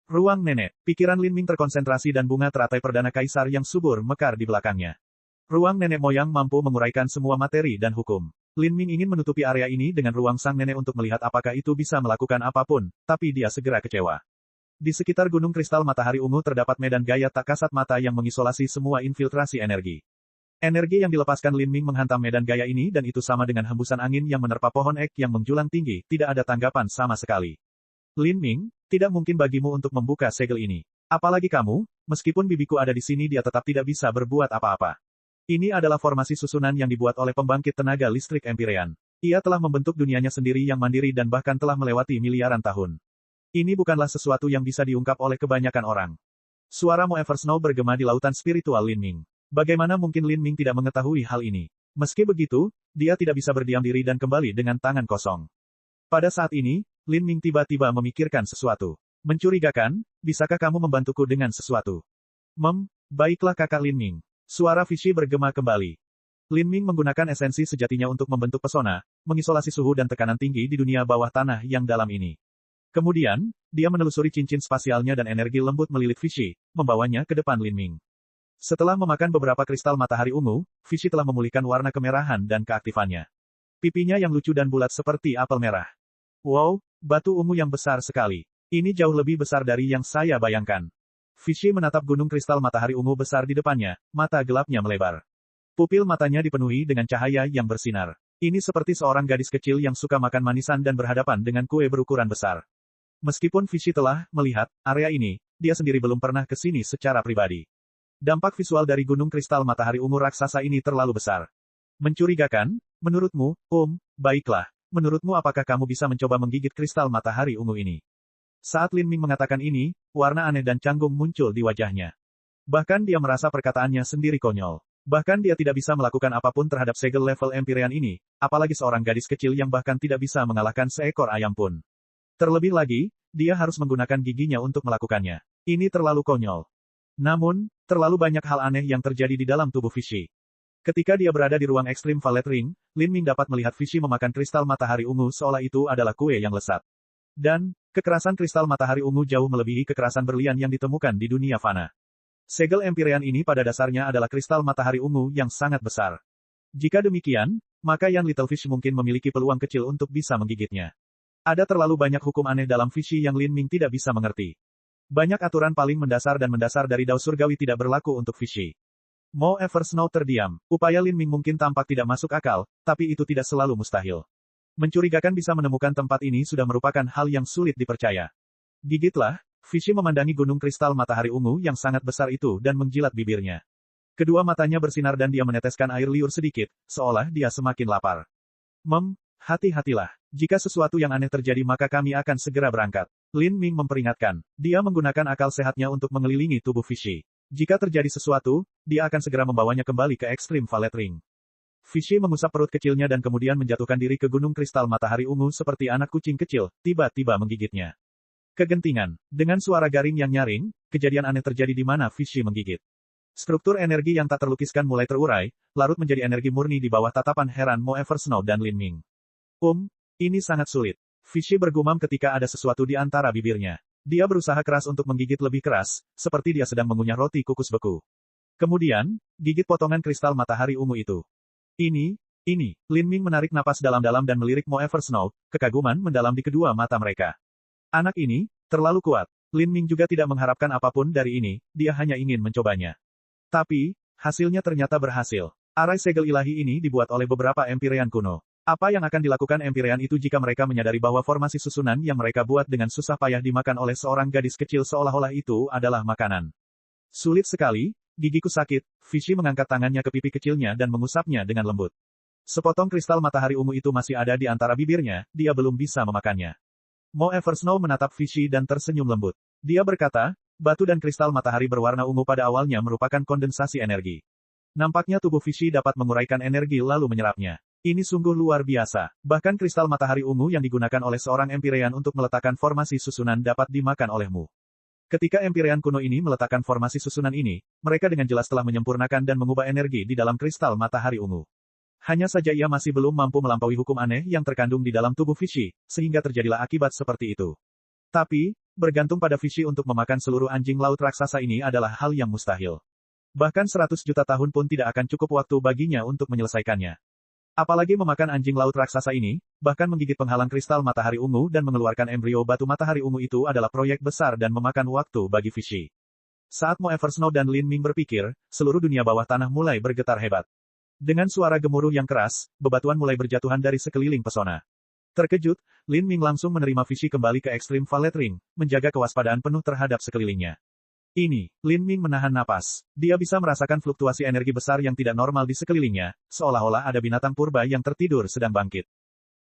Speaker 1: Ruang nenek. Pikiran Lin Ming terkonsentrasi dan bunga teratai perdana kaisar yang subur mekar di belakangnya. Ruang nenek moyang mampu menguraikan semua materi dan hukum. Lin Ming ingin menutupi area ini dengan ruang sang nenek untuk melihat apakah itu bisa melakukan apapun, tapi dia segera kecewa. Di sekitar gunung kristal matahari ungu terdapat medan gaya tak kasat mata yang mengisolasi semua infiltrasi energi. Energi yang dilepaskan Lin Ming menghantam medan gaya ini dan itu sama dengan hembusan angin yang menerpa pohon ek yang menjulang tinggi, tidak ada tanggapan sama sekali. Lin Ming, tidak mungkin bagimu untuk membuka segel ini. Apalagi kamu, meskipun bibiku ada di sini dia tetap tidak bisa berbuat apa-apa. Ini adalah formasi susunan yang dibuat oleh pembangkit tenaga listrik Empyrean. Ia telah membentuk dunianya sendiri yang mandiri dan bahkan telah melewati miliaran tahun. Ini bukanlah sesuatu yang bisa diungkap oleh kebanyakan orang. Suara Mo Eversnow bergema di lautan spiritual Lin Ming. Bagaimana mungkin Lin Ming tidak mengetahui hal ini? Meski begitu, dia tidak bisa berdiam diri dan kembali dengan tangan kosong. Pada saat ini, Lin Ming tiba-tiba memikirkan sesuatu. Mencurigakan, bisakah kamu membantuku dengan sesuatu? Baiklah kakak Lin Ming. Suara Vichy bergema kembali. Lin Ming menggunakan esensi sejatinya untuk membentuk pesona, mengisolasi suhu dan tekanan tinggi di dunia bawah tanah yang dalam ini. Kemudian, dia menelusuri cincin spasialnya dan energi lembut melilit Vichy, membawanya ke depan Lin Ming. Setelah memakan beberapa kristal matahari ungu, Vichy telah memulihkan warna kemerahan dan keaktifannya. Pipinya yang lucu dan bulat seperti apel merah. Wow, batu ungu yang besar sekali. Ini jauh lebih besar dari yang saya bayangkan. Vichy menatap gunung kristal matahari ungu besar di depannya, mata gelapnya melebar. Pupil matanya dipenuhi dengan cahaya yang bersinar. Ini seperti seorang gadis kecil yang suka makan manisan dan berhadapan dengan kue berukuran besar. Meskipun Vichy telah melihat area ini, dia sendiri belum pernah ke sini secara pribadi. Dampak visual dari gunung kristal matahari ungu raksasa ini terlalu besar. Mencurigakan, menurutmu, baiklah, menurutmu apakah kamu bisa mencoba menggigit kristal matahari ungu ini? Saat Lin Ming mengatakan ini, warna aneh dan canggung muncul di wajahnya. Bahkan dia merasa perkataannya sendiri konyol. Bahkan dia tidak bisa melakukan apapun terhadap segel level Empyrean ini, apalagi seorang gadis kecil yang bahkan tidak bisa mengalahkan seekor ayam pun. Terlebih lagi, dia harus menggunakan giginya untuk melakukannya. Ini terlalu konyol. Namun, terlalu banyak hal aneh yang terjadi di dalam tubuh Vichy. Ketika dia berada di ruang ekstrim Violet Ring, Lin Ming dapat melihat Vichy memakan kristal matahari ungu seolah itu adalah kue yang lezat. Dan, kekerasan kristal matahari ungu jauh melebihi kekerasan berlian yang ditemukan di dunia fana. Segel Empyrean ini pada dasarnya adalah kristal matahari ungu yang sangat besar. Jika demikian, maka Yan Littlefish mungkin memiliki peluang kecil untuk bisa menggigitnya. Ada terlalu banyak hukum aneh dalam Vichy yang Lin Ming tidak bisa mengerti. Banyak aturan paling mendasar dan mendasar dari Dao Surgawi tidak berlaku untuk Vichy. Mo Eversnow terdiam. Upaya Lin Ming mungkin tampak tidak masuk akal, tapi itu tidak selalu mustahil. Mencurigakan bisa menemukan tempat ini sudah merupakan hal yang sulit dipercaya. Gigitlah, Vichy memandangi gunung kristal matahari ungu yang sangat besar itu dan menjilat bibirnya. Kedua matanya bersinar dan dia meneteskan air liur sedikit, seolah dia semakin lapar. Hati-hatilah. Jika sesuatu yang aneh terjadi maka kami akan segera berangkat. Lin Ming memperingatkan. Dia menggunakan akal sehatnya untuk mengelilingi tubuh Vichy. Jika terjadi sesuatu, dia akan segera membawanya kembali ke ekstrim Violet Ring. Vichy mengusap perut kecilnya dan kemudian menjatuhkan diri ke gunung kristal matahari ungu seperti anak kucing kecil, tiba-tiba menggigitnya. Kegentingan. Dengan suara garing yang nyaring, kejadian aneh terjadi di mana Vichy menggigit. Struktur energi yang tak terlukiskan mulai terurai, larut menjadi energi murni di bawah tatapan heran Mo Eversnow dan Lin Ming. Ini sangat sulit. Vichy bergumam ketika ada sesuatu di antara bibirnya. Dia berusaha keras untuk menggigit lebih keras, seperti dia sedang mengunyah roti kukus beku. Kemudian, gigit potongan kristal matahari ungu itu. Ini. Lin Ming menarik napas dalam-dalam dan melirik Mo Eversnow, kekaguman mendalam di kedua mata mereka. Anak ini, terlalu kuat. Lin Ming juga tidak mengharapkan apapun dari ini, dia hanya ingin mencobanya. Tapi, hasilnya ternyata berhasil. Arai segel ilahi ini dibuat oleh beberapa Empyrean kuno. Apa yang akan dilakukan Empyrean itu jika mereka menyadari bahwa formasi susunan yang mereka buat dengan susah payah dimakan oleh seorang gadis kecil seolah-olah itu adalah makanan? Sulit sekali. Gigiku sakit, Vichy mengangkat tangannya ke pipi kecilnya dan mengusapnya dengan lembut. Sepotong kristal matahari ungu itu masih ada di antara bibirnya, dia belum bisa memakannya. Mo Eversnow menatap Vichy dan tersenyum lembut. Dia berkata, batu dan kristal matahari berwarna ungu pada awalnya merupakan kondensasi energi. Nampaknya tubuh Vichy dapat menguraikan energi lalu menyerapnya. Ini sungguh luar biasa. Bahkan kristal matahari ungu yang digunakan oleh seorang Empyrean untuk meletakkan formasi susunan dapat dimakan olehmu. Ketika Empyrean kuno ini meletakkan formasi susunan ini, mereka dengan jelas telah menyempurnakan dan mengubah energi di dalam kristal matahari ungu. Hanya saja ia masih belum mampu melampaui hukum aneh yang terkandung di dalam tubuh Vichy, sehingga terjadilah akibat seperti itu. Tapi, bergantung pada Vichy untuk memakan seluruh anjing laut raksasa ini adalah hal yang mustahil. Bahkan 100 juta tahun pun tidak akan cukup waktu baginya untuk menyelesaikannya. Apalagi memakan anjing laut raksasa ini, bahkan menggigit penghalang kristal matahari ungu dan mengeluarkan embrio batu matahari ungu itu adalah proyek besar dan memakan waktu bagi Vichy. Saat Mo Eversnow dan Lin Ming berpikir, seluruh dunia bawah tanah mulai bergetar hebat. Dengan suara gemuruh yang keras, bebatuan mulai berjatuhan dari sekeliling pesona. Terkejut, Lin Ming langsung menerima Vichy kembali ke ekstrim Violet Ring, menjaga kewaspadaan penuh terhadap sekelilingnya. Ini, Lin Ming menahan napas. Dia bisa merasakan fluktuasi energi besar yang tidak normal di sekelilingnya, seolah-olah ada binatang purba yang tertidur sedang bangkit.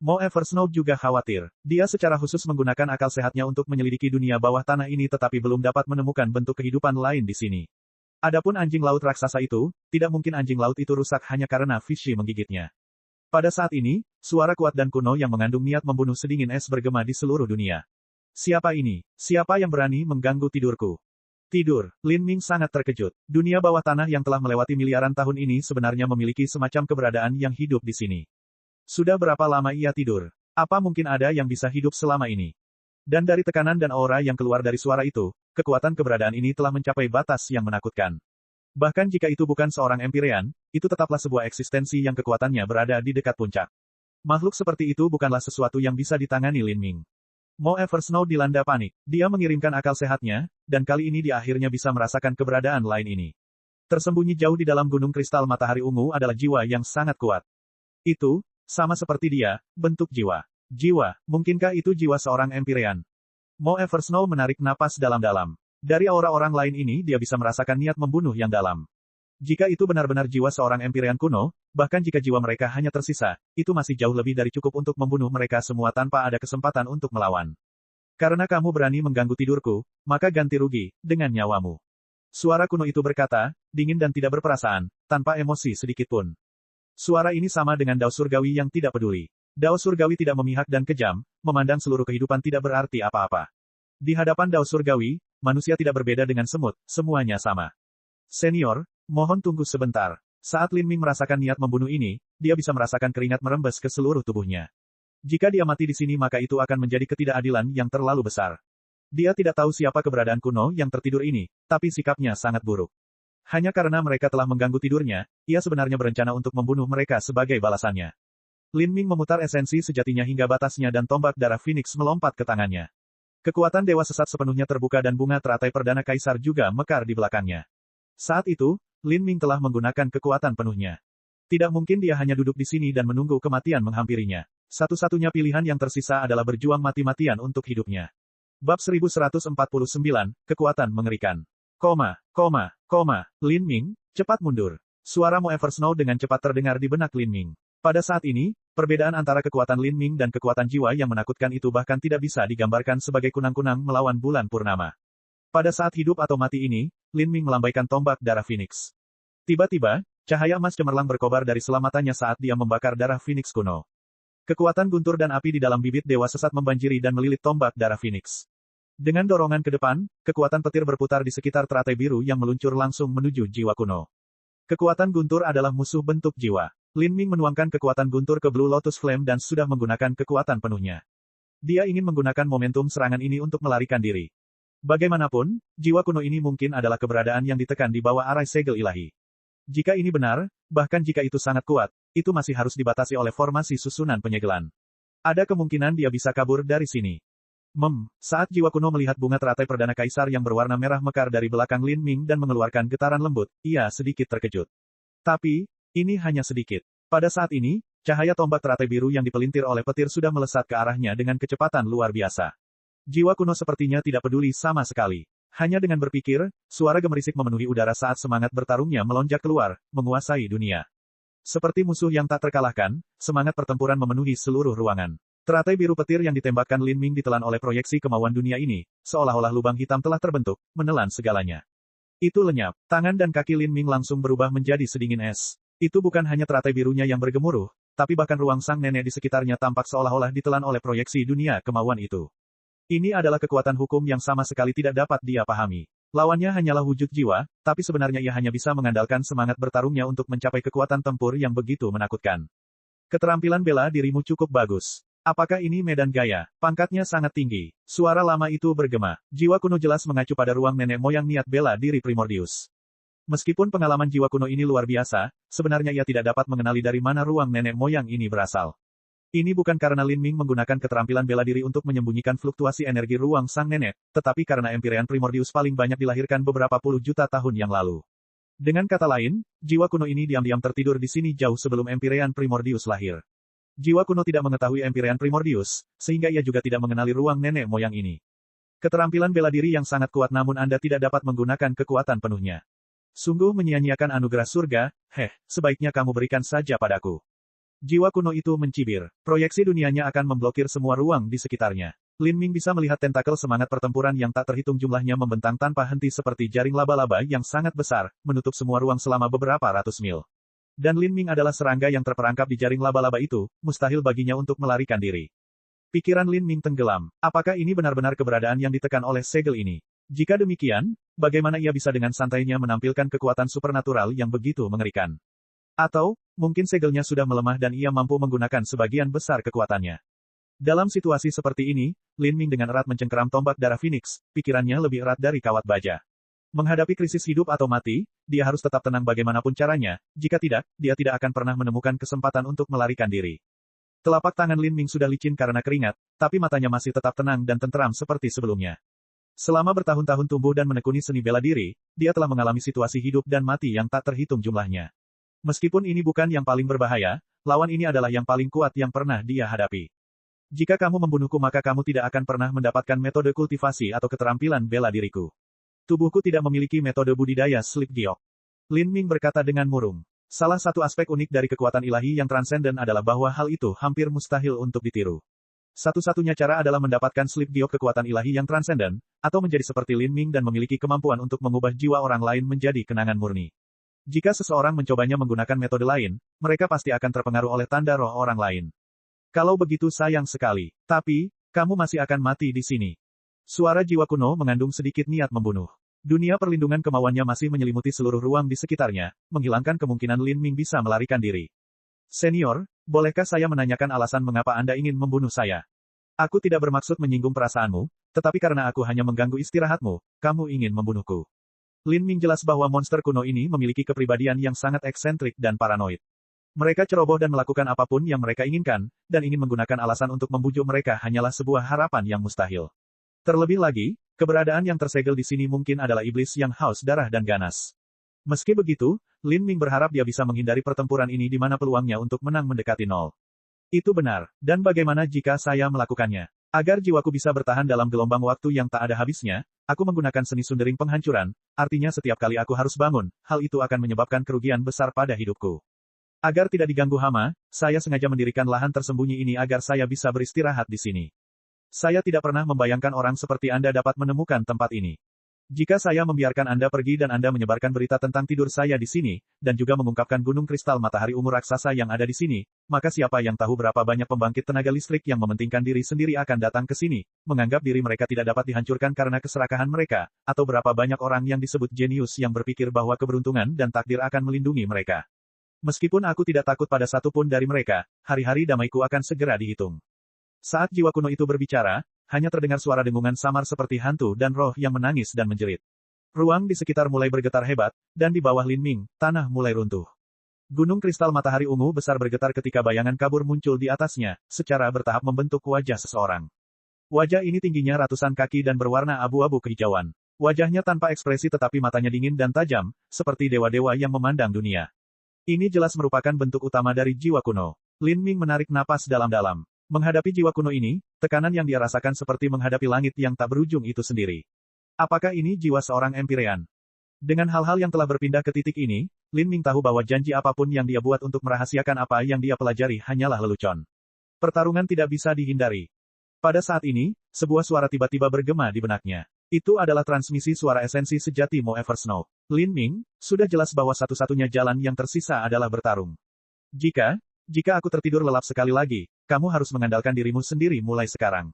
Speaker 1: Mo Eversnow juga khawatir. Dia secara khusus menggunakan akal sehatnya untuk menyelidiki dunia bawah tanah ini tetapi belum dapat menemukan bentuk kehidupan lain di sini. Adapun anjing laut raksasa itu, tidak mungkin anjing laut itu rusak hanya karena Fishy menggigitnya. Pada saat ini, suara kuat dan kuno yang mengandung niat membunuh sedingin es bergema di seluruh dunia. Siapa ini? Siapa yang berani mengganggu tidurku? Tidur, Lin Ming sangat terkejut. Dunia bawah tanah yang telah melewati miliaran tahun ini sebenarnya memiliki semacam keberadaan yang hidup di sini. Sudah berapa lama ia tidur? Apa mungkin ada yang bisa hidup selama ini? Dan dari tekanan dan aura yang keluar dari suara itu, kekuatan keberadaan ini telah mencapai batas yang menakutkan. Bahkan jika itu bukan seorang Empyrean, itu tetaplah sebuah eksistensi yang kekuatannya berada di dekat puncak. Makhluk seperti itu bukanlah sesuatu yang bisa ditangani Lin Ming. Mo Eversnow dilanda panik. Dia mengirimkan akal sehatnya, dan kali ini dia akhirnya bisa merasakan keberadaan lain ini. Tersembunyi jauh di dalam gunung kristal matahari ungu adalah jiwa yang sangat kuat. Itu, sama seperti dia, bentuk jiwa. Jiwa, mungkinkah itu jiwa seorang Empyrean? Mo Eversnow menarik napas dalam-dalam. Dari aura orang lain ini dia bisa merasakan niat membunuh yang dalam. Jika itu benar-benar jiwa seorang Empyrean kuno, bahkan jika jiwa mereka hanya tersisa, itu masih jauh lebih dari cukup untuk membunuh mereka semua tanpa ada kesempatan untuk melawan. Karena kamu berani mengganggu tidurku, maka ganti rugi, dengan nyawamu. Suara kuno itu berkata, dingin dan tidak berperasaan, tanpa emosi sedikitpun. Suara ini sama dengan Dao Surgawi yang tidak peduli. Dao Surgawi tidak memihak dan kejam, memandang seluruh kehidupan tidak berarti apa-apa. Di hadapan Dao Surgawi, manusia tidak berbeda dengan semut, semuanya sama. Senior, mohon tunggu sebentar. Saat Lin Ming merasakan niat membunuh ini, dia bisa merasakan keringat merembes ke seluruh tubuhnya. Jika dia mati di sini maka itu akan menjadi ketidakadilan yang terlalu besar. Dia tidak tahu siapa keberadaan kuno yang tertidur ini, tapi sikapnya sangat buruk. Hanya karena mereka telah mengganggu tidurnya, ia sebenarnya berencana untuk membunuh mereka sebagai balasannya. Lin Ming memutar esensi sejatinya hingga batasnya dan tombak darah Phoenix melompat ke tangannya. Kekuatan Dewa Sesat sepenuhnya terbuka dan bunga teratai perdana kaisar juga mekar di belakangnya. Saat itu, Lin Ming telah menggunakan kekuatan penuhnya. Tidak mungkin dia hanya duduk di sini dan menunggu kematian menghampirinya. Satu-satunya pilihan yang tersisa adalah berjuang mati-matian untuk hidupnya. Bab 1149, Kekuatan Mengerikan. Lin Ming, cepat mundur. Suara Mo Eversnow dengan cepat terdengar di benak Lin Ming. Pada saat ini, perbedaan antara kekuatan Lin Ming dan kekuatan jiwa yang menakutkan itu bahkan tidak bisa digambarkan sebagai kunang-kunang melawan bulan purnama. Pada saat hidup atau mati ini, Lin Ming melambaikan tombak darah Phoenix. Tiba-tiba, cahaya emas cemerlang berkobar dari selamatannya saat dia membakar darah Phoenix kuno. Kekuatan guntur dan api di dalam bibit Dewa Sesat membanjiri dan melilit tombak darah Phoenix. Dengan dorongan ke depan, kekuatan petir berputar di sekitar teratai biru yang meluncur langsung menuju jiwa kuno. Kekuatan guntur adalah musuh bentuk jiwa. Lin Ming menuangkan kekuatan guntur ke Blue Lotus Flame dan sudah menggunakan kekuatan penuhnya. Dia ingin menggunakan momentum serangan ini untuk melarikan diri. Bagaimanapun, jiwa kuno ini mungkin adalah keberadaan yang ditekan di bawah arai segel ilahi. Jika ini benar, bahkan jika itu sangat kuat, itu masih harus dibatasi oleh formasi susunan penyegelan. Ada kemungkinan dia bisa kabur dari sini. Saat jiwa kuno melihat bunga teratai perdana kaisar yang berwarna merah mekar dari belakang Lin Ming dan mengeluarkan getaran lembut, ia sedikit terkejut. Tapi, ini hanya sedikit. Pada saat ini, cahaya tombak teratai biru yang dipelintir oleh petir sudah melesat ke arahnya dengan kecepatan luar biasa. Jiwa kuno sepertinya tidak peduli sama sekali. Hanya dengan berpikir, suara gemerisik memenuhi udara saat semangat bertarungnya melonjak keluar, menguasai dunia. Seperti musuh yang tak terkalahkan, semangat pertempuran memenuhi seluruh ruangan. Teratai biru petir yang ditembakkan Lin Ming ditelan oleh proyeksi kemauan dunia ini, seolah-olah lubang hitam telah terbentuk, menelan segalanya. Itu lenyap, tangan dan kaki Lin Ming langsung berubah menjadi sedingin es. Itu bukan hanya teratai birunya yang bergemuruh, tapi bahkan ruang sang nenek di sekitarnya tampak seolah-olah ditelan oleh proyeksi dunia kemauan itu. Ini adalah kekuatan hukum yang sama sekali tidak dapat dia pahami. Lawannya hanyalah wujud jiwa, tapi sebenarnya ia hanya bisa mengandalkan semangat bertarungnya untuk mencapai kekuatan tempur yang begitu menakutkan. Keterampilan bela dirimu cukup bagus. Apakah ini medan gaya? Pangkatnya sangat tinggi. Suara lama itu bergema. Jiwa kuno jelas mengacu pada ruang nenek moyang niat bela diri Primordius. Meskipun pengalaman jiwa kuno ini luar biasa, sebenarnya ia tidak dapat mengenali dari mana ruang nenek moyang ini berasal. Ini bukan karena Lin Ming menggunakan keterampilan bela diri untuk menyembunyikan fluktuasi energi ruang sang nenek, tetapi karena Empyrean Primordius paling banyak dilahirkan beberapa puluh juta tahun yang lalu. Dengan kata lain, jiwa kuno ini diam-diam tertidur di sini jauh sebelum Empyrean Primordius lahir. Jiwa kuno tidak mengetahui Empyrean Primordius, sehingga ia juga tidak mengenali ruang nenek moyang ini. Keterampilan bela diri yang sangat kuat namun Anda tidak dapat menggunakan kekuatan penuhnya. Sungguh menyia-nyiakan anugerah surga, sebaiknya kamu berikan saja padaku. Jiwa kuno itu mencibir. Proyeksi dunianya akan memblokir semua ruang di sekitarnya. Lin Ming bisa melihat tentakel semangat pertempuran yang tak terhitung jumlahnya membentang tanpa henti seperti jaring laba-laba yang sangat besar, menutup semua ruang selama beberapa ratus mil. Dan Lin Ming adalah serangga yang terperangkap di jaring laba-laba itu, mustahil baginya untuk melarikan diri. Pikiran Lin Ming tenggelam. Apakah ini benar-benar keberadaan yang ditekan oleh segel ini? Jika demikian, bagaimana ia bisa dengan santainya menampilkan kekuatan supernatural yang begitu mengerikan? Atau, mungkin segelnya sudah melemah dan ia mampu menggunakan sebagian besar kekuatannya. Dalam situasi seperti ini, Lin Ming dengan erat mencengkeram tombak darah Phoenix, pikirannya lebih erat dari kawat baja. Menghadapi krisis hidup atau mati, dia harus tetap tenang bagaimanapun caranya, jika tidak, dia tidak akan pernah menemukan kesempatan untuk melarikan diri. Telapak tangan Lin Ming sudah licin karena keringat, tapi matanya masih tetap tenang dan tenteram seperti sebelumnya. Selama bertahun-tahun tumbuh dan menekuni seni bela diri, dia telah mengalami situasi hidup dan mati yang tak terhitung jumlahnya. Meskipun ini bukan yang paling berbahaya, lawan ini adalah yang paling kuat yang pernah dia hadapi. Jika kamu membunuhku maka kamu tidak akan pernah mendapatkan metode kultivasi atau keterampilan bela diriku. Tubuhku tidak memiliki metode budidaya slip giok. Lin Ming berkata dengan murung. Salah satu aspek unik dari kekuatan ilahi yang transenden adalah bahwa hal itu hampir mustahil untuk ditiru. Satu-satunya cara adalah mendapatkan slip giok kekuatan ilahi yang transenden, atau menjadi seperti Lin Ming dan memiliki kemampuan untuk mengubah jiwa orang lain menjadi kenangan murni. Jika seseorang mencobanya menggunakan metode lain, mereka pasti akan terpengaruh oleh tanda roh orang lain. Kalau begitu sayang sekali. Tapi, kamu masih akan mati di sini. Suara jiwa kuno mengandung sedikit niat membunuh. Dunia perlindungan kemauannya masih menyelimuti seluruh ruang di sekitarnya, menghilangkan kemungkinan Lin Ming bisa melarikan diri. Senior, bolehkah saya menanyakan alasan mengapa Anda ingin membunuh saya? Aku tidak bermaksud menyinggung perasaanmu, tetapi karena aku hanya mengganggu istirahatmu, kamu ingin membunuhku. Lin Ming jelas bahwa monster kuno ini memiliki kepribadian yang sangat eksentrik dan paranoid. Mereka ceroboh dan melakukan apapun yang mereka inginkan, dan ingin menggunakan alasan untuk membujuk mereka hanyalah sebuah harapan yang mustahil. Terlebih lagi, keberadaan yang tersegel di sini mungkin adalah iblis yang haus darah dan ganas. Meski begitu, Lin Ming berharap dia bisa menghindari pertempuran ini di mana peluangnya untuk menang mendekati nol. Itu benar, dan bagaimana jika saya melakukannya? Agar jiwaku bisa bertahan dalam gelombang waktu yang tak ada habisnya, aku menggunakan seni sundering penghancuran, artinya setiap kali aku harus bangun, hal itu akan menyebabkan kerugian besar pada hidupku. Agar tidak diganggu hama, saya sengaja mendirikan lahan tersembunyi ini agar saya bisa beristirahat di sini. Saya tidak pernah membayangkan orang seperti Anda dapat menemukan tempat ini. Jika saya membiarkan Anda pergi dan Anda menyebarkan berita tentang tidur saya di sini, dan juga mengungkapkan gunung kristal matahari ungu raksasa yang ada di sini, maka siapa yang tahu berapa banyak pembangkit tenaga listrik yang mementingkan diri sendiri akan datang ke sini, menganggap diri mereka tidak dapat dihancurkan karena keserakahan mereka, atau berapa banyak orang yang disebut jenius yang berpikir bahwa keberuntungan dan takdir akan melindungi mereka. Meskipun aku tidak takut pada satu pun dari mereka, hari-hari damaiku akan segera dihitung. Saat jiwa kuno itu berbicara, hanya terdengar suara dengungan samar seperti hantu dan roh yang menangis dan menjerit. Ruang di sekitar mulai bergetar hebat, dan di bawah Lin Ming, tanah mulai runtuh. Gunung kristal matahari ungu besar bergetar ketika bayangan kabur muncul di atasnya, secara bertahap membentuk wajah seseorang. Wajah ini tingginya ratusan kaki dan berwarna abu-abu kehijauan. Wajahnya tanpa ekspresi tetapi matanya dingin dan tajam, seperti dewa-dewa yang memandang dunia. Ini jelas merupakan bentuk utama dari jiwa kuno. Lin Ming menarik napas dalam-dalam. Menghadapi jiwa kuno ini, tekanan yang dia rasakan seperti menghadapi langit yang tak berujung itu sendiri. Apakah ini jiwa seorang Empyrean? Dengan hal-hal yang telah berpindah ke titik ini, Lin Ming tahu bahwa janji apapun yang dia buat untuk merahasiakan apa yang dia pelajari hanyalah lelucon. Pertarungan tidak bisa dihindari. Pada saat ini, sebuah suara tiba-tiba bergema di benaknya. Itu adalah transmisi suara esensi sejati Mo Eversnow. Lin Ming, sudah jelas bahwa satu-satunya jalan yang tersisa adalah bertarung. Jika aku tertidur lelap sekali lagi, kamu harus mengandalkan dirimu sendiri mulai sekarang.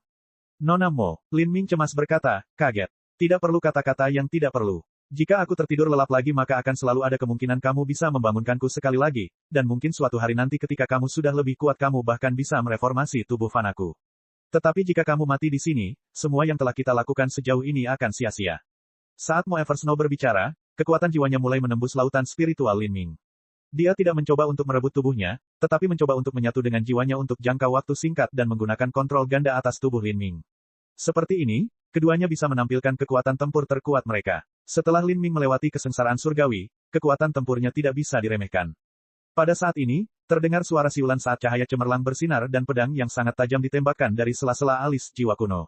Speaker 1: Nona Mo, Lin Ming cemas berkata, kaget. Tidak perlu kata-kata yang tidak perlu. Jika aku tertidur lelap lagi maka akan selalu ada kemungkinan kamu bisa membangunkanku sekali lagi, dan mungkin suatu hari nanti ketika kamu sudah lebih kuat kamu bahkan bisa mereformasi tubuh fanaku. Tetapi jika kamu mati di sini, semua yang telah kita lakukan sejauh ini akan sia-sia. Saat Mo Eversnow berbicara, kekuatan jiwanya mulai menembus lautan spiritual Lin Ming. Dia tidak mencoba untuk merebut tubuhnya, tetapi mencoba untuk menyatu dengan jiwanya untuk jangka waktu singkat dan menggunakan kontrol ganda atas tubuh Lin Ming. Seperti ini, keduanya bisa menampilkan kekuatan tempur terkuat mereka. Setelah Lin Ming melewati kesengsaraan surgawi, kekuatan tempurnya tidak bisa diremehkan. Pada saat ini, terdengar suara siulan saat cahaya cemerlang bersinar dan pedang yang sangat tajam ditembakkan dari sela-sela alis jiwa kuno.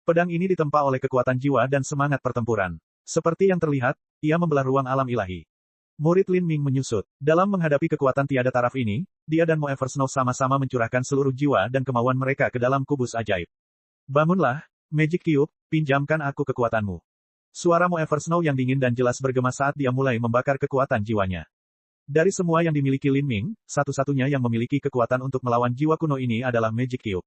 Speaker 1: Pedang ini ditempa oleh kekuatan jiwa dan semangat pertempuran. Seperti yang terlihat, ia membelah ruang alam ilahi. Murid Lin Ming menyusut. Dalam menghadapi kekuatan tiada taraf ini, dia dan Mo Eversnow sama-sama mencurahkan seluruh jiwa dan kemauan mereka ke dalam kubus ajaib. Bangunlah, Magic Cube, pinjamkan aku kekuatanmu. Suara Mo Eversnow yang dingin dan jelas bergema saat dia mulai membakar kekuatan jiwanya. Dari semua yang dimiliki Lin Ming, satu-satunya yang memiliki kekuatan untuk melawan jiwa kuno ini adalah Magic Cube.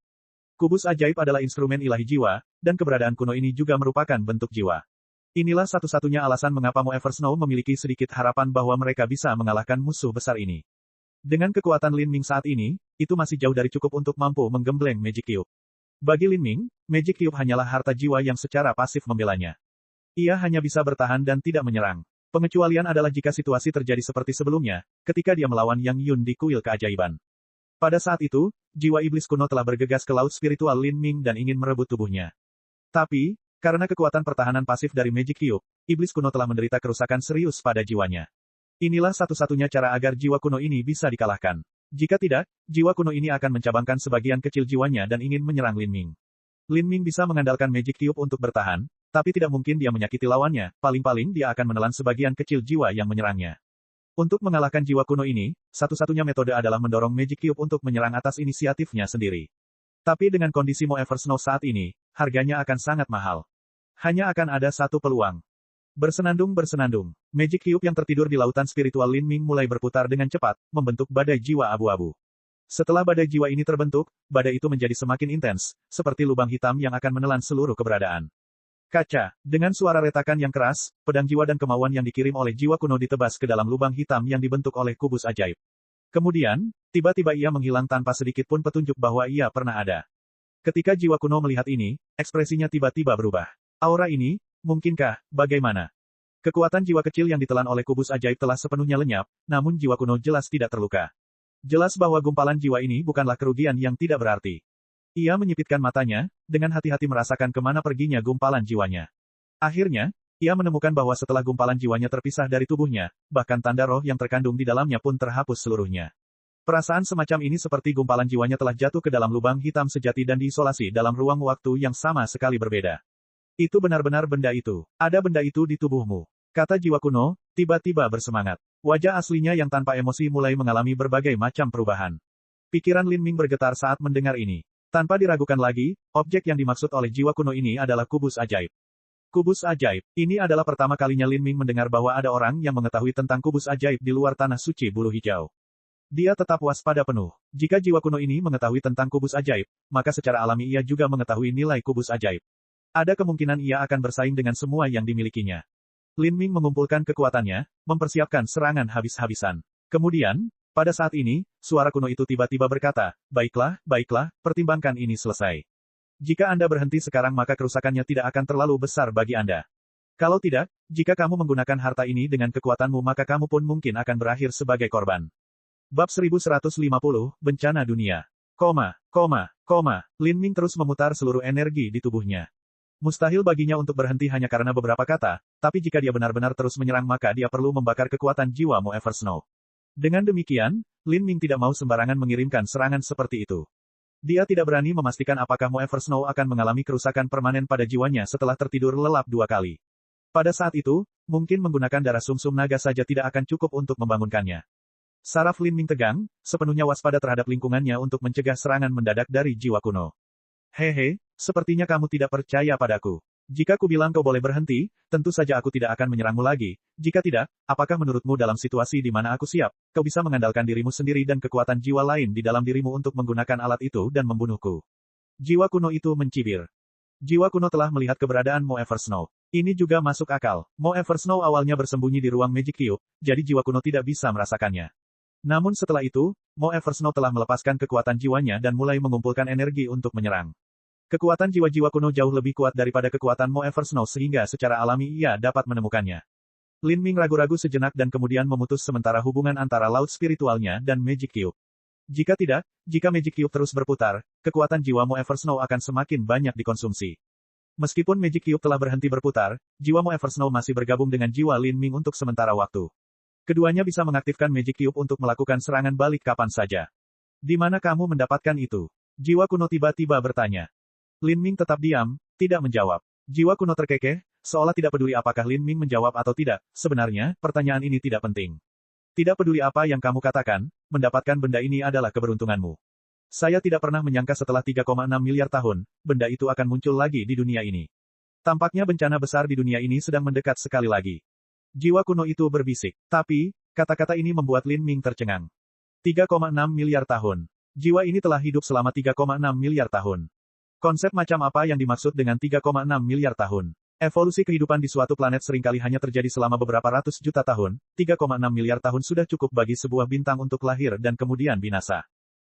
Speaker 1: Kubus ajaib adalah instrumen ilahi jiwa, dan keberadaan kuno ini juga merupakan bentuk jiwa. Inilah satu-satunya alasan mengapa Mo Eversnow memiliki sedikit harapan bahwa mereka bisa mengalahkan musuh besar ini. Dengan kekuatan Lin Ming saat ini, itu masih jauh dari cukup untuk mampu menggembleng Magic Cube. Bagi Lin Ming, Magic Cube hanyalah harta jiwa yang secara pasif membelanya. Ia hanya bisa bertahan dan tidak menyerang. Pengecualian adalah jika situasi terjadi seperti sebelumnya, ketika dia melawan Yang Yun di kuil keajaiban. Pada saat itu, jiwa iblis kuno telah bergegas ke laut spiritual Lin Ming dan ingin merebut tubuhnya. Tapi, karena kekuatan pertahanan pasif dari Magic Cube, iblis kuno telah menderita kerusakan serius pada jiwanya. Inilah satu-satunya cara agar jiwa kuno ini bisa dikalahkan. Jika tidak, jiwa kuno ini akan mencabangkan sebagian kecil jiwanya dan ingin menyerang Lin Ming. Lin Ming bisa mengandalkan Magic Cube untuk bertahan, tapi tidak mungkin dia menyakiti lawannya, paling-paling dia akan menelan sebagian kecil jiwa yang menyerangnya. Untuk mengalahkan jiwa kuno ini, satu-satunya metode adalah mendorong Magic Cube untuk menyerang atas inisiatifnya sendiri. Tapi dengan kondisi Mo Eversnow saat ini, harganya akan sangat mahal. Hanya akan ada satu peluang. Bersenandung. Magic Cube yang tertidur di lautan spiritual Lin Ming mulai berputar dengan cepat, membentuk badai jiwa abu-abu. Setelah badai jiwa ini terbentuk, badai itu menjadi semakin intens, seperti lubang hitam yang akan menelan seluruh keberadaan. Kaca, dengan suara retakan yang keras, pedang jiwa dan kemauan yang dikirim oleh jiwa kuno ditebas ke dalam lubang hitam yang dibentuk oleh kubus ajaib. Kemudian, tiba-tiba ia menghilang tanpa sedikit pun petunjuk bahwa ia pernah ada. Ketika jiwa kuno melihat ini, ekspresinya tiba-tiba berubah. Aura ini, mungkinkah, bagaimana? Kekuatan jiwa kecil yang ditelan oleh kubus ajaib telah sepenuhnya lenyap, namun jiwa kuno jelas tidak terluka. Jelas bahwa gumpalan jiwa ini bukanlah kerugian yang tidak berarti. Ia menyipitkan matanya, dengan hati-hati merasakan kemana perginya gumpalan jiwanya. Akhirnya, ia menemukan bahwa setelah gumpalan jiwanya terpisah dari tubuhnya, bahkan tanda roh yang terkandung di dalamnya pun terhapus seluruhnya. Perasaan semacam ini seperti gumpalan jiwanya telah jatuh ke dalam lubang hitam sejati dan diisolasi dalam ruang waktu yang sama sekali berbeda. Itu benar-benar benda itu. Ada benda itu di tubuhmu. Kata jiwa kuno, tiba-tiba bersemangat. Wajah aslinya yang tanpa emosi mulai mengalami berbagai macam perubahan. Pikiran Lin Ming bergetar saat mendengar ini. Tanpa diragukan lagi, objek yang dimaksud oleh jiwa kuno ini adalah kubus ajaib. Kubus ajaib. Ini adalah pertama kalinya Lin Ming mendengar bahwa ada orang yang mengetahui tentang kubus ajaib di luar tanah suci bulu hijau. Dia tetap waspada penuh. Jika jiwa kuno ini mengetahui tentang kubus ajaib, maka secara alami ia juga mengetahui nilai kubus ajaib. Ada kemungkinan ia akan bersaing dengan semua yang dimilikinya. Lin Ming mengumpulkan kekuatannya, mempersiapkan serangan habis-habisan. Kemudian, pada saat ini, suara kuno itu tiba-tiba berkata, baiklah, pertimbangkan ini selesai. Jika Anda berhenti sekarang maka kerusakannya tidak akan terlalu besar bagi Anda. Kalau tidak, jika kamu menggunakan harta ini dengan kekuatanmu maka kamu pun mungkin akan berakhir sebagai korban. Bab 1150, Bencana Dunia. Lin Ming terus memutar seluruh energi di tubuhnya. Mustahil baginya untuk berhenti hanya karena beberapa kata, tapi jika dia benar-benar terus menyerang maka dia perlu membakar kekuatan jiwa Mo Eversnow. Dengan demikian, Lin Ming tidak mau sembarangan mengirimkan serangan seperti itu. Dia tidak berani memastikan apakah Mo Eversnow akan mengalami kerusakan permanen pada jiwanya setelah tertidur lelap 2 kali. Pada saat itu, mungkin menggunakan darah sumsum naga saja tidak akan cukup untuk membangunkannya. Saraf Lin Ming tegang, sepenuhnya waspada terhadap lingkungannya untuk mencegah serangan mendadak dari jiwa kuno. Hehe, sepertinya kamu tidak percaya padaku. Jika ku bilang kau boleh berhenti, tentu saja aku tidak akan menyerangmu lagi. Jika tidak, apakah menurutmu dalam situasi di mana aku siap, kau bisa mengandalkan dirimu sendiri dan kekuatan jiwa lain di dalam dirimu untuk menggunakan alat itu dan membunuhku? Jiwa kuno itu mencibir. Jiwa kuno telah melihat keberadaan Mo Eversnow. Ini juga masuk akal. Mo Eversnow awalnya bersembunyi di ruang Magic Cube, jadi jiwa kuno tidak bisa merasakannya. Namun setelah itu, Mo Eversnow telah melepaskan kekuatan jiwanya dan mulai mengumpulkan energi untuk menyerang. Kekuatan jiwa-jiwa kuno jauh lebih kuat daripada kekuatan Mo Eversnow sehingga secara alami ia dapat menemukannya. Lin Ming ragu-ragu sejenak dan kemudian memutus sementara hubungan antara laut spiritualnya dan Magic Cube. Jika Magic Cube terus berputar, kekuatan jiwa Mo Eversnow akan semakin banyak dikonsumsi. Meskipun Magic Cube telah berhenti berputar, jiwa Mo Eversnow masih bergabung dengan jiwa Lin Ming untuk sementara waktu. Keduanya bisa mengaktifkan Magic Cube untuk melakukan serangan balik kapan saja. Di mana kamu mendapatkan itu? Jiwa kuno tiba-tiba bertanya. Lin Ming tetap diam, Tidak menjawab. Jiwa kuno terkekeh, seolah tidak peduli apakah Lin Ming menjawab atau tidak. Sebenarnya, pertanyaan ini tidak penting. Tidak peduli apa yang kamu katakan, mendapatkan benda ini adalah keberuntunganmu. Saya tidak pernah menyangka setelah 3,6 miliar tahun, benda itu akan muncul lagi di dunia ini. Tampaknya bencana besar di dunia ini sedang mendekat sekali lagi. Jiwa kuno itu berbisik. Tapi, kata-kata ini membuat Lin Ming tercengang. 3,6 miliar tahun. Jiwa ini telah hidup selama 3,6 miliar tahun. Konsep macam apa yang dimaksud dengan 3,6 miliar tahun? Evolusi kehidupan di suatu planet seringkali hanya terjadi selama beberapa ratus juta tahun, 3,6 miliar tahun sudah cukup bagi sebuah bintang untuk lahir dan kemudian binasa.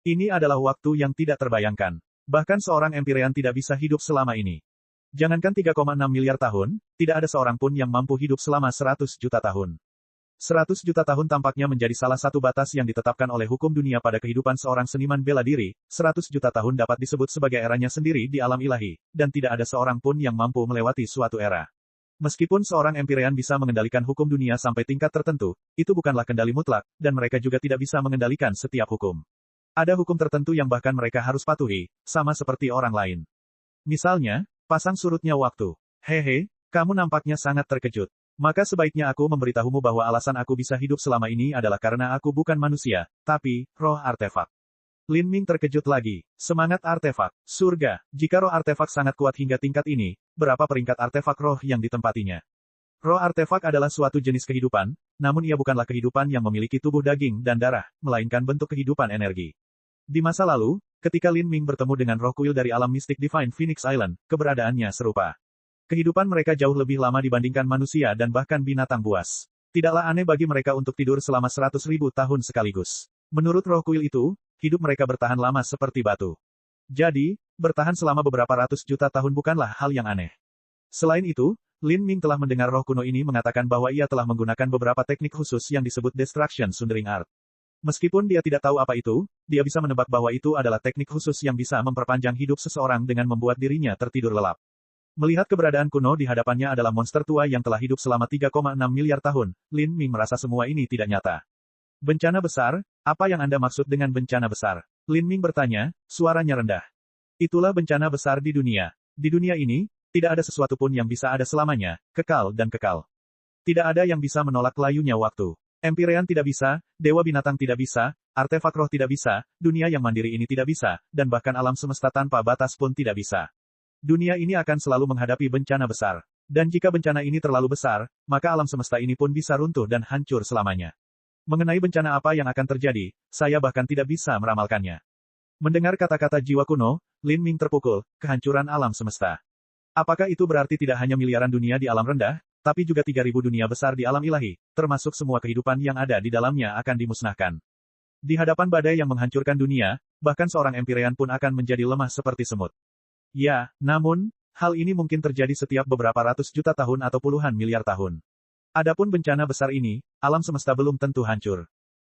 Speaker 1: Ini adalah waktu yang tidak terbayangkan. Bahkan seorang Empyrean tidak bisa hidup selama ini. Jangankan 3,6 miliar tahun, tidak ada seorang pun yang mampu hidup selama 100 juta tahun. 100 juta tahun tampaknya menjadi salah satu batas yang ditetapkan oleh hukum dunia pada kehidupan seorang seniman bela diri. 100 juta tahun dapat disebut sebagai eranya sendiri di alam ilahi, dan tidak ada seorang pun yang mampu melewati suatu era. Meskipun seorang Empyrean bisa mengendalikan hukum dunia sampai tingkat tertentu, itu bukanlah kendali mutlak, dan mereka juga tidak bisa mengendalikan setiap hukum. Ada hukum tertentu yang bahkan mereka harus patuhi, sama seperti orang lain. Misalnya, pasang surutnya waktu. Hehe, kamu nampaknya sangat terkejut. Maka sebaiknya aku memberitahumu bahwa alasan aku bisa hidup selama ini adalah karena aku bukan manusia, tapi roh artefak. Lin Ming terkejut lagi. Semangat artefak. Surga. Jika roh artefak sangat kuat hingga tingkat ini, berapa peringkat artefak roh yang ditempatinya? Roh artefak adalah suatu jenis kehidupan, namun ia bukanlah kehidupan yang memiliki tubuh daging dan darah, melainkan bentuk kehidupan energi. Di masa lalu, ketika Lin Ming bertemu dengan roh kuil dari alam mistik Divine Phoenix Island, keberadaannya serupa. Kehidupan mereka jauh lebih lama dibandingkan manusia dan bahkan binatang buas. Tidaklah aneh bagi mereka untuk tidur selama 100.000 tahun sekaligus. Menurut roh kuil itu, hidup mereka bertahan lama seperti batu. Jadi, bertahan selama beberapa ratus juta tahun bukanlah hal yang aneh. Selain itu, Lin Ming telah mendengar roh kuno ini mengatakan bahwa ia telah menggunakan beberapa teknik khusus yang disebut Destruction Sundering Art. Meskipun dia tidak tahu apa itu, dia bisa menebak bahwa itu adalah teknik khusus yang bisa memperpanjang hidup seseorang dengan membuat dirinya tertidur lelap. Melihat keberadaan kuno di hadapannya adalah monster tua yang telah hidup selama 3,6 miliar tahun, Lin Ming merasa semua ini tidak nyata. Bencana besar? Apa yang Anda maksud dengan bencana besar? Lin Ming bertanya, suaranya rendah. Itulah bencana besar di dunia. Di dunia ini, tidak ada sesuatu pun yang bisa ada selamanya, kekal dan kekal. Tidak ada yang bisa menolak layunya waktu. Empyrean tidak bisa, dewa binatang tidak bisa, artefak roh tidak bisa, dunia yang mandiri ini tidak bisa, dan bahkan alam semesta tanpa batas pun tidak bisa. Dunia ini akan selalu menghadapi bencana besar. Dan jika bencana ini terlalu besar, maka alam semesta ini pun bisa runtuh dan hancur selamanya. Mengenai bencana apa yang akan terjadi, saya bahkan tidak bisa meramalkannya. Mendengar kata-kata jiwa kuno, Lin Ming terpukul, kehancuran alam semesta. Apakah itu berarti tidak hanya miliaran dunia di alam rendah, tapi juga 3.000 dunia besar di alam ilahi, termasuk semua kehidupan yang ada di dalamnya akan dimusnahkan. Di hadapan badai yang menghancurkan dunia, bahkan seorang Empyrean pun akan menjadi lemah seperti semut. Ya, namun, hal ini mungkin terjadi setiap beberapa ratus juta tahun atau puluhan miliar tahun. Adapun bencana besar ini, alam semesta belum tentu hancur.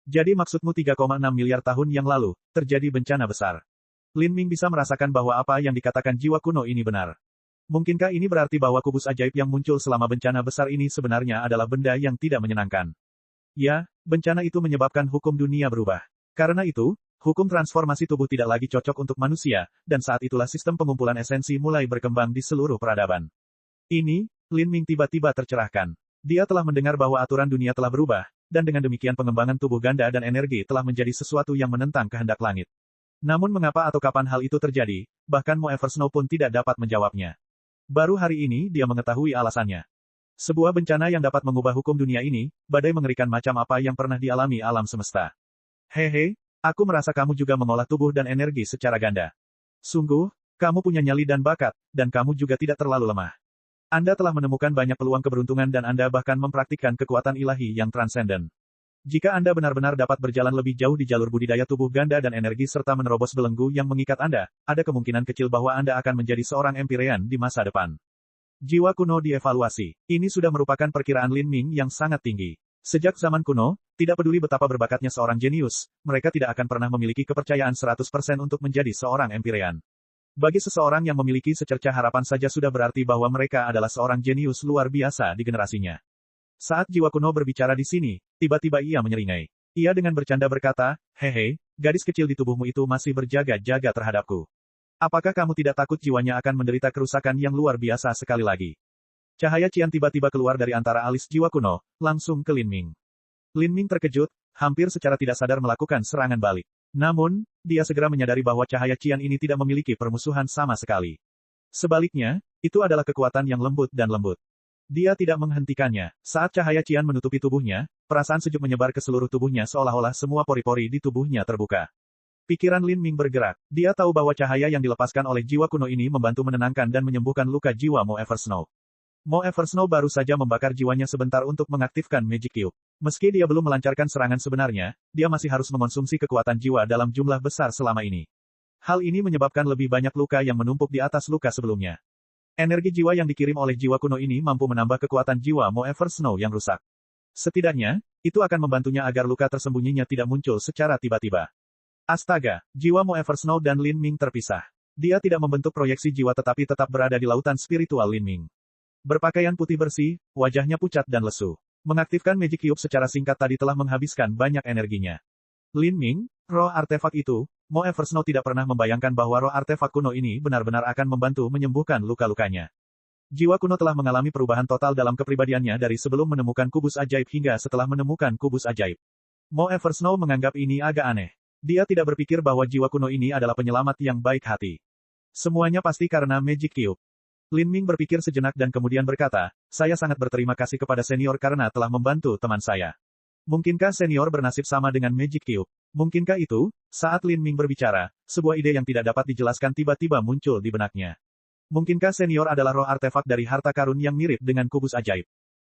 Speaker 1: Jadi maksudmu 3,6 miliar tahun yang lalu, terjadi bencana besar. Lin Ming bisa merasakan bahwa apa yang dikatakan jiwa kuno ini benar. Mungkinkah ini berarti bahwa kubus ajaib yang muncul selama bencana besar ini sebenarnya adalah benda yang tidak menyenangkan? Ya, bencana itu menyebabkan hukum dunia berubah. Karena itu, hukum transformasi tubuh tidak lagi cocok untuk manusia, dan saat itulah sistem pengumpulan esensi mulai berkembang di seluruh peradaban. Ini, Lin Ming tiba-tiba tercerahkan. Dia telah mendengar bahwa aturan dunia telah berubah, dan dengan demikian pengembangan tubuh ganda dan energi telah menjadi sesuatu yang menentang kehendak langit. Namun mengapa atau kapan hal itu terjadi, bahkan Mo Eversnow pun tidak dapat menjawabnya. Baru hari ini dia mengetahui alasannya. Sebuah bencana yang dapat mengubah hukum dunia ini, badai mengerikan macam apa yang pernah dialami alam semesta. Hehe, aku merasa kamu juga mengolah tubuh dan energi secara ganda. Sungguh, kamu punya nyali dan bakat, dan kamu juga tidak terlalu lemah. Anda telah menemukan banyak peluang keberuntungan dan Anda bahkan mempraktikkan kekuatan ilahi yang transenden. Jika Anda benar-benar dapat berjalan lebih jauh di jalur budidaya tubuh ganda dan energi serta menerobos belenggu yang mengikat Anda, ada kemungkinan kecil bahwa Anda akan menjadi seorang Empyrean di masa depan. Jiwa kuno dievaluasi. Ini sudah merupakan perkiraan Lin Ming yang sangat tinggi. Sejak zaman kuno, tidak peduli betapa berbakatnya seorang jenius, mereka tidak akan pernah memiliki kepercayaan 100% untuk menjadi seorang Empyrean. Bagi seseorang yang memiliki secercah harapan saja sudah berarti bahwa mereka adalah seorang jenius luar biasa di generasinya. Saat jiwa kuno berbicara di sini, tiba-tiba ia menyeringai. Ia dengan bercanda berkata, hehe, gadis kecil di tubuhmu itu masih berjaga-jaga terhadapku. Apakah kamu tidak takut jiwanya akan menderita kerusakan yang luar biasa sekali lagi? Cahaya Qian tiba-tiba keluar dari antara alis jiwa kuno, langsung ke Lin Ming. Lin Ming terkejut, hampir secara tidak sadar melakukan serangan balik. Namun, dia segera menyadari bahwa cahaya Qian ini tidak memiliki permusuhan sama sekali. Sebaliknya, itu adalah kekuatan yang lembut dan lembut. Dia tidak menghentikannya. Saat cahaya Qian menutupi tubuhnya, perasaan sejuk menyebar ke seluruh tubuhnya seolah-olah semua pori-pori di tubuhnya terbuka. Pikiran Lin Ming bergerak. Dia tahu bahwa cahaya yang dilepaskan oleh jiwa kuno ini membantu menenangkan dan menyembuhkan luka jiwa Mo Eversnow. Mo Eversnow baru saja membakar jiwanya sebentar untuk mengaktifkan Magic Cube. Meski dia belum melancarkan serangan sebenarnya, dia masih harus mengonsumsi kekuatan jiwa dalam jumlah besar selama ini. Hal ini menyebabkan lebih banyak luka yang menumpuk di atas luka sebelumnya. Energi jiwa yang dikirim oleh jiwa kuno ini mampu menambah kekuatan jiwa Mo Eversnow yang rusak. Setidaknya, itu akan membantunya agar luka tersembunyinya tidak muncul secara tiba-tiba. Astaga, jiwa Mo Eversnow dan Lin Ming terpisah. Dia tidak membentuk proyeksi jiwa tetapi tetap berada di lautan spiritual Lin Ming. Berpakaian putih bersih, wajahnya pucat dan lesu. Mengaktifkan Magic Cube secara singkat tadi telah menghabiskan banyak energinya. Lin Ming, roh artefak itu, Mo Eversnow tidak pernah membayangkan bahwa roh artefak kuno ini benar-benar akan membantu menyembuhkan luka-lukanya. Jiwa kuno telah mengalami perubahan total dalam kepribadiannya dari sebelum menemukan kubus ajaib hingga setelah menemukan kubus ajaib. Mo Eversnow menganggap ini agak aneh. Dia tidak berpikir bahwa jiwa kuno ini adalah penyelamat yang baik hati. Semuanya pasti karena Magic Cube. Lin Ming berpikir sejenak dan kemudian berkata, saya sangat berterima kasih kepada senior karena telah membantu teman saya. Mungkinkah senior bernasib sama dengan Magic Cube? Mungkinkah itu? Saat Lin Ming berbicara, sebuah ide yang tidak dapat dijelaskan tiba-tiba muncul di benaknya. Mungkinkah senior adalah roh artefak dari harta karun yang mirip dengan kubus ajaib?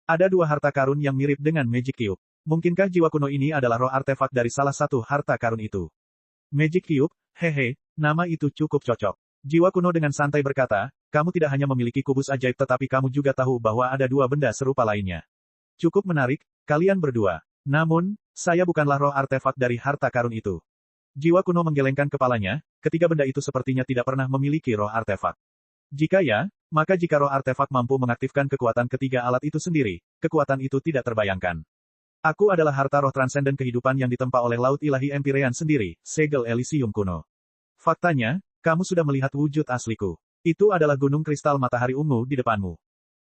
Speaker 1: Ada dua harta karun yang mirip dengan Magic Cube. Mungkinkah jiwa kuno ini adalah roh artefak dari salah satu harta karun itu? Magic Cube, hehe, nama itu cukup cocok. Jiwa kuno dengan santai berkata, kamu tidak hanya memiliki kubus ajaib tetapi kamu juga tahu bahwa ada dua benda serupa lainnya. Cukup menarik, kalian berdua. Namun, saya bukanlah roh artefak dari harta karun itu. Jiwa kuno menggelengkan kepalanya, ketiga benda itu sepertinya tidak pernah memiliki roh artefak. Jika ya, maka jika roh artefak mampu mengaktifkan kekuatan ketiga alat itu sendiri, kekuatan itu tidak terbayangkan. Aku adalah harta roh transenden kehidupan yang ditempa oleh Laut Ilahi Empyrean sendiri, segel Elysium kuno. Faktanya, kamu sudah melihat wujud asliku. Itu adalah gunung kristal matahari ungu di depanmu.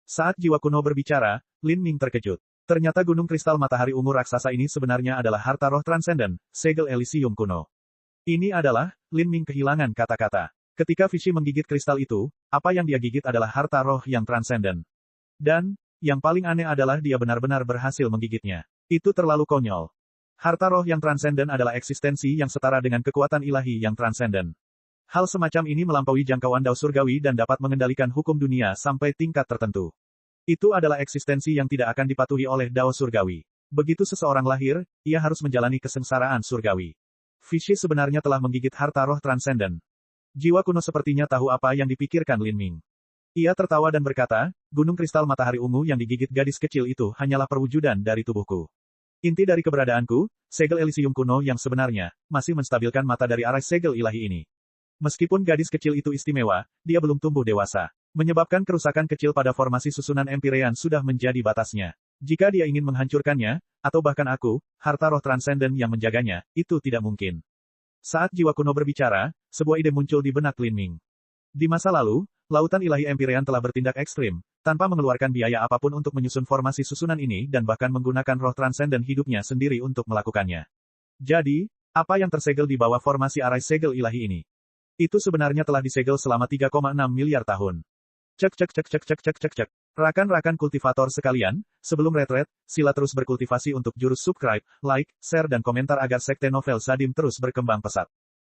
Speaker 1: Saat jiwa kuno berbicara, Lin Ming terkejut. Ternyata gunung kristal matahari ungu raksasa ini sebenarnya adalah harta roh transenden, segel Elysium kuno. Ini adalah, Lin Ming kehilangan kata-kata. Ketika Vichy menggigit kristal itu, apa yang dia gigit adalah harta roh yang transenden. Dan, yang paling aneh adalah dia benar-benar berhasil menggigitnya. Itu terlalu konyol. Harta roh yang transenden adalah eksistensi yang setara dengan kekuatan ilahi yang transenden. Hal semacam ini melampaui jangkauan Dao Surgawi dan dapat mengendalikan hukum dunia sampai tingkat tertentu. Itu adalah eksistensi yang tidak akan dipatuhi oleh Dao Surgawi. Begitu seseorang lahir, ia harus menjalani kesengsaraan surgawi. Vichy sebenarnya telah menggigit harta roh transenden. Jiwa kuno sepertinya tahu apa yang dipikirkan Lin Ming. Ia tertawa dan berkata, gunung kristal matahari ungu yang digigit gadis kecil itu hanyalah perwujudan dari tubuhku. Inti dari keberadaanku, segel Elysium kuno yang sebenarnya, masih menstabilkan mata dari arah segel ilahi ini. Meskipun gadis kecil itu istimewa, dia belum tumbuh dewasa. Menyebabkan kerusakan kecil pada formasi susunan Empyrean sudah menjadi batasnya. Jika dia ingin menghancurkannya, atau bahkan aku, harta roh transenden yang menjaganya, itu tidak mungkin. Saat jiwa kuno berbicara, sebuah ide muncul di benak Lin Ming. Di masa lalu, Lautan Ilahi Empyrean telah bertindak ekstrim, tanpa mengeluarkan biaya apapun untuk menyusun formasi susunan ini dan bahkan menggunakan roh transenden hidupnya sendiri untuk melakukannya. Jadi, apa yang tersegel di bawah formasi arai segel ilahi ini? Itu sebenarnya telah disegel selama 3,6 miliar tahun. Cek. Rakan-rakan kultivator sekalian, sebelum retret, sila terus berkultivasi untuk jurus subscribe, like, share dan komentar agar Sekte Novel Sadim terus berkembang pesat.